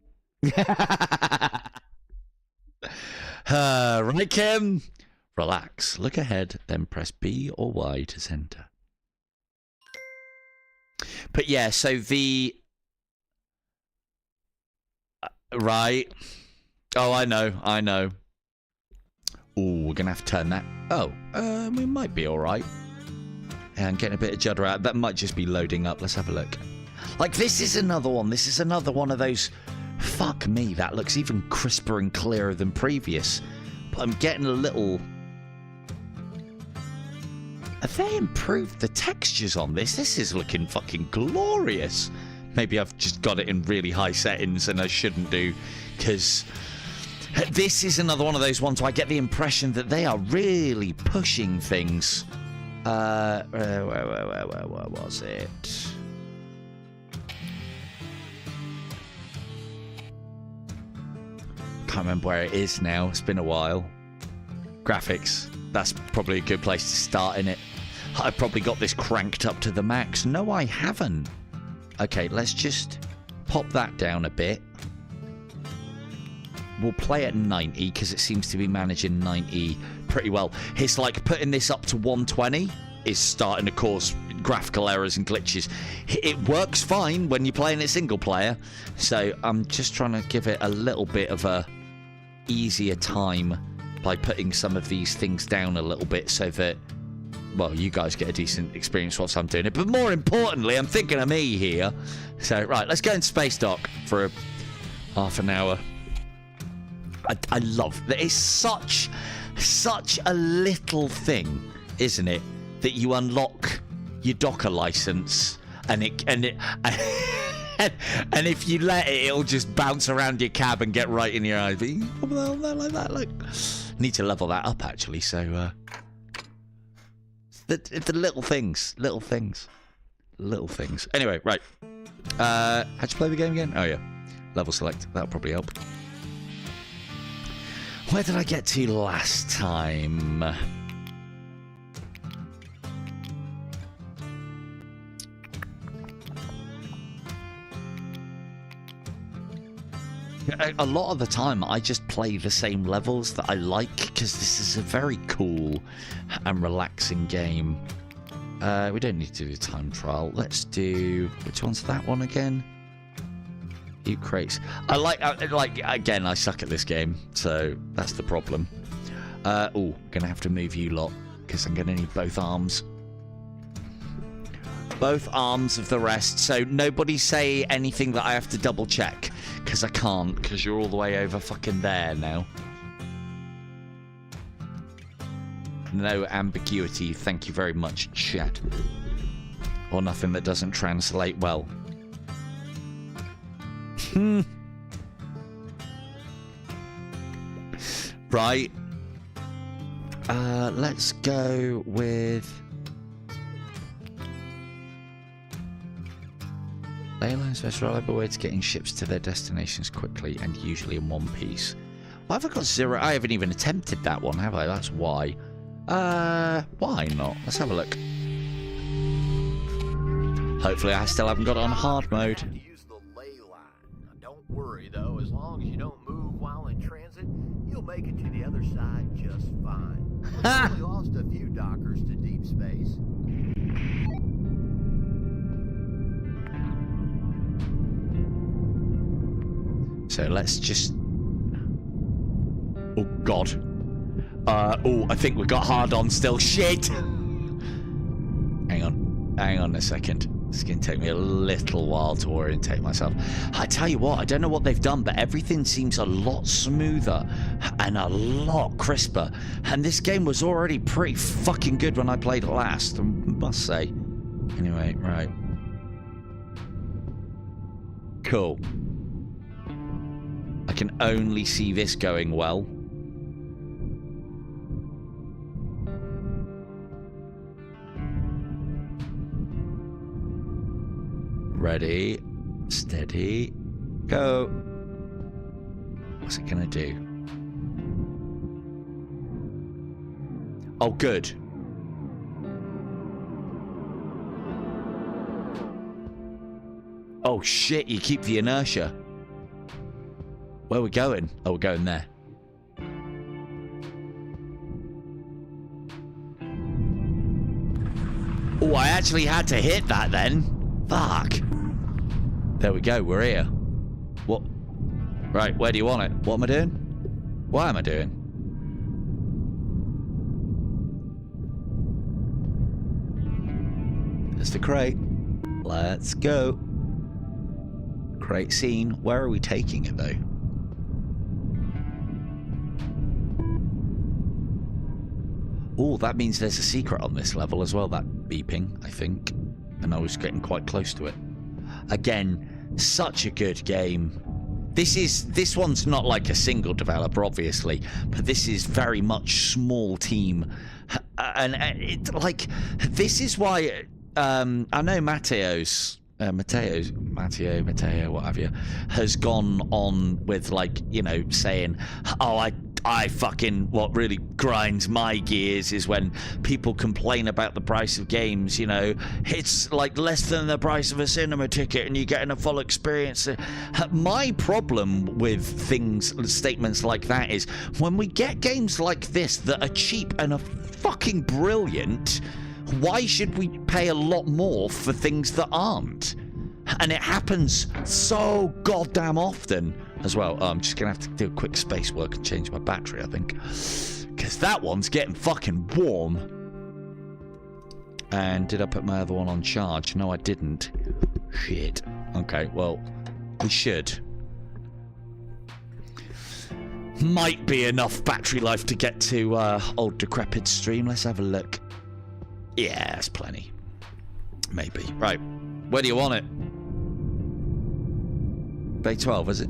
Right, Kim? Relax. Look ahead, then press B or Y to center. But yeah, so the... right. Oh, I know. Oh, we're going to have to turn that... Oh, we might be all right. And getting a bit of judder out. That might just be loading up. Let's have a look. Like, this is another one. This is another one of those... Fuck me, that looks even crisper and clearer than previous. But I'm getting a little... Have they improved the textures on this? This is looking fucking glorious. Maybe I've just got it in really high settings and I shouldn't do, because... This is another one of those ones where I get the impression that they are really pushing things... where was it? Can't remember where it is now. It's been a while. Graphics. That's probably a good place to start, innit? I've probably got this cranked up to the max. No, I haven't. Okay, let's just pop that down a bit. We'll play at 90 because it seems to be managing 90 pretty well. It's like putting this up to 120 is starting to cause graphical errors and glitches. It works fine when you're playing it single player, so I'm just trying to give it a little bit of a easier time by putting some of these things down a little bit so that, well, you guys get a decent experience whilst I'm doing it. But more importantly, I'm thinking of me here. So, right, let's go in Space Dock for half an hour. I love that. It's such a little thing, isn't it, that you unlock your Docker license and and if you let it, it'll just bounce around your cab and get right in your eyes. Like that. Look, need to level that up actually. So the little things. Anyway, right. How'd you play the game again? Oh yeah, level select. That'll probably help. Where did I get to last time? A lot of the time, I just play the same levels that I like, because this is a very cool and relaxing game. We don't need to do time trial. Let's do... Which one's that one again? You crates. I like again, I suck at this game, so that's the problem. Oh, gonna have to move you lot, because I'm gonna need both arms. Both arms of the rest, so nobody say anything that I have to double check, because I can't, because you're all the way over fucking there now. No ambiguity, thank you very much, chat. Or nothing that doesn't translate well. Right. Let's go with... Ley line's the most reliable way to getting ships to their destinations quickly and usually in one piece. Why have I got 0? I haven't even attempted that one, have I? That's why. Why not? Let's have a look. Hopefully I still haven't got it on hard mode. Use the ley line. Now, don't worry though, as long as you don't move while in transit, you'll make it to the other side just fine. We've only lost a few dockers to deep space. So let's just... Oh, God. Oh, I think we got hard on still. Shit! Hang on a second. It's going to take me a little while to orientate myself. I tell you what, I don't know what they've done, but everything seems a lot smoother and a lot crisper. And this game was already pretty fucking good when I played it last, I must say. Anyway, right. Cool. I can only see this going well. Ready, steady, go. What's it gonna do? Oh, good. Oh shit, you keep the inertia. Where are we going? Oh, we're going there. Oh, I actually had to hit that then. Fuck. There we go, we're here. What? Right, where do you want it? What am I doing? What am I doing? There's the crate. Let's go. Crate scene. Where are we taking it though? Oh, that means there's a secret on this level as well, that beeping, I think. And I was getting quite close to it. Again, such a good game. This one's not like a single developer, obviously, but this is very much small team. And it, like, this is why I know Mateo, what have you, has gone on with, like, you know, saying, oh, I fucking, what really grinds my gears is when people complain about the price of games, you know, it's like less than the price of a cinema ticket and you're getting a full experience. My problem with statements like that is when we get games like this that are cheap and are fucking brilliant, why should we pay a lot more for things that aren't? And it happens so goddamn often as well. I'm just gonna have to do a quick space work and change my battery, I think, because that one's getting fucking warm. And did I put my other one on charge? No, I didn't. Shit. Okay, well, we should. Might be enough battery life to get to old decrepit stream. Let's have a look. Yeah, that's plenty. Maybe. Right. Where do you want it? Bay 12, is it?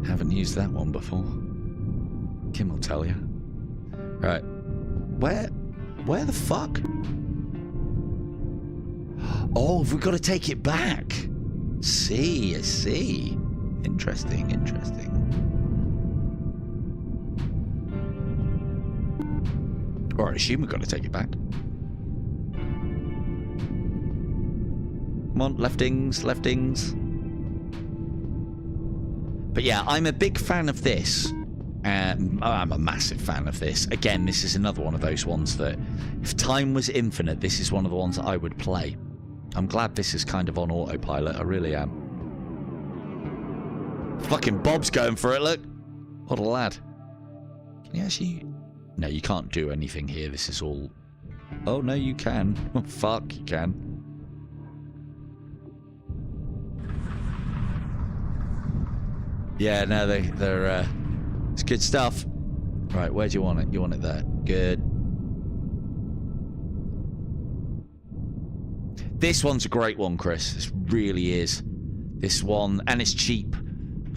Haven't used that one before. Kim will tell you. Right. Where the fuck? Oh, have we got to take it back? I see. Interesting. Or I assume we've got to take it back. Come on, leftings. But yeah, I'm a big fan of this. I'm a massive fan of this. Again, this is another one of those ones that, if time was infinite, this is one of the ones that I would play. I'm glad this is kind of on autopilot. I really am. Fucking Bob's going for it, look. What a lad. Can you actually... No, you can't do anything here. This is all... Oh, no, you can. Oh, fuck, you can. Yeah, no, they're it's good stuff. Right, where do you want it? You want it there. Good. This one's a great one, Chris. This really is. This one, and it's cheap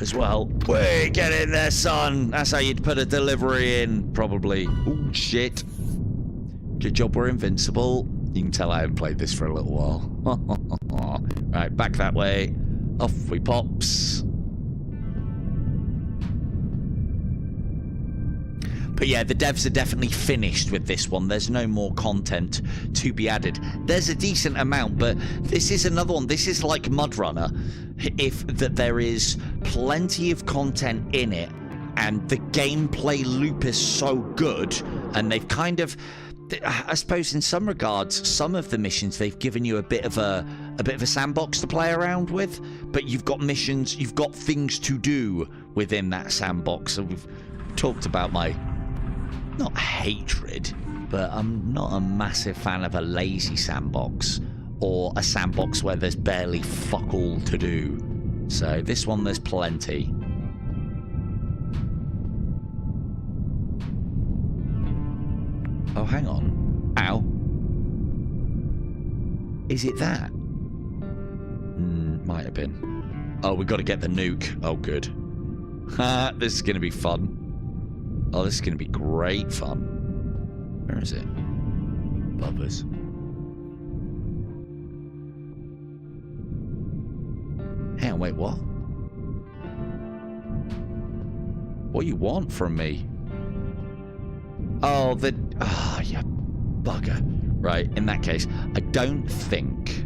as well. Wait, get in there, son. That's how you'd put a delivery in, probably. Oh, shit. Good job we're invincible. You can tell I haven't played this for a little while. Right, back that way. Off we pops. But yeah, the devs are definitely finished with this one. There's no more content to be added. There's a decent amount, but this is another one. This is like Mud Runner, if that there is plenty of content in it, and the gameplay loop is so good, and they've kind of, I suppose in some regards, some of the missions they've given you a bit of a sandbox to play around with, but you've got missions, you've got things to do within that sandbox. So we've talked about my, not hatred, but I'm not a massive fan of a lazy sandbox or a sandbox where there's barely fuck all to do. So this one there's plenty. Oh, hang on. Ow. Is it that? Might have been. Oh, we've got to get the nuke. Oh, good. Ha, this is going to be fun. Oh, this is going to be great fun. Where is it? Bubbers. Hang on, wait, what? What do you want from me? Oh, you bugger. Right, in that case, I don't think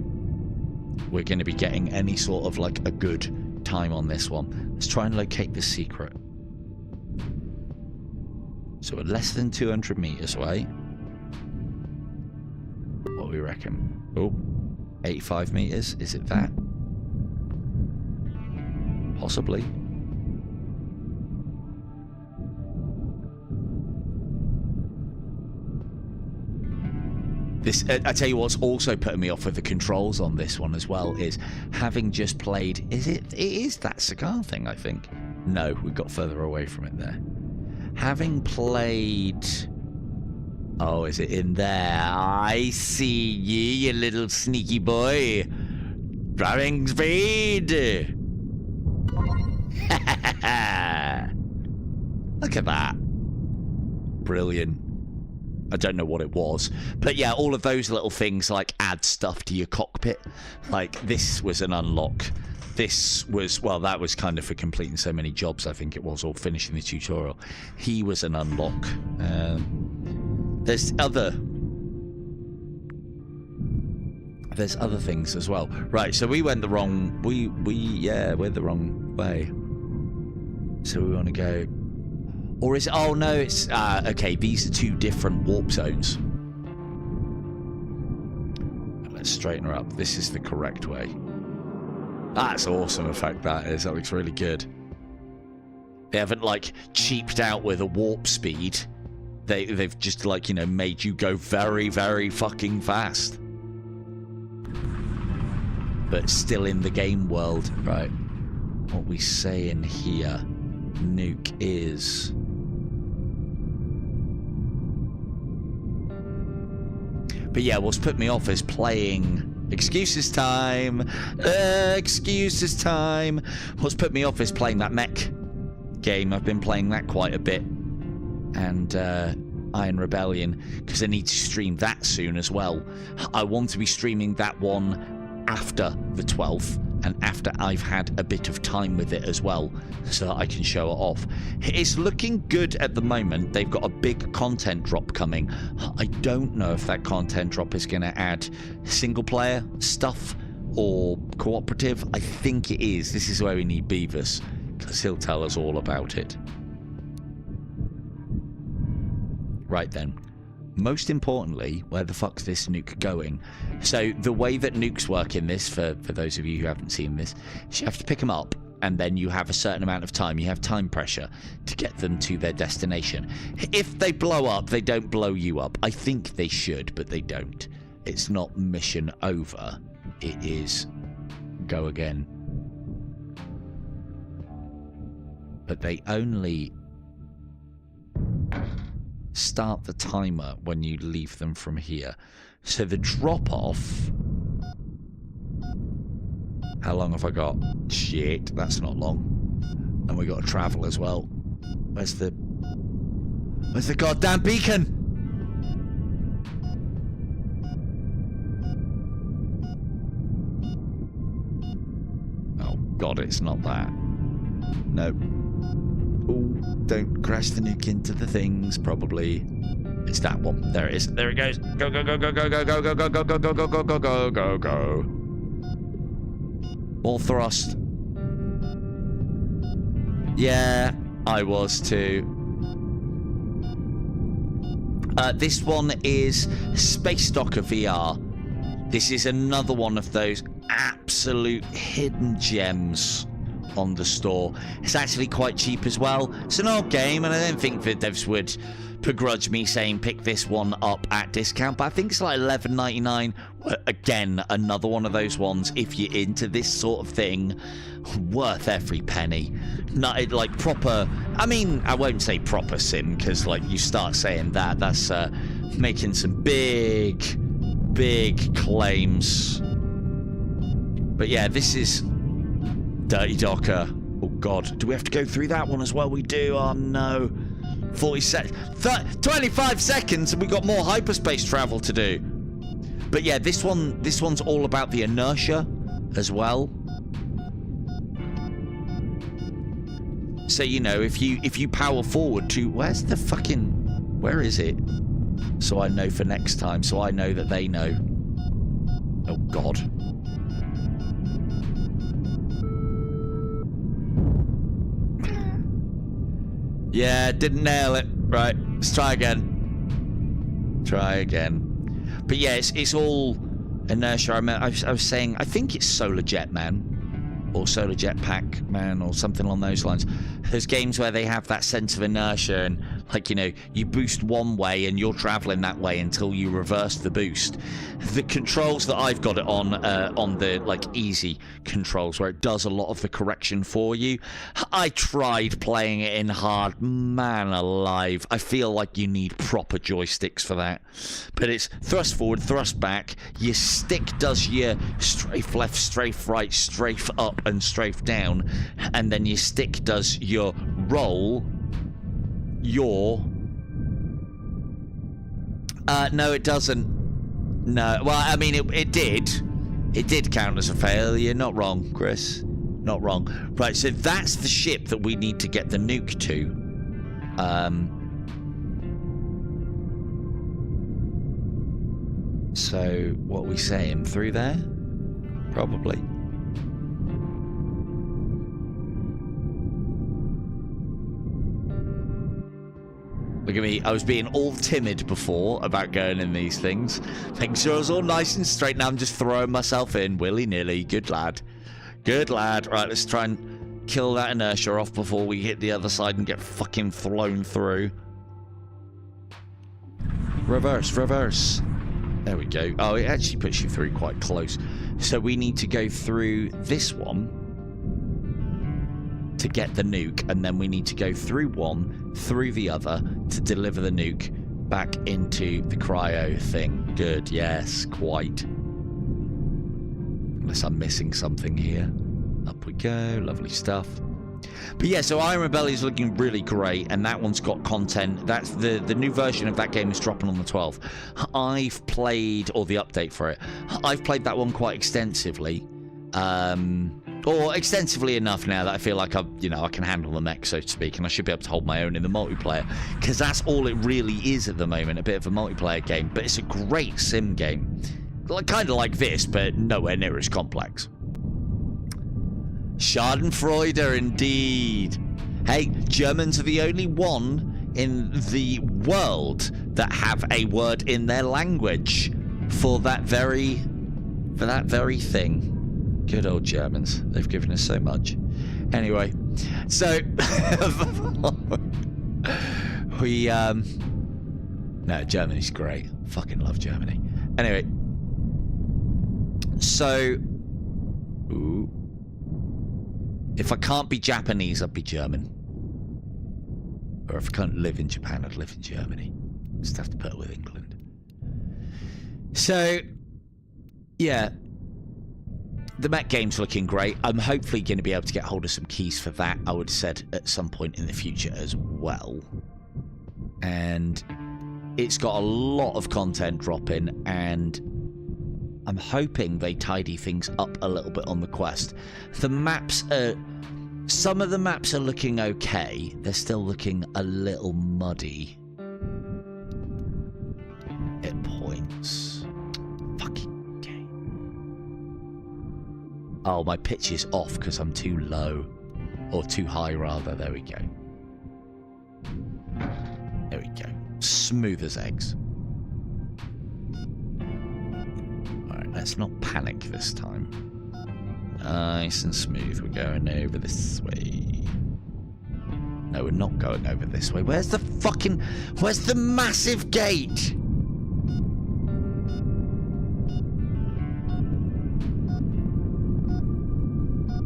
we're going to be getting any sort of, like, a good time on this one. Let's try and locate the secret. So we're less than 200 meters away. What do we reckon? Oh, 85 meters. Is it that? Possibly. This, I tell you what's also putting me off with the controls on this one as well is having just played. It is that cigar thing, I think. No, we got further away from it there. Having played... Oh, is it in there? I see you little sneaky boy. Driving speed. Look at that. Brilliant. I don't know what it was. But yeah, all of those little things like add stuff to your cockpit. Like this was an unlock. This was, well, that was kind of for completing so many jobs, I think it was, or finishing the tutorial. He was an unlock. There's other things as well. Right, so we went the wrong, we're the wrong way. So we want to go, or is it, oh no, it's, okay, these are two different warp zones. Let's straighten her up. This is the correct way. That's awesome, in fact, that is. That looks really good. They haven't, like, cheaped out with a warp speed. They've just, like, you know, made you go very, very fucking fast. But still in the game world. Right. What we say in here. Nuke is... But yeah, what's put me off is playing... Excuses time. Excuses time. What's put me off is playing that mech game. I've been playing that quite a bit. And Iron Rebellion, because I need to stream that soon as well. I want to be streaming that one after the 12th and after I've had a bit of time with it as well, so that I can show it off. It's looking good at the moment. They've got a big content drop coming. I don't know if that content drop is going to add single player stuff or cooperative. I think it is. This is where we need Beavis, because he'll tell us all about it. Right then. Most importantly, where the fuck's this nuke going? So the way that nukes work in this, for those of you who haven't seen this, is you have to pick them up and then you have a certain amount of time. You have time pressure to get them to their destination. If they blow up, they don't blow you up. I think they should, but they don't. It's not mission over. It is go again. But they only... start the timer when you leave them from here. So the drop-off... How long have I got? Shit, that's not long. And we got to travel as well. Where's the goddamn beacon? Oh god, it's not that. No. Oh, don't crash the nuke into the things, probably. It's that one. There it is. There it goes. Go, go, go, go, go, go, go, go, go, go, go, go, go, go, go, go, go, go. All thrust. Yeah, I was too. This one is Space Docker VR. This is another one of those absolute hidden gems on the store. It's actually quite cheap as well. It's an old game, and I don't think the devs would begrudge me saying pick this one up at discount, but I think it's like $11.99. Again, another one of those ones, if you're into this sort of thing, worth every penny. Not like proper, I mean, I won't say proper sim, because like you start saying that, that's making some big claims. But yeah, this is Dirty Docker. Oh god, do we have to go through that one as well? We do. Oh no. 40 seconds, 25 seconds, and we got more hyperspace travel to do. But yeah, this one's all about the inertia as well. So you know, if you power forward to where is it? So I know for next time. So I know that they know. Oh god. Yeah, didn't nail it. Right, let's try again. Try again. But yeah, it's all inertia. I was saying, I think it's Solar Jet Man, or Solar Jetpack Man, or something along those lines. There's games where they have that sense of inertia, and like, you know, you boost one way and you're traveling that way until you reverse the boost. The controls that I've got it on the like easy controls, where it does a lot of the correction for you. I tried playing it in hard, man alive. I feel like you need proper joysticks for that. But it's thrust forward, thrust back. Your stick does your strafe left, strafe right, strafe up, and strafe down, and then your stick does your roll. No, it doesn't. No, well, I mean, it did count as a failure. Not wrong, Chris. Not wrong. Right, so that's the ship that we need to get the nuke to. So what are we saying? Through there? Probably. Look at me, I was being all timid before about going in these things. Making sure I was all nice and straight. Now I'm just throwing myself in willy-nilly. Good lad. Good lad. Right, let's try and kill that inertia off before we hit the other side and get fucking thrown through. Reverse, reverse. There we go. Oh, it actually puts you through quite close. So we need to go through this one to get the nuke, and then we need to go through one, through the other, to deliver the nuke back into the cryo thing. Good, yes, quite. Unless I'm missing something here. Up we go, lovely stuff. But yeah, so Iron Rebellion is looking really great, and that one's got content. That's the new version of that game is dropping on the 12th. I've played, or the update for it, I've played that one quite extensively. Or extensively enough now that I feel like I can handle the mech, so to speak, and I should be able to hold my own in the multiplayer, because that's all it really is at the moment, a bit of a multiplayer game. But it's a great sim game, kind of like this, but nowhere near as complex. Schadenfreude, indeed. Hey, Germans are the only one in the world that have a word in their language for that very thing. Good old Germans. They've given us so much. Anyway, so we no, Germany's great. Fucking love Germany. Anyway, so if I can't be Japanese, I'd be German. Or if I can't live in Japan, I'd live in Germany. Just have to put it with England. So, yeah. The Met game's looking great. I'm hopefully going to be able to get hold of some keys for that, I would have said, at some point in the future as well. And it's got a lot of content dropping, and I'm hoping they tidy things up a little bit on the quest. The maps are... Some of the maps are looking okay. They're still looking a little muddy at points. Fucking game. Oh, my pitch is off because I'm too low. Or too high, rather. There we go. There we go. Smooth as eggs. Alright, let's not panic this time. Nice and smooth. We're going over this way. No, we're not going over this way. Where's the fucking... Where's the massive gate?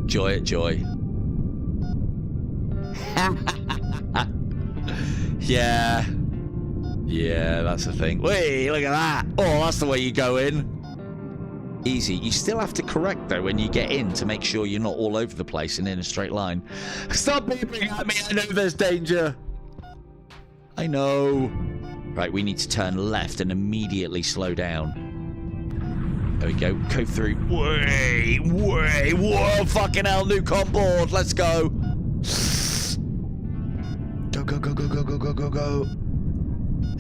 Joy at joy. Yeah. Yeah, that's the thing. Wait, look at that. Oh, that's the way you go in. Easy. You still have to correct, though, when you get in to make sure you're not all over the place and in a straight line. Stop beeping at me. I know there's danger. I know. Right, we need to turn left and immediately slow down. There we go. Go through. Way. Whoa, fucking hell. Nuke on board. Let's go. Go.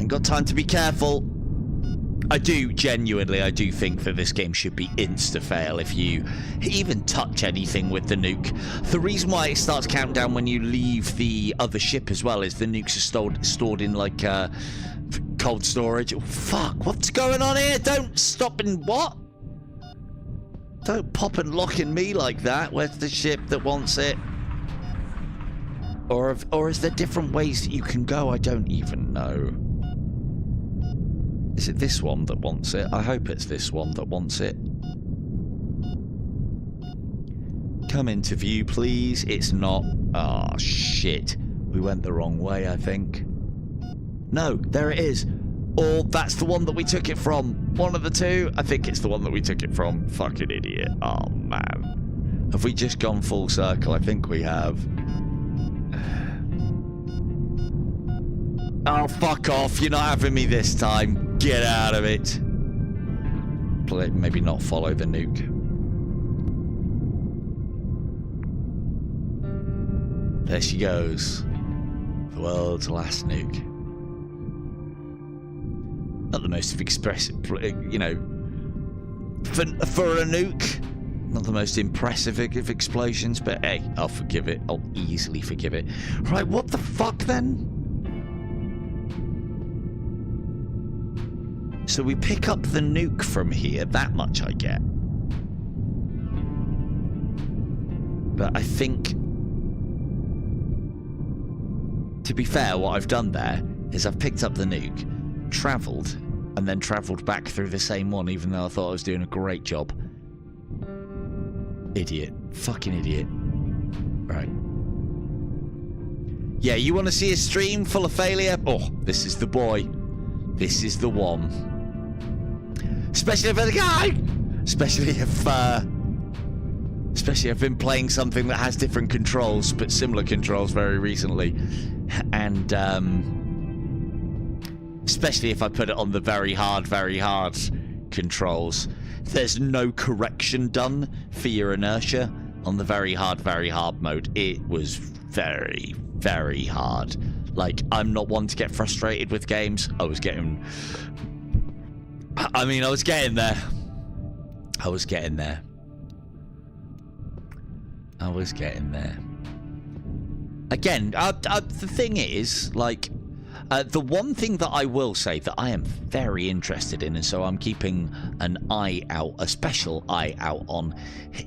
Ain't got time to be careful. I do think that this game should be insta-fail if you even touch anything with the nuke. The reason why it starts countdown when you leave the other ship as well is the nukes are stored in, like, cold storage. Oh, fuck, what's going on here? Don't stop and what? Don't pop and lock in me like that. Where's the ship that wants it? Or is there different ways that you can go? I don't even know. Is it this one that wants it? I hope it's this one that wants it. Come into view, please. It's not. Oh, shit. We went the wrong way, I think. No, there it is. Or that's the one that we took it from. One of the two. I think it's the one that we took it from. Fucking idiot. Oh, man. Have we just gone full circle? I think we have. Oh, fuck off. You're not having me this time. Get out of it. Maybe not follow the nuke. There she goes. The world's last nuke. Not the most expressive, you know, for a nuke. Not the most impressive of explosions, but hey, I'll forgive it. I'll easily forgive it. Right, what the fuck then? So we pick up the nuke from here, that much I get. But I think, to be fair, what I've done there is I've picked up the nuke, travelled, and then travelled back through the same one, even though I thought I was doing a great job. Idiot. Fucking idiot. Right. Yeah, you want to see a stream full of failure? Oh, this is the boy. This is the one. Especially if I've been playing something that has different controls, but similar controls very recently. And, especially if I put it on the very hard controls. There's no correction done for your inertia on the very hard mode. It was very, very hard. Like, I'm not one to get frustrated with games. I was getting there. Again, the thing is, like, the one thing that I will say that I am very interested in, and so I'm keeping an eye out, a special eye out on,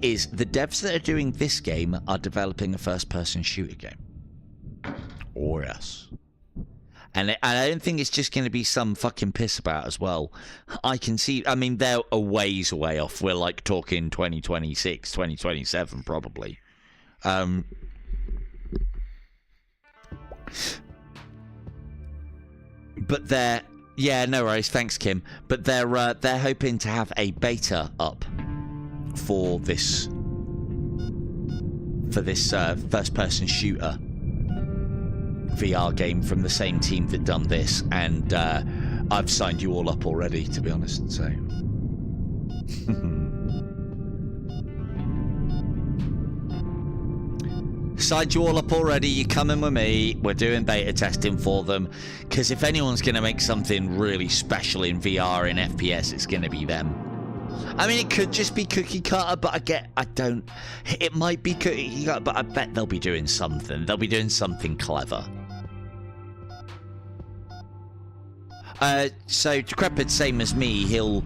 is the devs that are doing this game are developing a first-person shooter game. Oh, yes. And I don't think it's just going to be some fucking piss about as well. I can see, I mean, they're a ways away off. We're like talking 2026, 2027 probably. But they're Yeah, no worries. Thanks, Kim. But they're hoping to have a beta up for this first-person shooter VR game from the same team that done this, and I've signed you all up already, to be honest. So. Signed you all up already. You're coming with me. We're doing beta testing for them. Because if anyone's going to make something really special in VR and FPS, it's going to be them. I mean, it could just be cookie cutter, but it might be cookie cutter, but I bet they'll be doing something. They'll be doing something clever. So Decrepit, same as me, he'll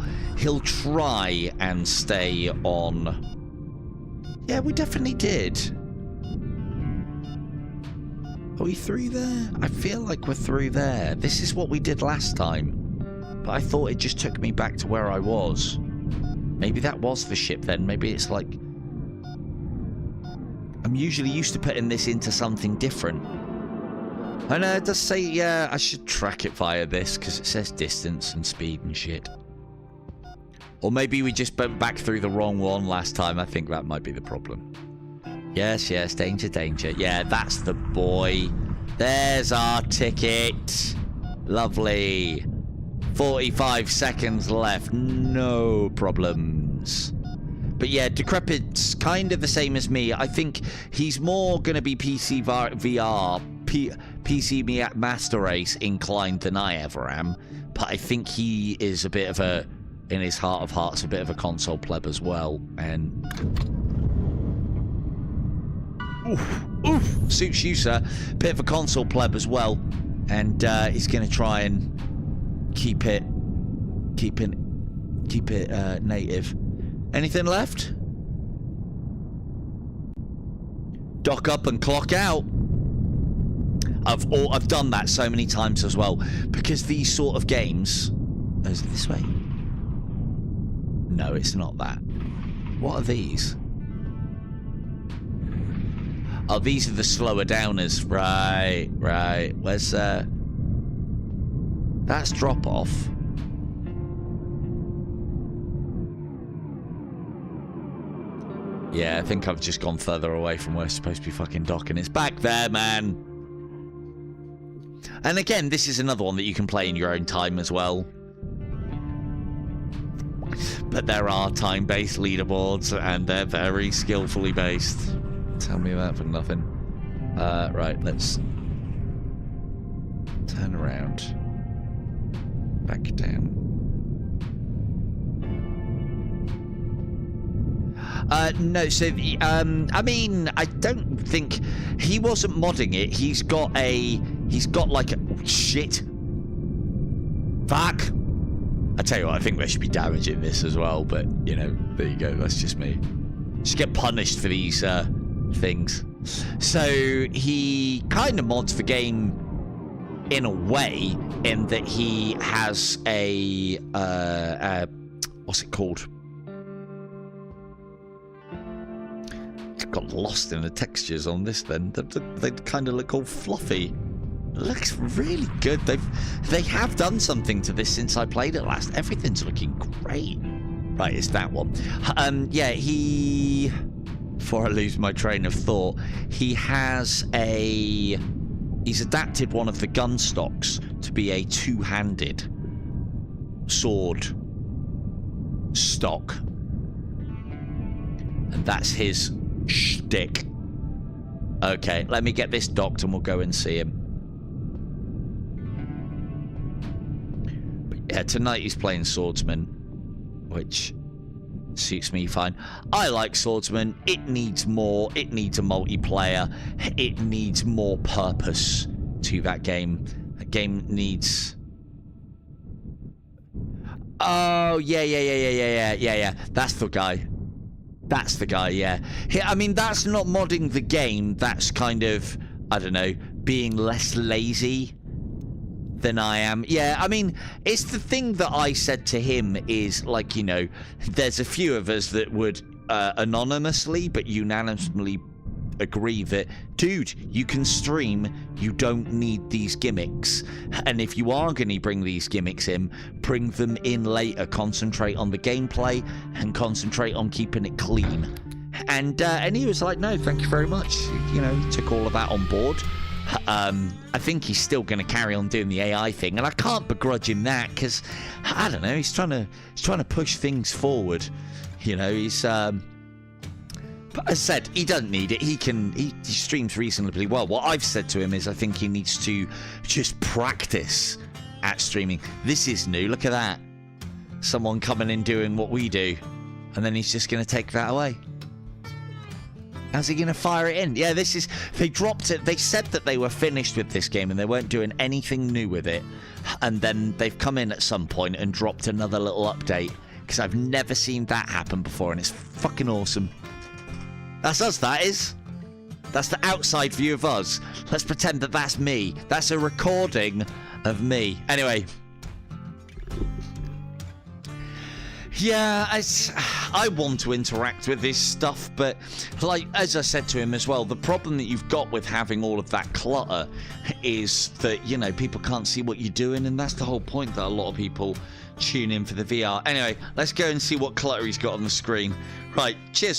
try and stay on. Yeah, we definitely did. Are we through there? I feel like we're through there. This is what we did last time. But I thought it just took me back to where I was. Maybe that was the ship then. Maybe it's like... I'm usually used to putting this into something different. And it does say, yeah, I should track it via this, because it says distance and speed and shit. Or maybe we just went back through the wrong one last time. I think that might be the problem. Yes, yes, danger, danger. Yeah, that's the boy. There's our ticket. Lovely. 45 seconds left. No problems. But yeah, Decrepit's kind of the same as me. I think he's more going to be PC VR, PC Master Race inclined than I ever am. But I think he is a bit of a, in his heart of hearts, a bit of a console pleb as well. And... Oof, suits you, sir. Bit of a console pleb as well, and he's going to try and keep it native. Anything left? Dock up and clock out. I've done that so many times as well, because these sort of games. Oh, is it this way? No, it's not that. What are these? Oh, these are the slower downers. Right, right. Where's, that's drop off. Yeah, I think I've just gone further away from where it's supposed to be fucking docking. It's back there, man. And again, this is another one that you can play in your own time as well. But there are time-based leaderboards, and they're very skillfully based. Tell me that for nothing. Right, let's turn around. Back down. No, so the, I mean, I don't think he wasn't modding it. He's got like a shit. Fuck. I tell you what, I think there should be damage in this as well, but you know, there you go. That's just me. Just get punished for these things. So he kind of mods the game in a way, in that he has a what's it called? Got lost in the textures on this. Then they kind of look all fluffy. It looks really good. They have done something to this since I played it last. Everything's looking great. Right, it's that one. Yeah, he. Before I lose my train of thought, he's adapted one of the gun stocks to be a two-handed sword stock, and that's his shtick. Okay, let me get this docked and we'll go and see him. But yeah, tonight he's playing swordsman, which suits me fine. I like swordsman. It needs more. It needs a multiplayer. It needs more purpose to that game. That game needs... Oh, yeah. That's the guy. That's the guy, yeah. I mean, that's not modding the game. That's kind of, I don't know, being less lazy than I am. Yeah, I mean, it's the thing that I said to him is, like, you know, there's a few of us that would anonymously but unanimously agree that, dude, you can stream, you don't need these gimmicks. And if you are going to bring these gimmicks in, bring them in later. Concentrate on the gameplay and concentrate on keeping it clean. And he was like, no, thank you very much. You know, he took all of that on board. I think he's still going to carry on doing the AI thing, and I can't begrudge him that, because I don't know, he's trying to push things forward. You know, he's but as I said, he doesn't need it. He streams reasonably well. What I've said to him is I think he needs to just practice at streaming. This is new. Look at that. Someone coming in doing what we do, and then he's just going to take that away. How's he going to fire it in? Yeah, this is... They dropped it. They said that they were finished with this game and they weren't doing anything new with it. And then they've come in at some point and dropped another little update. Because I've never seen that happen before, and it's fucking awesome. That's us, that is. That's the outside view of us. Let's pretend that that's me. That's a recording of me. Anyway... Yeah, I want to interact with this stuff, but like as I said to him as well, the problem that you've got with having all of that clutter is that, you know, people can't see what you're doing, and that's the whole point that a lot of people tune in for the VR. Anyway, let's go and see what clutter he's got on the screen. Right, cheers all.